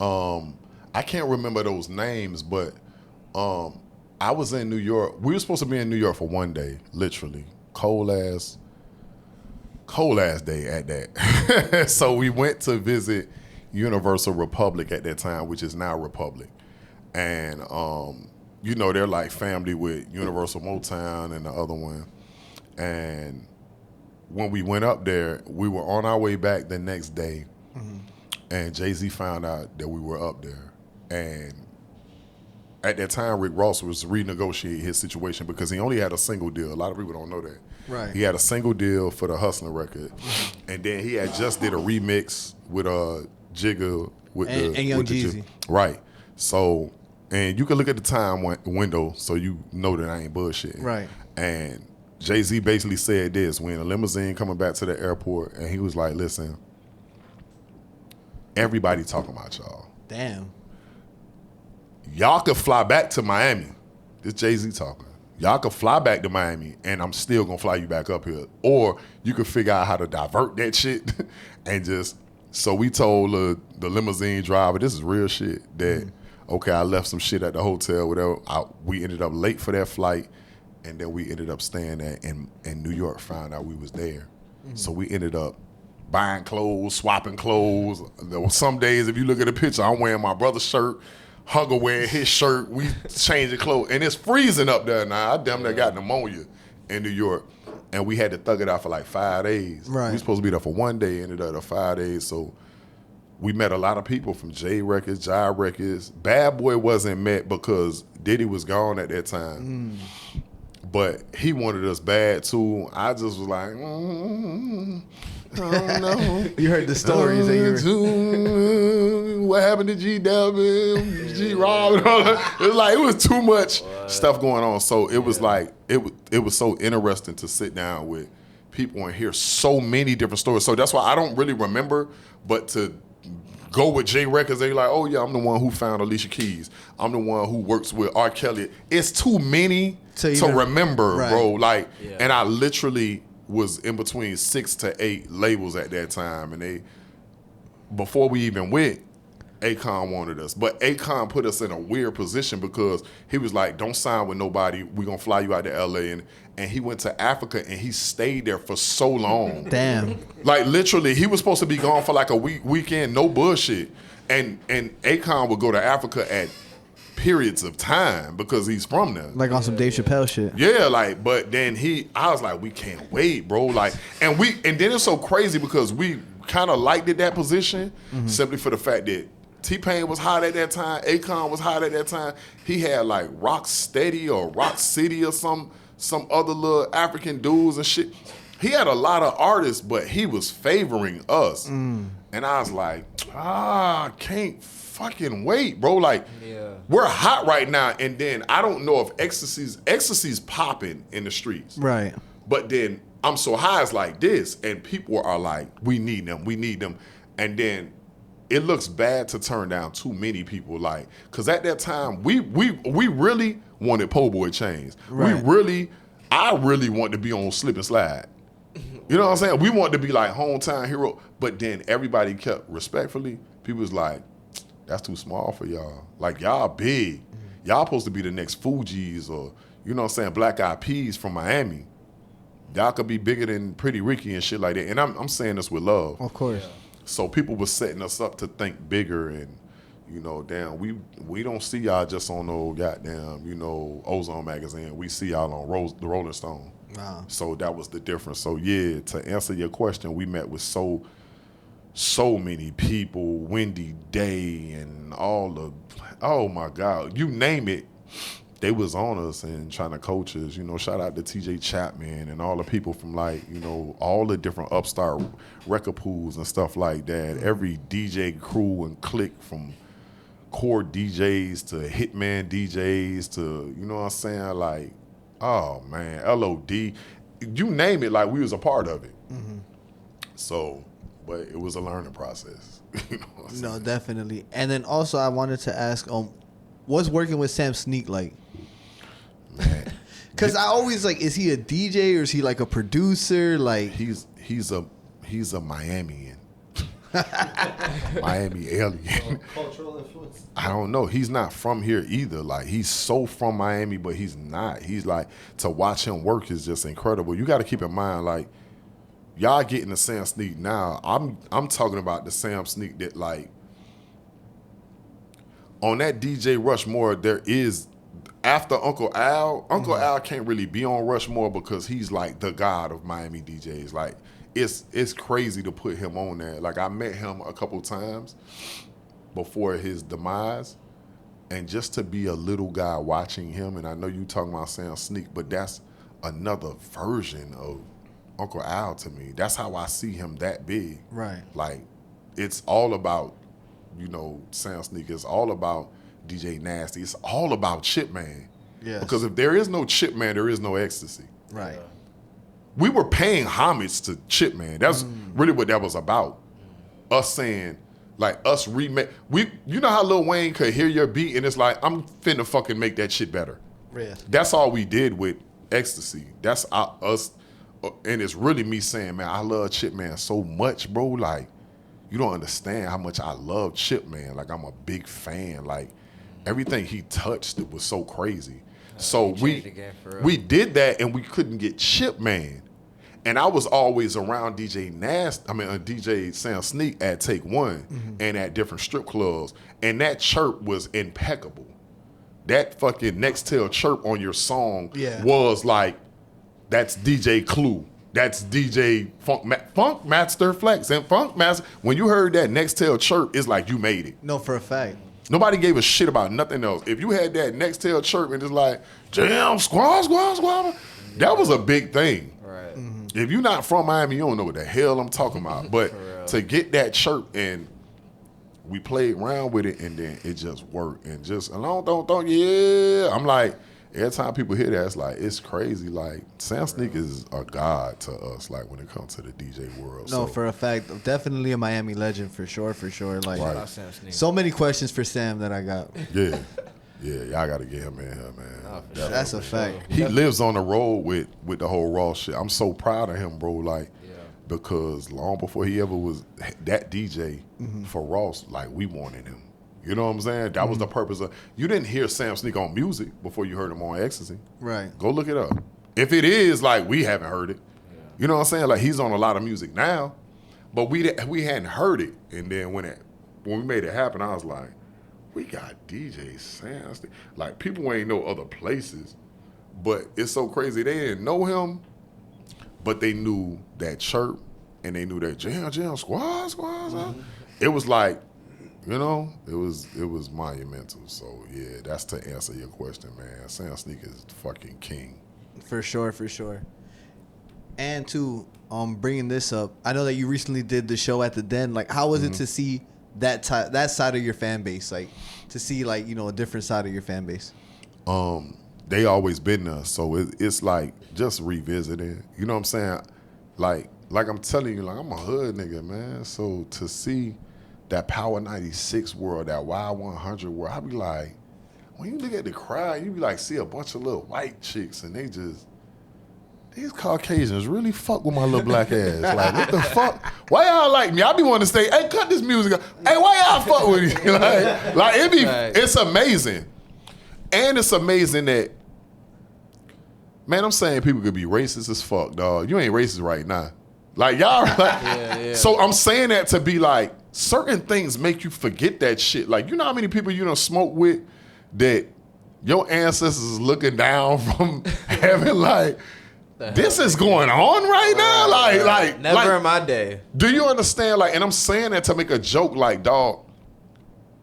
I can't remember those names, but I was in New York. We were supposed to be in New York for one day, literally. Cold ass day at that. So we went to visit Universal Republic at that time, which is now Republic. And, they're like family with Universal Motown and the other one. And when we went up there, we were on our way back the next day. Mm-hmm. And Jay-Z found out that we were up there. And at that time, Rick Ross was renegotiating his situation because he only had a single deal. A lot of people don't know that. Right. He had a single deal for the Hustling record. And then he had just did a remix with Jigga and Young Jeezy. Right. So, and you can look at the time window so you know that I ain't bullshitting. Right. And Jay-Z basically said this, we in a limousine coming back to the airport, and he was like, listen, everybody talking about y'all. Damn. Y'all could fly back to Miami. This Jay-Z talking. Y'all could fly back to Miami, and I'm still going to fly you back up here. Or you could figure out how to divert that shit and just... So we told the limousine driver, this is real shit, that, okay, I left some shit at the hotel, whatever. We ended up late for that flight, and then we ended up staying there in New York, found out we was there. So we ended up buying clothes, swapping clothes. There were some days, if you look at the picture, I'm wearing my brother's shirt, Hugger wearing his shirt. We changing clothes, and it's freezing up there now. I damn near got pneumonia in New York, and we had to thug it out for like 5 days. Right. We were supposed to be there for 1 day, ended up there 5 days. So we met a lot of people from J Records, Jive Records. Bad Boy wasn't met because Diddy was gone at that time. But he wanted us bad too. I just was like, I don't know. You heard the stories that you were... What happened to GW, G Rob, and all that? It was too much stuff going on. So it was it was so interesting to sit down with people and hear so many different stories. So that's why I don't really remember, but to go with J Records, they're like, oh yeah, I'm the one who found Alicia Keys. I'm the one who works with R. Kelly. It's too many to remember, right. bro. And I literally was in between 6 to 8 labels at that time, and before we even went, Akon wanted us. But Akon put us in a weird position because he was like, don't sign with nobody. We're going to fly you out to LA. And he went to Africa and he stayed there for so long. Damn. Literally, he was supposed to be gone for like a weekend, no bullshit. And Akon would go to Africa at periods of time because he's from there. Like on some Dave Chappelle shit. Yeah, but then I was like, we can't wait, bro. And then it's so crazy because we kind of liked it, that position, simply for the fact that T-Pain was hot at that time, Akon was hot at that time. He had like Rock Steady or Rock City or some other little African dudes and shit. He had a lot of artists, but he was favoring us. And I was like, can't fucking wait, bro. We're hot right now. And then I don't know if Ecstasy's popping in the streets. Right. But then I'm So High is like this, and people are like, we need them. And then it looks bad to turn down too many people, because at that time we really wanted Po' Boy Chains. Right. I really wanted to be on Slip and Slide. You know what I'm saying? We wanted to be like hometown hero, but then everybody kept respectfully. People was like, that's too small for y'all. Y'all big. Y'all supposed to be the next Fugees or, you know what I'm saying, Black Eyed Peas from Miami. Y'all could be bigger than Pretty Ricky and shit like that. And I'm saying this with love. Of course. Yeah. So people were setting us up to think bigger and, damn, we don't see y'all just on no goddamn, Ozone magazine. We see y'all on the Rolling Stone. Wow. So that was the difference. So yeah, to answer your question, we met with so many people, Wendy Day and oh my God, you name it, they was on us and trying to coach us. Shout out to TJ Chapman and all the people from all the different upstart record pools and stuff like that. Every DJ crew and clique from core DJs to hitman DJs to, you know what I'm saying? Oh man, LOD, you name it, we was a part of it. So, but it was a learning process. No, definitely. And then also I wanted to ask, what's working with Sam Sneak like? Man, because I always is he a DJ or is he a producer? He's a Miamian. Miami alien. Cultural influence. I don't know. He's not from here either. He's so from Miami, but he's not. He's to watch him work is just incredible. You got to keep in mind, y'all getting the Sam Sneak now. I'm talking about the Sam Sneak that on that DJ Rushmore, there is, after Uncle Al, Al can't really be on Rushmore because he's the god of Miami DJs. It's crazy to put him on there. I met him a couple times before his demise, and just to be a little guy watching him, and I know you talking about Sam Sneak, but that's another version of Uncle Al to me. That's how I see him that big. Right. It's all about, Sam Sneak. It's all about DJ Nasty. It's all about Chipman. Yes. Because if there is no Chipman, there is no Ecstasy. Right. We were paying homage to Chipman. That's really what that was about. Us saying, us remake. You know how Lil Wayne could hear your beat and it's I'm finna fucking make that shit better. Yeah. That's all we did with Ecstasy. That's us. And it's really me saying, man, I love Chipman so much, bro. You don't understand how much I love Chipman. I'm a big fan. Everything he touched, it was so crazy. So we did that and we couldn't get Chipman. And I was always around DJ Sam Sneak at Take One and at different strip clubs. And that chirp was impeccable. That fucking Nextel chirp on your song was like, that's DJ Clue. That's DJ Funk Master Flex. And Funk Master, when you heard that Nextel chirp, it's like you made it. No, for a fact. Nobody gave a shit about nothing else. If you had that Nextel chirp and it's like, jam, squad, that was a big thing. Right. If you're not from Miami, you don't know what the hell I'm talking about. But to get that chirp, and we played around with it, and then it just worked. And just, I'm like, every time people hear that, it's like, it's crazy. Like, Sam Sneak is a god to us, like, when it comes to the DJ world. No, for a fact. Definitely a Miami legend, for sure. Like, right. So many questions for Sam that I got. Yeah. Yeah, y'all got to get him in here, man. That's a fact. He lives on the road with the whole Raw shit. I'm so proud of him, bro. Like, because long before he ever was that DJ for Ross, like, we wanted him. You know what I'm saying? That was the purpose of. You didn't hear Sam Sneak on music before you heard him on Ecstasy. Right. Go look it up. If it is, like, we haven't heard it. You know what I'm saying? Like, he's on a lot of music now, but we hadn't heard it. And then when we made it happen, I was like, we got DJ Sam Sneak. Like, people ain't know other places, but it's so crazy. They didn't know him, but they knew that chirp, and they knew that jam, squad. It was like, you know, it was monumental. So, yeah, that's to answer your question, man. Sam Sneak is fucking king. For sure. And to bringing this up, I know that you recently did the show at the Den. Like, how was it to see that side of your fan base? Like, to see, like, you know, a different side of your fan base? They always been there, so it's like just revisiting. You know what I'm saying? Like I'm telling you, like, I'm a hood nigga, man. So to see that Power 96 world, that Y100 world, I be like, when you look at the crowd, you be like, see a bunch of little white chicks, and these Caucasians really fuck with my little black ass. Like, what the fuck? Why y'all like me? I be wanting to say, hey, cut this music. Hey, why y'all fuck with me? like it's amazing. And it's amazing that, man, I'm saying people could be racist as fuck, dog. You ain't racist right now. Like, y'all, like, so I'm saying that to be like, certain things make you forget that shit. Like, you know how many people you done smoke with that your ancestors is looking down from heaven, like, this is going on right now? Like, never in my day. Do you understand? Like, and I'm saying that to make a joke, like, dog,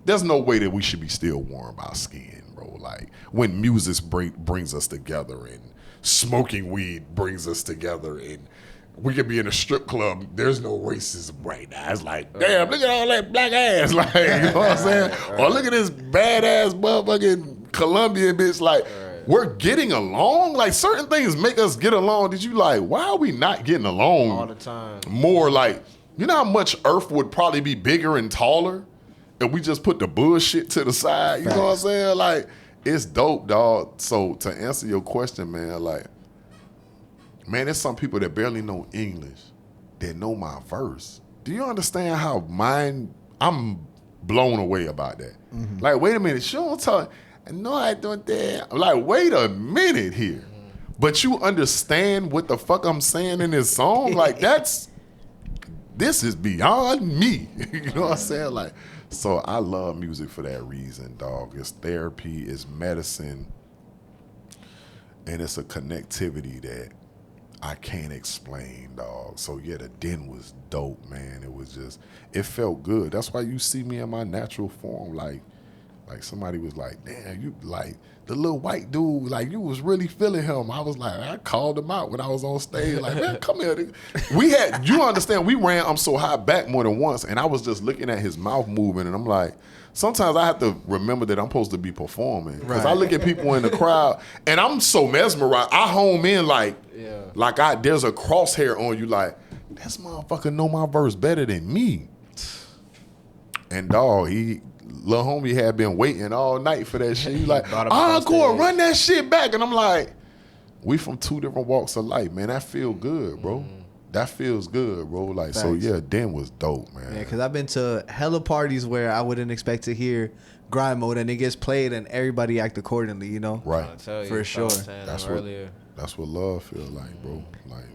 there's no way that we should be still worrying about skin, bro. Like, when music brings us together, and smoking weed brings us together, and we could be in a strip club, there's no racism right now. It's like, damn, look at all that black ass. Like, you know what I'm saying? Or look at this badass motherfucking Colombian bitch. Like, we're getting along. Like, certain things make us get along. Did you like, why are we not getting along all the time? More like, you know how much Earth would probably be bigger and taller if we just put the bullshit to the side? You know what I'm saying? Like, it's dope, dog. So to answer your question, man, like, man, there's some people that barely know English that know my verse. Do you understand how I'm blown away about that? Like, wait a minute, she don't talk. No, I don't dare. I'm like, wait a minute here. But you understand what the fuck I'm saying in this song? Like, this is beyond me. You know what I'm saying? Like, so I love music for that reason, dog. It's therapy, it's medicine, and it's a connectivity that I can't explain, dog. So yeah, the Den was dope, man. It was just, it felt good. That's why you see me in my natural form, like somebody was like, damn, you like the little white dude, like you was really feeling him. I was like, I called him out when I was on stage, like, man, come here. You understand, we ran I'm So High back more than once, and I was just looking at his mouth moving, and I'm like, sometimes I have to remember that I'm supposed to be performing. Because I look at people in the crowd, and I'm so mesmerized. I home in like there's a crosshair on you, like, this motherfucker know my verse better than me. And dog, Lil homie had been waiting all night for that shit. He like, encore, run that shit back. And I'm like, we from two different walks of life, man. That feel good, bro. That feels good, bro. Like, so yeah, Den was dope, man. Yeah, because I've been to hella parties where I wouldn't expect to hear GrindMode, and it gets played and everybody act accordingly, you know? Right. For sure. That's what love feel like, bro. Like,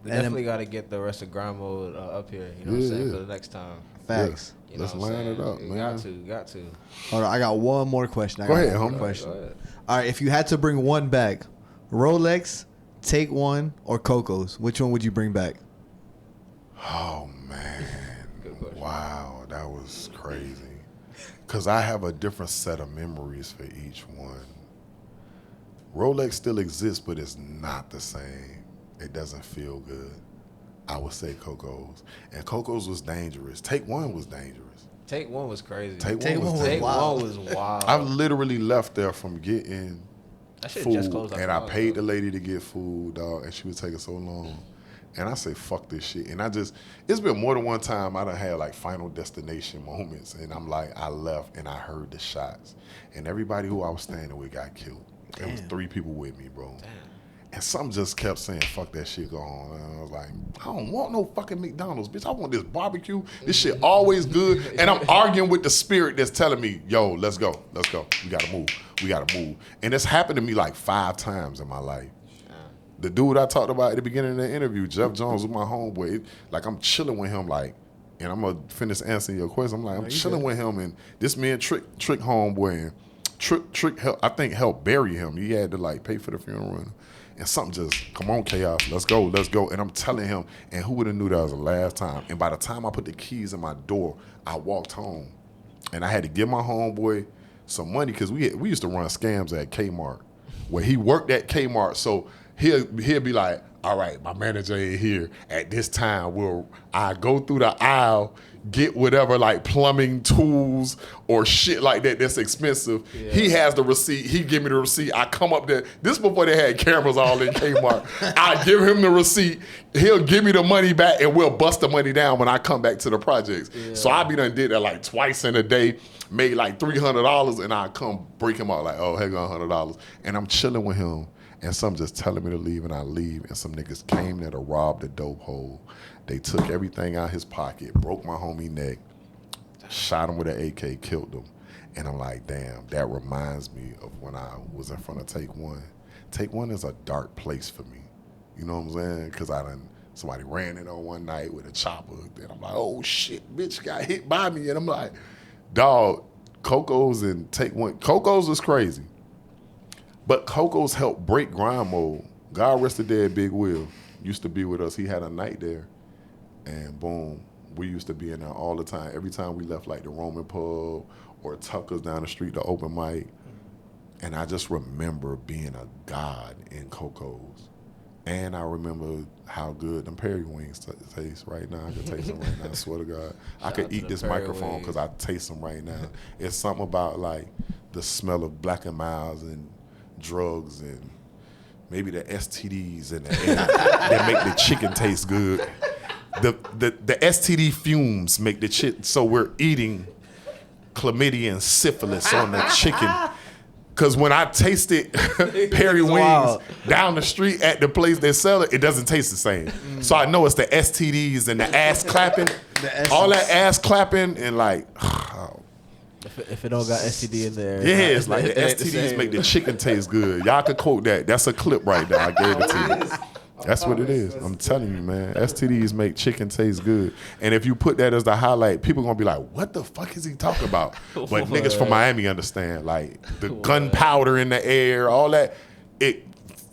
We And then- definitely got to get the rest of GrindMode up here. You know what I'm saying, for the next time. Facts. You know Let's what I'm line it saying? up, You man. Got to. Hold on, I got one more question. Go ahead, one homie. more question. Go ahead. All right, if you had to bring one back, Rolex, Take One, or Coco's, which one would you bring back? Oh man, Good question. wow, that was crazy. Cause I have a different set of memories for each one. Rolex still exists, but it's not the same. It doesn't feel good. I would say Coco's, and Coco's was dangerous. Take One was dangerous. Take One was crazy. Take Take One was One was Take dangerous. wild. One was wild. I've literally left there from getting That shit food, just closed out and I tomorrow, paid though. the lady to get food, dog, and she was taking so long. And I say, fuck this shit. And it's been more than one time I done had like Final Destination moments, and I'm like, I left and I heard the shots, and everybody who I was standing with got killed. There was 3 people with me, bro. And some just kept saying, fuck that shit, go on. And I was like, I don't want no fucking McDonald's, bitch. I want this barbecue. This shit always good. And I'm arguing with the spirit that's telling me, yo, let's go. We gotta move. And it's happened to me like 5 times in my life. The dude I talked about at the beginning of the interview, Jeff Jones, was my homeboy. Like, I'm chilling with him, like, and I'm gonna finish answering your question. I'm like, I'm chilling with him, and this man Trick homeboy, and Trick helped, I think, helped bury him. He had to like pay for the funeral, and something just, come on, Chaos, let's go. And I'm telling him, and who would have knew that was the last time? And by the time I put the keys in my door, I walked home, and I had to give my homeboy some money because we used to run scams at Kmart, where he worked at Kmart, so. He'll be like, all right, my manager ain't here at this time. I go through the aisle, get whatever like plumbing tools or shit like that that's expensive. Yeah. He has the receipt. He give me the receipt. I come up there. This before they had cameras all in Kmart. I give him the receipt. He'll give me the money back, and we'll bust the money down when I come back to the projects. Yeah. So I be done did that like twice in a day, made like $300, and I come break him out like, oh, here go $100. And I'm chilling with him. And some just telling me to leave, and I leave. And some niggas came there to rob the dope hole. They took everything out his pocket, broke my homie neck, shot him with an AK, killed him. And I'm like, damn, that reminds me of when I was in front of Take One. Take One is a dark place for me. You know what I'm saying? Because somebody ran in on one night with a chopper. And I'm like, oh shit, bitch got hit by me. And I'm like, dog, Coco's and Take One. Coco's is crazy. But Coco's helped break GrindMode. God rest the dead Big Will used to be with us. He had a night there, and boom, we used to be in there all the time. Every time we left like the Roman pub or Tucker's down the street, the open mic, and I just remember being a god in Coco's. And I remember how good them Perry wings taste right now. I can taste them right now, I swear to God. I could eat this microphone because I taste them right now. It's something about like the smell of Black and Miles and drugs and maybe the STDs in the air that make the chicken taste good. The STD fumes make the chicken, so we're eating chlamydia and syphilis on the chicken. Cause when I tasted Perry wings wild. down the street at the place they sell it, it doesn't taste the same. So I know it's the STDs and the ass clapping, all that ass clapping and like, If it don't got STD in there. yeah, it's like the it ain't STDs same. make the chicken taste good. Y'all could quote that. That's a clip right there. I gave it to you. That's what it is. I'm telling you, man. STDs make chicken taste good. And if you put that as the highlight, people gonna be like, what the fuck is he talking about? But niggas from Miami understand. Like the gunpowder in the air, all that, it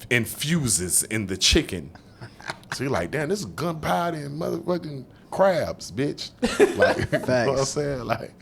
infuses in the chicken. So you're like, damn, this is gunpowder and motherfucking crabs, bitch. Like, you know what I'm saying? Like,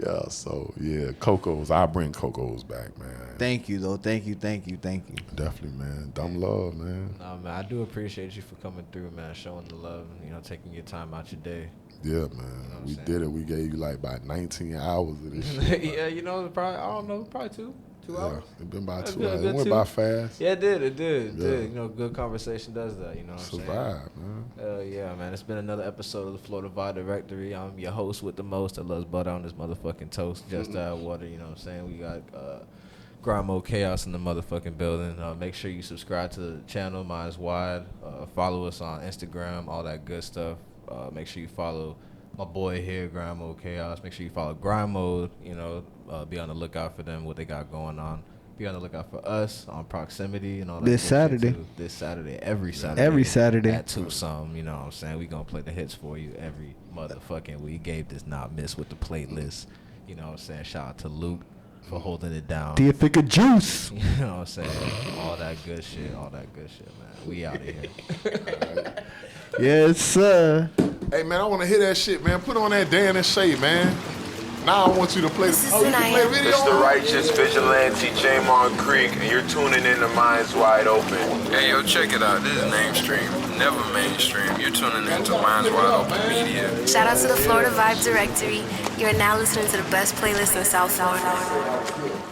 yeah, so yeah, Coco's. I'll bring Coco's back, man. Thank you, though. Thank you. Definitely, man. Dumb love, man. Nah, man, I do appreciate you for coming through, man, showing the love, taking your time out your day. Yeah, man. We did it. We gave you like about 19 hours of this shit. Yeah, probably, I don't know, probably two hours. It been about 2 Good, hours. good It went two. by fast. Yeah, it did. Yeah. Good conversation does that, you know what I'm saying? Survive, man. Hell yeah, man. It's been another episode of the Florida Vibe Directory. I'm your host with the most that loves butter on this motherfucking toast. Just water, you know what I'm saying? We got GrindMode Chaos in the motherfucking building. Make sure you subscribe to the channel, Mine's Wide. Follow us on Instagram, all that good stuff. Make sure you follow my boy here, GrindMode Chaos. Make sure you follow GrindMode, be on the lookout for them, what they got going on. Be on the lookout for us on Proximity and all that. This good shit, Saturday. too. This Saturday. Every Saturday. Every Saturday. At 2 some. You know what I'm saying? We gonna play the hits for you every motherfucking week. Gabe does not miss with the playlist. You know what I'm saying? Shout out to Luke for holding it down. Do you think of juice? You know what I'm saying? All that good shit. All that good shit, man. We out of here. Yes, sir. Hey, man, I want to hear that shit, man. Put on that Dan and Shay, man. Now I want you to play This is you can play Sanaya. video. It's the righteous vigilante Jamon Creek, and you're tuning in to Minds Wide Open. Hey, yo, check it out. This is mainstream, never mainstream. You're tuning into Minds Wide Open Media. Shout out to the Florida Vibe Directory. You're now listening to the best playlist in South Florida.